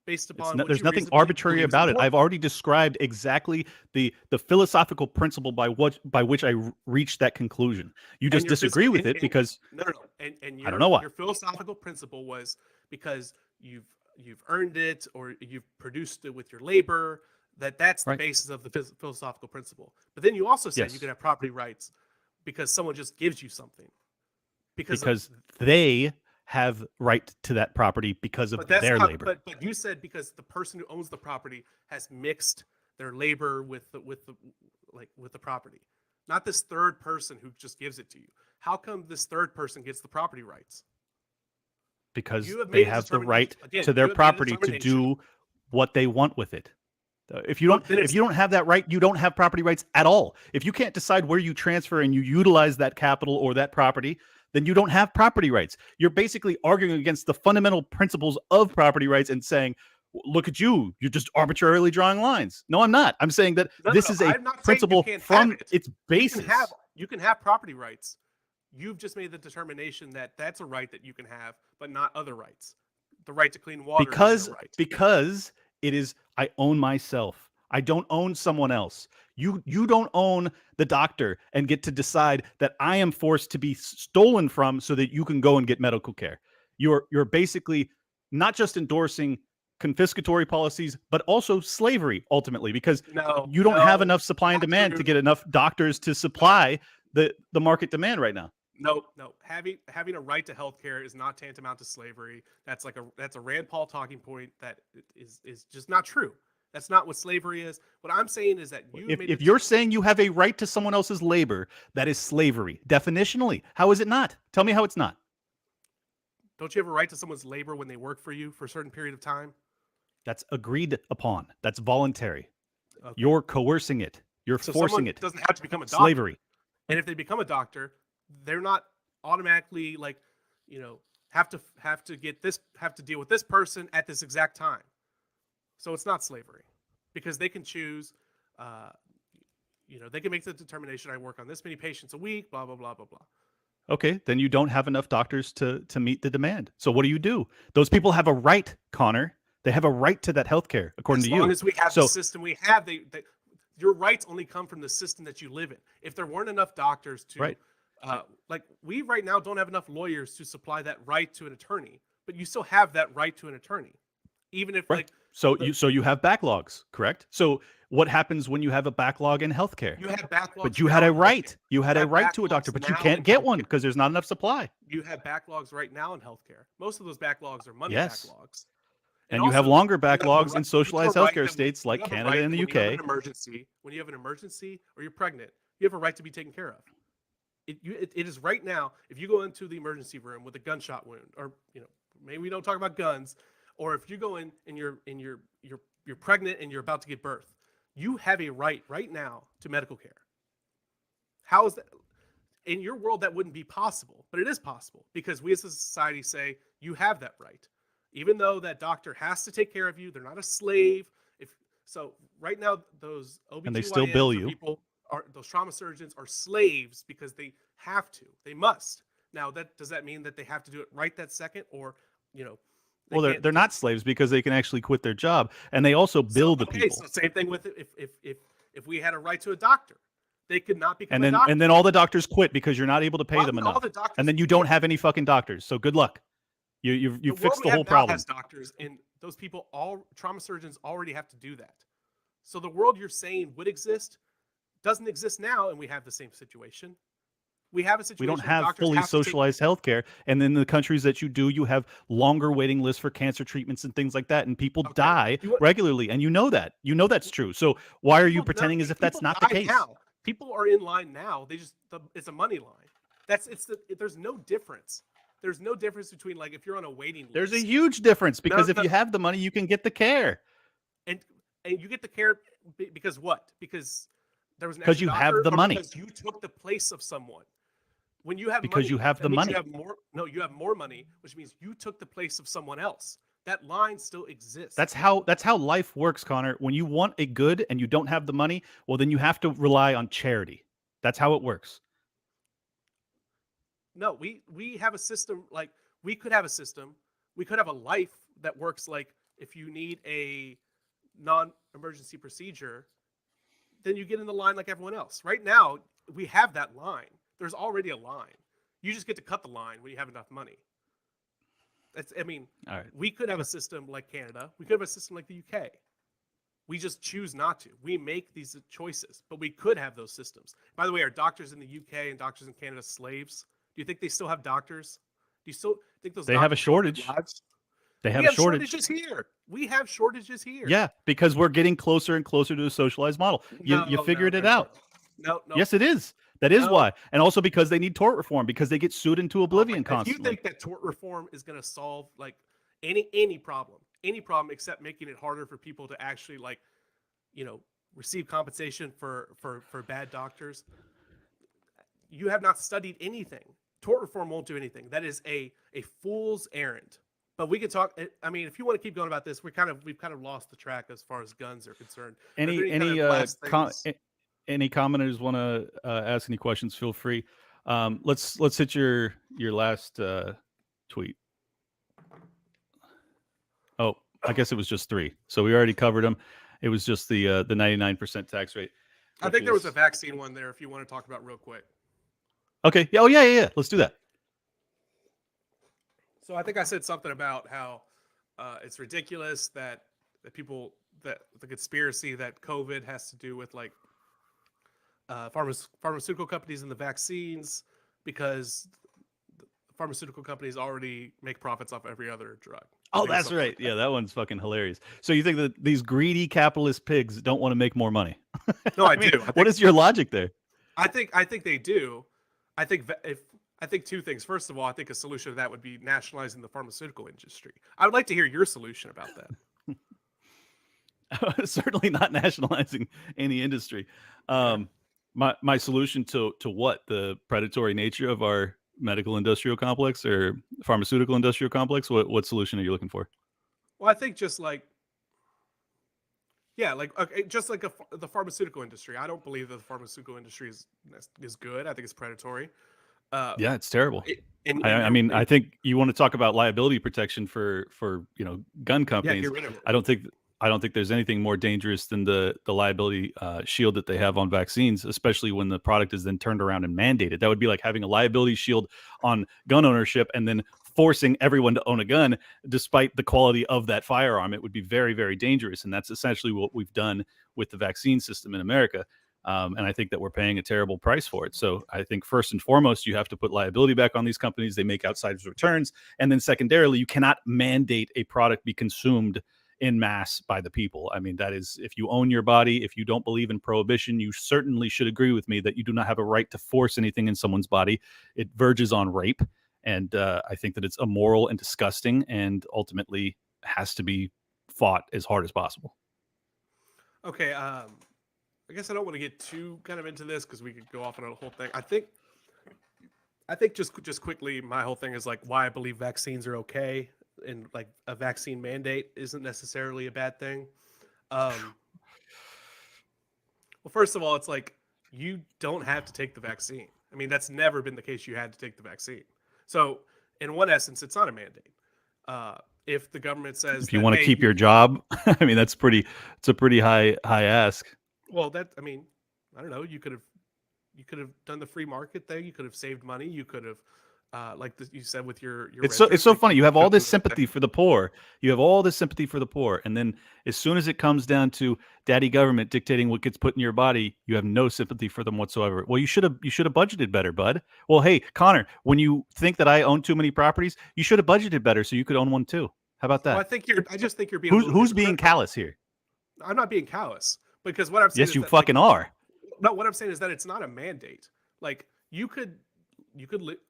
based upon. There's nothing arbitrary about it. I've already described exactly the philosophical principle by which I reached that conclusion. You just disagree with it because no. And I don't know why. Your philosophical principle was because you've earned it or you've produced it with your labor. That's the basis of the philosophical principle. But then you also said you could have property rights because someone just gives you something. Because they have right to that property because of their labor. But you said because the person who owns the property has mixed their labor with the property, not this third person who just gives it to you. How come this third person gets the property rights? Because they have the right to their property to do what they want with it. If you don't have that right, you don't have property rights at all. If you can't decide where you transfer and you utilize that capital or that property, then you don't have property rights. You're basically arguing against the fundamental principles of property rights and saying, look at you, you're just arbitrarily drawing lines. No, I'm not. I'm saying that this is a principle from its basis. You can have property rights. You've just made the determination that that's a right that you can have, but not other rights. The right to clean water because it is, I own myself. I don't own someone else. You don't own the doctor and get to decide that I am forced to be stolen from so that you can go and get medical care. You're basically not just endorsing confiscatory policies, but also slavery ultimately, because you don't have enough supply and demand to get enough doctors to supply the market demand right now. No. Having a right to health care is not tantamount to slavery. That's a Rand Paul talking point that is just not true. That's not what slavery is. What I'm saying is that if you're saying you have a right to someone else's labor, that is slavery. Definitionally. How is it not? Tell me how it's not. Don't you have a right to someone's labor when they work for you for a certain period of time? That's agreed upon. That's voluntary. Okay. You're coercing it. You're forcing it. Doesn't have to become a doctor. Slavery. And if they become a doctor, they're not automatically have to deal with this person at this exact time. So it's not slavery, because they can choose. They can make the determination. I work on this many patients a week. Blah blah blah blah blah. Okay, then you don't have enough doctors to meet the demand. So what do? Those people have a right, Connor. They have a right to that health care, according to you. As long as we have the system we have, your rights only come from the system that you live in. If there weren't enough doctors to, we right now don't have enough lawyers to supply that right to an attorney, but you still have that right to an attorney, even if So you have backlogs, correct? So what happens when you have a backlog in healthcare? You have backlogs, but you had a right. You had a right to a doctor, but you can't get one because there's not enough supply. You have backlogs right now in healthcare. Most of those backlogs are money backlogs. And you have longer backlogs in socialized healthcare states like Canada and the UK. When you have an emergency or you're pregnant, you have a right to be taken care of. It is right now. If you go into the emergency room with a gunshot wound, or maybe we don't talk about guns, or if you go in and you're pregnant and you're about to give birth, you have a right now to medical care. How is that? In your world, that wouldn't be possible, but it is possible because we as a society say you have that right. Even though that doctor has to take care of you, they're not a slave. So right now, those OBGYNs and they still bill you. Those trauma surgeons are slaves because they have to. They must. Now, does that mean that they have to do it right that second, or Well, they're not slaves because they can actually quit their job, and they also bill the people. So same thing with if we had a right to a doctor, they could not become a doctor. And then all the doctors quit because you're not able to pay them enough, and then you don't have any fucking doctors. So good luck. You fixed the whole problem. Has doctors, and those people, all trauma surgeons, already have to do that. So the world you're saying would exist doesn't exist now, and we have the same situation. We have a situation. We don't have fully socialized healthcare, and in the countries that you do, you have longer waiting lists for cancer treatments and things like that, and people die regularly, and you know that. You know that's true. So why are you pretending as if that's not the case? Now. People are in line now. It's a money line. There's no difference. There's no difference between if you're on a waiting list. There's a huge difference because if you have the money, you can get the care. And you get the care because what? Because there was an Because extra you have doctor, the or money. because you took the place of someone. When you have Because money, you have that the means money. you have more. No, you have more money, which means you took the place of someone else. That line still exists. That's how life works, Connor. When you want a good and you don't have the money, well, then you have to rely on charity. That's how it works. No, we have a system, like we could have a system. We could have a life that works like if you need a non-emergency procedure, then you get in the line like everyone else. Right now, we have that line. There's already a line. You just get to cut the line when you have enough money. All right. We could have a system like Canada. We could have a system like the UK. We just choose not to. We make these choices, but we could have those systems. By the way, are doctors in the UK and doctors in Canada slaves? Do you think they still have doctors? Do you still think those? They have a shortage. They have a shortage. Shortages here. We have shortages here. Yeah, because we're getting closer and closer to a socialized model. You figured it out. No. Yes, it is. That is why. And also because they need tort reform, because they get sued into oblivion constantly. If you think that tort reform is going to solve like any problem except making it harder for people to actually receive compensation for bad doctors, you have not studied anything. Tort reform won't do anything. That is a fool's errand. But we can talk. I mean, if you want to keep going about this, we've kind of lost the track as far as guns are concerned. Any commenters want to ask any questions? Feel free. Let's hit your last tweet. Oh, I guess it was just 3. So we already covered them. It was just the 99% tax rate. I think there was a vaccine one there. If you want to talk about real quick. Okay. Oh yeah. Let's do that. So I think I said something about how it's ridiculous that the conspiracy that COVID has to do with like pharmaceutical companies and the vaccines, because the pharmaceutical companies already make profits off every other drug. Oh, that's right. Yeah, that one's fucking hilarious. So you think that these greedy capitalist pigs don't want to make more money? No, I do. What is your logic there? I think they do. I think 2 things. First of all, I think a solution to that would be nationalizing the pharmaceutical industry. I would like to hear your solution about that. Certainly not nationalizing any industry. My solution to what? The predatory nature of our medical industrial complex or pharmaceutical industrial complex? What solution are you looking for? Well, I think just like the pharmaceutical industry. I don't believe that the pharmaceutical industry is good. I think it's predatory. Yeah, it's terrible. I think you want to talk about liability protection for gun companies. Yeah, get rid of it. I don't think there's anything more dangerous than the liability shield that they have on vaccines, especially when the product is then turned around and mandated. That would be like having a liability shield on gun ownership and then forcing everyone to own a gun despite the quality of that firearm. It would be very, very dangerous. And that's essentially what we've done with the vaccine system in America. And I think that we're paying a terrible price for it. So I think first and foremost, you have to put liability back on these companies. They make outsized returns. And then secondarily, you cannot mandate a product be consumed in mass by the people. I mean, that is, if you own your body, if you don't believe in prohibition, you certainly should agree with me that you do not have a right to force anything in someone's body. It verges on rape. And I think that it's immoral and disgusting and ultimately has to be fought as hard as possible. Okay. I guess I don't want to get too kind of into this because we could go off on a whole thing. I think just quickly, my whole thing is like why I believe vaccines are okay. And like a vaccine mandate isn't necessarily a bad thing. Well, first of all, it's like you don't have to take the vaccine. I mean, that's never been the case. You had to take the vaccine. So in one essence, it's not a mandate. If the government says if you want to keep your job, I mean, it's a pretty high ask. Well, I mean, I don't know. You could have done the free market thing. You could have saved money. You could have. You said with your it's so funny. You have all this sympathy for the poor. You have all this sympathy for the poor, and then as soon as it comes down to daddy government dictating what gets put in your body, you have no sympathy for them whatsoever. Well, you should have budgeted better, bud. Well, hey, Connor, when you think that I own too many properties, you should have budgeted better so you could own one too. How about that? Well, I just think you're being who's being callous here? I'm not being callous because what I'm saying. Yes, you fucking are. No, what I'm saying is that it's not a mandate. Like you could.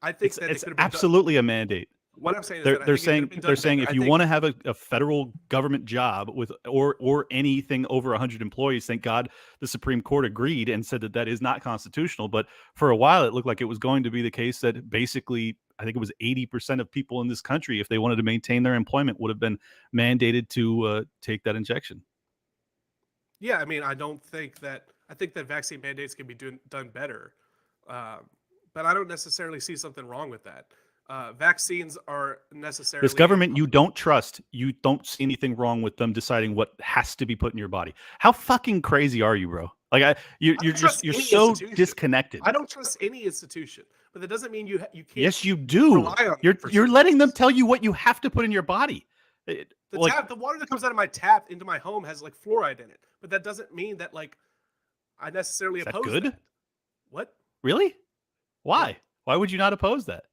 I think it's absolutely a mandate. What I'm saying is They're that I they're think it could have saying been they're done saying better. if you want to have a federal government job with or anything over 100 employees, thank God the Supreme Court agreed and said that that is not constitutional. But for a while, it looked like it was going to be the case that basically, I think it was 80% of people in this country, if they wanted to maintain their employment, would have been mandated to take that injection. Yeah, I mean, I think that vaccine mandates can be done better, but I don't necessarily see something wrong with that. Vaccines are necessarily This government you don't trust, you don't see anything wrong with them deciding what has to be put in your body. How fucking crazy are you, bro? Like you're don't trust you're any so institution. disconnected. I don't trust any institution, but that doesn't mean you can't. Yes, you do. Rely on them for You're certain letting them things. tell you what you have to put in your body. The water that comes out of my tap into my home has like fluoride in it, but that doesn't mean that like I necessarily Is that oppose good? that. What? Really? Why? Yeah. Why would you not oppose that?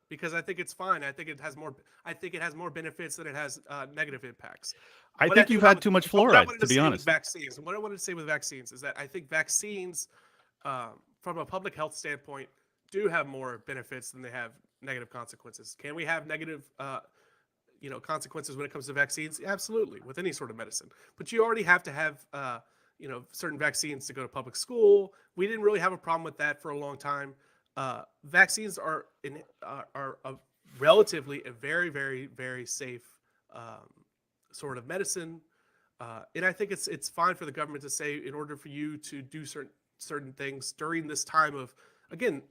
Because I think it's fine. I think it has more benefits than it has negative impacts. I What think you've had too much what I fluoride, wanted to be say with honest. vaccines. What I wanted to say with vaccines is that I think vaccines, from a public health standpoint, do have more benefits than they have negative consequences. Can we have negative, consequences when it comes to vaccines? Absolutely, with any sort of medicine. But you already have to have, certain vaccines to go to public school. We didn't really have a problem with that for a long time. Vaccines are a relatively a very, very, very safe sort of medicine, and I think it's fine for the government to say in order for you to do certain things during this time of, again,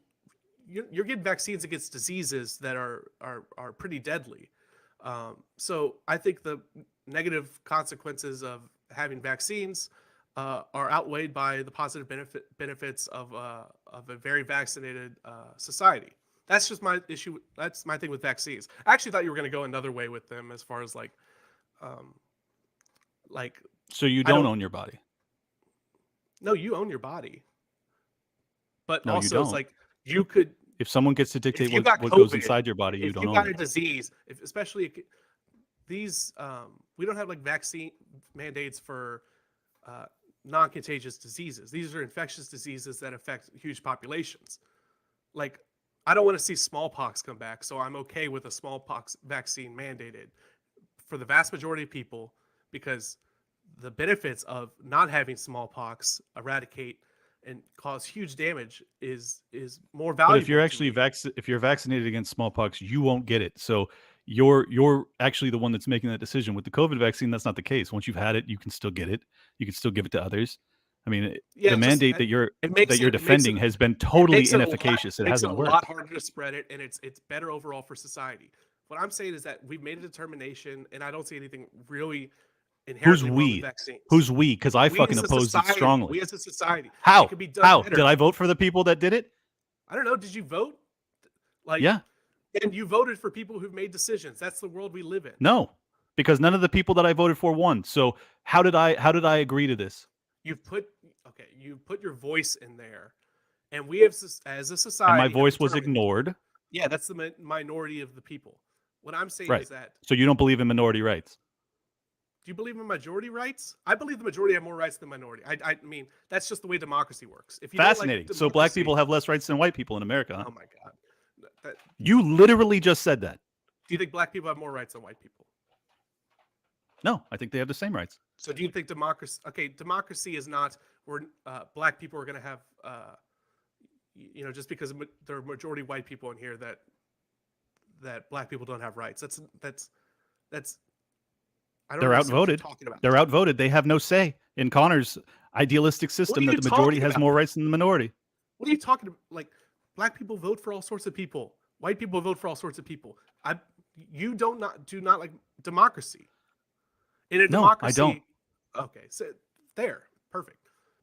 you're getting vaccines against diseases that are pretty deadly. So I think the negative consequences of having vaccines are outweighed by the positive benefits of a very vaccinated society. That's just my issue. That's my thing with vaccines. I actually thought you were going to go another way with them, as far as like. So you don't own your body. No, you own your body. But No, you also, it's don't. like you could. If someone gets to dictate If you what got goes COVID, inside your body, you If don't you own got a it. disease, especially these, we don't have like vaccine mandates for non-contagious diseases. These are infectious diseases that affect huge populations. Like, I don't want to see smallpox come back, so I'm okay with a smallpox vaccine mandated for the vast majority of people, because the benefits of not having smallpox eradicate and cause huge damage is more valuable. But if you're actually if you're vaccinated against smallpox, you won't get it. So you're actually the one that's making that decision. With the COVID vaccine, that's not the case. Once you've had it, you can still get it. You can still give it to others. I mean, Yeah, the mandate that you're defending has been totally inefficacious. It hasn't worked. It makes it a lot harder to spread it, and it's better overall for society. What I'm saying is that we've made a determination, and I don't see anything really inherently wrong with vaccines. Who's we? Because I We fucking as a opposed it society, strongly. We as a society. How? It could be done How? better. Did I vote for the people that did it? I don't know. Did you vote? Like, Yeah. And you voted for people who've made decisions. That's the world we live in. No, because none of the people that I voted for won. So how did I agree to this? You put your voice in there, and we have, as a society, And my voice was ignored. Yeah, that's the minority of the people. What I'm saying Right. is that. So you don't believe in minority rights? Do you believe in majority rights? I believe the majority have more rights than minority. I mean, that's just the way democracy works. If you Fascinating. Don't like So black people have less rights than white people in America, huh? Oh my God. You literally just said that. Do you think black people have more rights than white people? No, I think they have the same rights. So do you think democracy? Okay, democracy is not where black people are going to have, just because there are majority white people in here that black people don't have rights. That's. I don't They're know outvoted. what you're talking about. They're outvoted. They have no say in Connor's idealistic system that the majority has more rights than the minority. What are you talking about? Like, black people vote for all sorts of people. White people vote for all sorts of people. You do not like democracy. In a democracy, I don't. Okay, so there, perfect.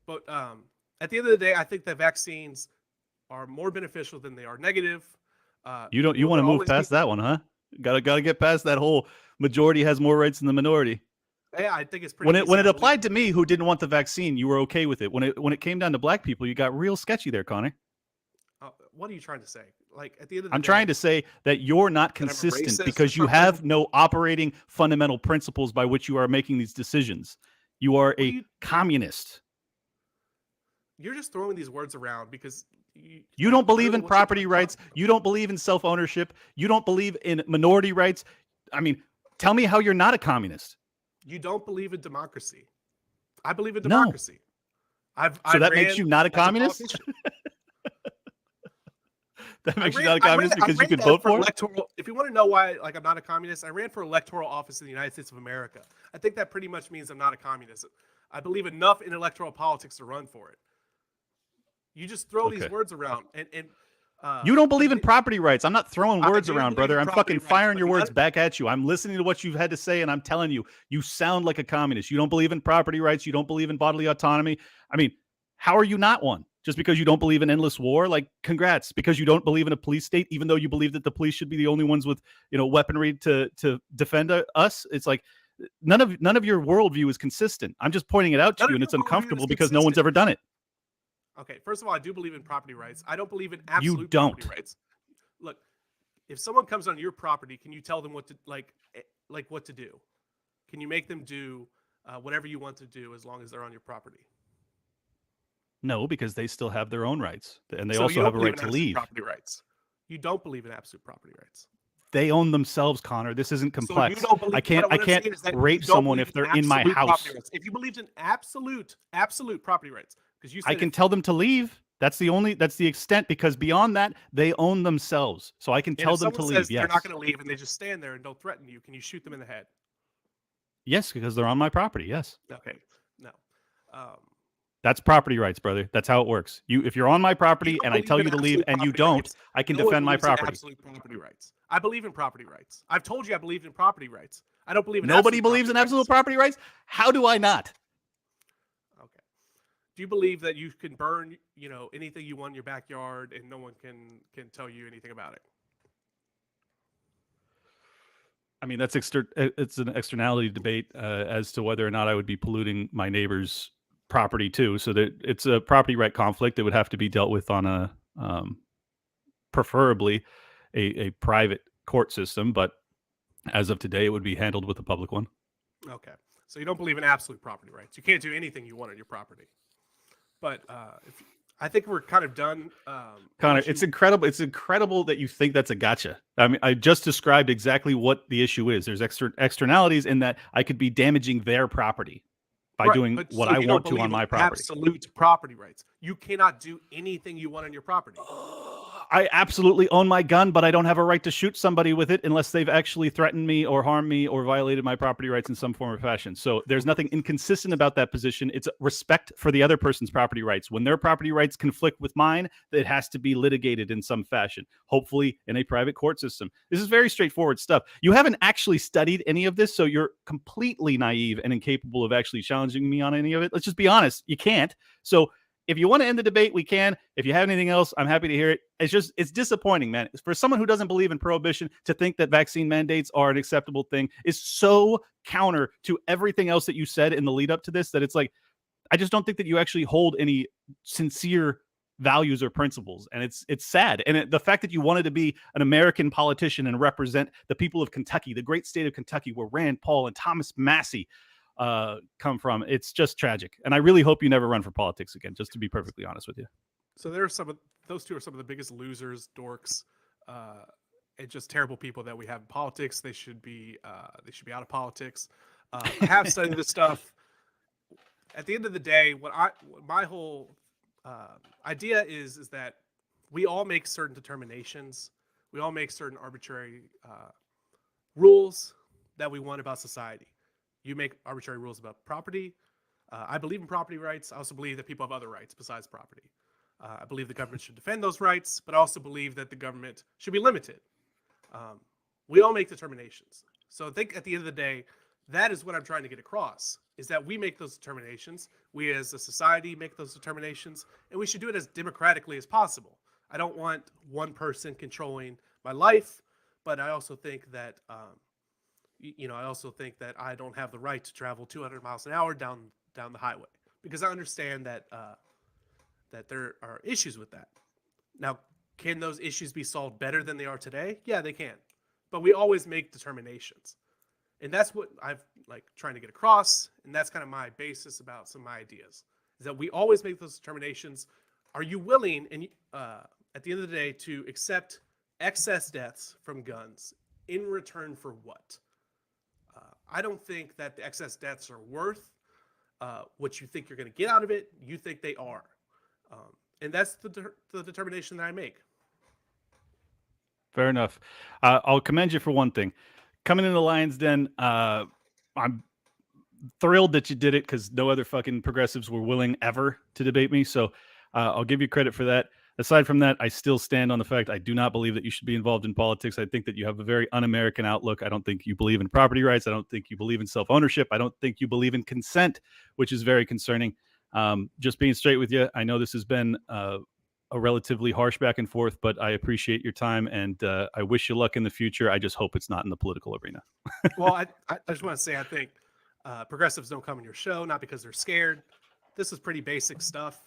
But at the end of the day, I think that vaccines are more beneficial than they are negative. You want to move past that one, huh? Gotta get past that whole majority has more rights than the minority. Yeah, I think it's pretty. When it applied to me, who didn't want the vaccine, you were okay with it. When it came down to black people, you got real sketchy there, Connor. What are you trying to say? Like, at the end of the I'm day, trying to say that you're not consistent because you have no operating fundamental principles by which you are making these decisions. You are a communist. You're just throwing these words around because You don't believe know in what you're property talking rights. about. You don't believe in self-ownership. You don't believe in minority rights. I mean, tell me how you're not a communist. You don't believe in democracy. I believe in No. democracy. So that ran makes you not a as communist? politician. That makes you ran- not a communist I because you ran can as vote for for it? electoral. If you want to know why, like, I'm not a communist, I ran for electoral office in the United States of America. I think that pretty much means I'm not a communist. I believe enough in electoral politics to run for it. You just throw these Okay. words around, and You don't believe in property rights. I'm not throwing I words do around, believe brother. in I'm property fucking rights, firing but your none- words back at you. I'm listening to what you've had to say, and I'm telling you, you sound like a communist. You don't believe in property rights. You don't believe in bodily autonomy. I mean, how are you not one? Just because you don't believe in endless war? Like, congrats. Because you don't believe in a police state, even though you believe that the police should be the only ones with, weaponry to defend us. It's like none of your worldview is consistent. I'm just pointing it out to None you, of and your it's worldview uncomfortable is because no one's consistent. ever done it. Okay, first of all, I do believe in property rights. I don't believe in You absolute don't. property rights. Look, if someone comes on your property, can you tell them what to like what to do? Can you make them do whatever you want to do as long as they're on your property? No, because they still have their own rights, and they So also you don't have a believe right in to absolute leave. property rights. You don't believe in absolute property rights. They own themselves, Connor. This isn't So you complex. don't believe. I can't What I'm saying is that you rape don't someone believe if they're in my absolute house. property rights. If you believed in absolute property rights, because you said I can tell them to leave. That's the extent, because beyond that, they own themselves. So I can and tell if them to someone leave. says they're Yes. not going to leave and they just stand there and don't threaten you, can you shoot them in the head? Yes, because they're on my property. Yes. Okay, no. That's property rights, brother. That's how it works. If you're on my property You don't and I believe tell in you to leave absolute and you property don't, rights. I can No one defend my believes in property. absolute property rights. I believe in property rights. I've told you I believe in property rights. I don't believe in Nobody absolute believes in property absolute rights. property rights? How do I not? Okay. Do you believe that you can burn, anything you want in your backyard and no one can tell you anything about it? I mean, it's an externality debate as to whether or not I would be polluting my neighbor's property too. So that it's a property right conflict that would have to be dealt with on a preferably a private court system. But as of today, it would be handled with a public one. Okay. So you don't believe in absolute property rights. You can't do anything you want on your property. But I think we're kind of done. Connor, it's incredible. It's incredible that you think that's a gotcha. I mean, I just described exactly what the issue is. There's externalities in that I could be damaging their property by doing what I want to on my property. Absolute property rights. You cannot do anything you want on your property. I absolutely own my gun, but I don't have a right to shoot somebody with it unless they've actually threatened me or harmed me or violated my property rights in some form or fashion. So there's nothing inconsistent about that position. It's respect for the other person's property rights. When their property rights conflict with mine, it has to be litigated in some fashion, hopefully in a private court system. This is very straightforward stuff. You haven't actually studied any of this, so you're completely naive and incapable of actually challenging me on any of it. Let's just be honest. You can't. So if you want to end the debate, we can. If you have anything else, I'm happy to hear it. It's disappointing, man. For someone who doesn't believe in prohibition, to think that vaccine mandates are an acceptable thing is so counter to everything else that you said in the lead up to this that it's like, I just don't think that you actually hold any sincere values or principles. And it's sad. And the fact that you wanted to be an American politician and represent the people of Kentucky, the great state of Kentucky, where Rand Paul and Thomas Massey come from, it's just tragic. And I really hope you never run for politics again, just to be perfectly honest with you. So those two are some of the biggest losers, dorks, and just terrible people that we have in politics. They should be out of politics. I have studied this stuff. At the end of the day, my whole idea is that we all make certain determinations. We all make certain arbitrary rules that we want about society. You make arbitrary rules about property. I believe in property rights. I also believe that people have other rights besides property. I believe the government should defend those rights, but I also believe that the government should be limited. We all make determinations. So I think at the end of the day, that is what I'm trying to get across, is that we make those determinations. We as a society make those determinations, and we should do it as democratically as possible. I don't want one person controlling my life, but I also think that I don't have the right to travel 200 miles an hour down the highway, because I understand that that there are issues with that. Now, can those issues be solved better than they are today? Yeah, they can. But we always make determinations. And that's what I've trying to get across, and that's kind of my basis about some of my ideas, is that we always make those determinations. are you willing, and at the end of the day, to accept excess deaths from guns in return for what? I don't think that the excess deaths are worth what you think you're going to get out of it. You think they are. And that's the determination that I make. Fair enough. I'll commend you for one thing. Coming into the Lions Den, I'm thrilled that you did it because no other fucking progressives were willing ever to debate me. So I'll give you credit for that. Aside from that, I still stand on the fact I do not believe that you should be involved in politics. I think that you have a very un-American outlook. I don't think you believe in property rights. I don't think you believe in self-ownership. I don't think you believe in consent, which is very concerning. Just being straight with you, I know this has been a relatively harsh back and forth, but I appreciate your time, and I wish you luck in the future. I just hope it's not in the political arena. Well, I just want to say I think progressives don't come on your show, not because they're scared. This is pretty basic stuff.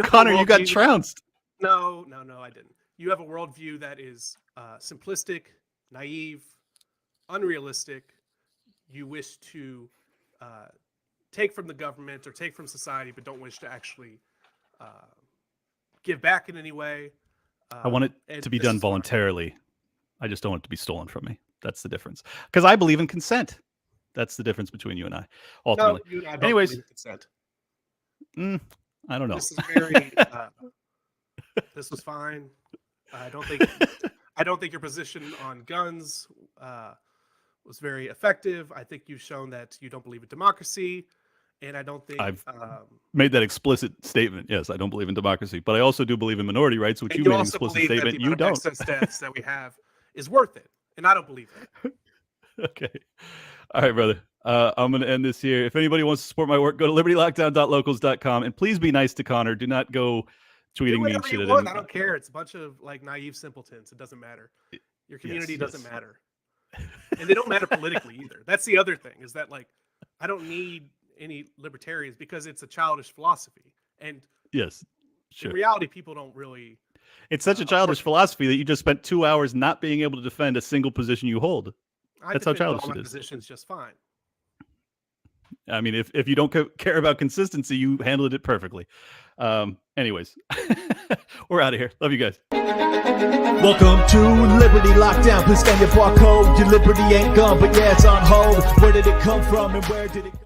Conor, you got trounced. No, I didn't. You have a worldview that is simplistic, naive, unrealistic. You wish to take from the government or take from society, but don't wish to actually give back in any way. I want it to be done voluntarily. I just don't want it to be stolen from me. That's the difference. Because I believe in consent. That's the difference between you and I. Ultimately. No, you and I don't anyways, believe in consent. I don't know. This is very. This was fine. I don't think your position on guns was very effective. I think you've shown that you don't believe in democracy, and I don't think I've made that explicit statement. Yes, I don't believe in democracy, but I also do believe in minority rights, which you made an explicit statement. You don't. Excess deaths that we have is worth it, and I don't believe that. Okay. All right, brother. I'm going to end this here. If anybody wants to support my work, go to libertylockdown.locals.com, and please be nice to Conor. Do not go tweeting me shit at him. I don't care. It's a bunch of like naive simpletons. It doesn't matter. Your community doesn't matter, and they don't matter politically either. That's the other thing, is that like I don't need any libertarians because it's a childish philosophy. And yes, sure. In reality, people don't really. It's such a childish philosophy that you just spent 2 hours not being able to defend a single position you hold. That's how childish it is. Positions just fine. I mean, if you don't care about consistency, you handled it perfectly. Anyways, we're out of here. Love you guys. Welcome to Liberty Lockdown. Please scan your barcode. Your liberty ain't gone, but yeah, it's on hold. Where did it come from and where did it go?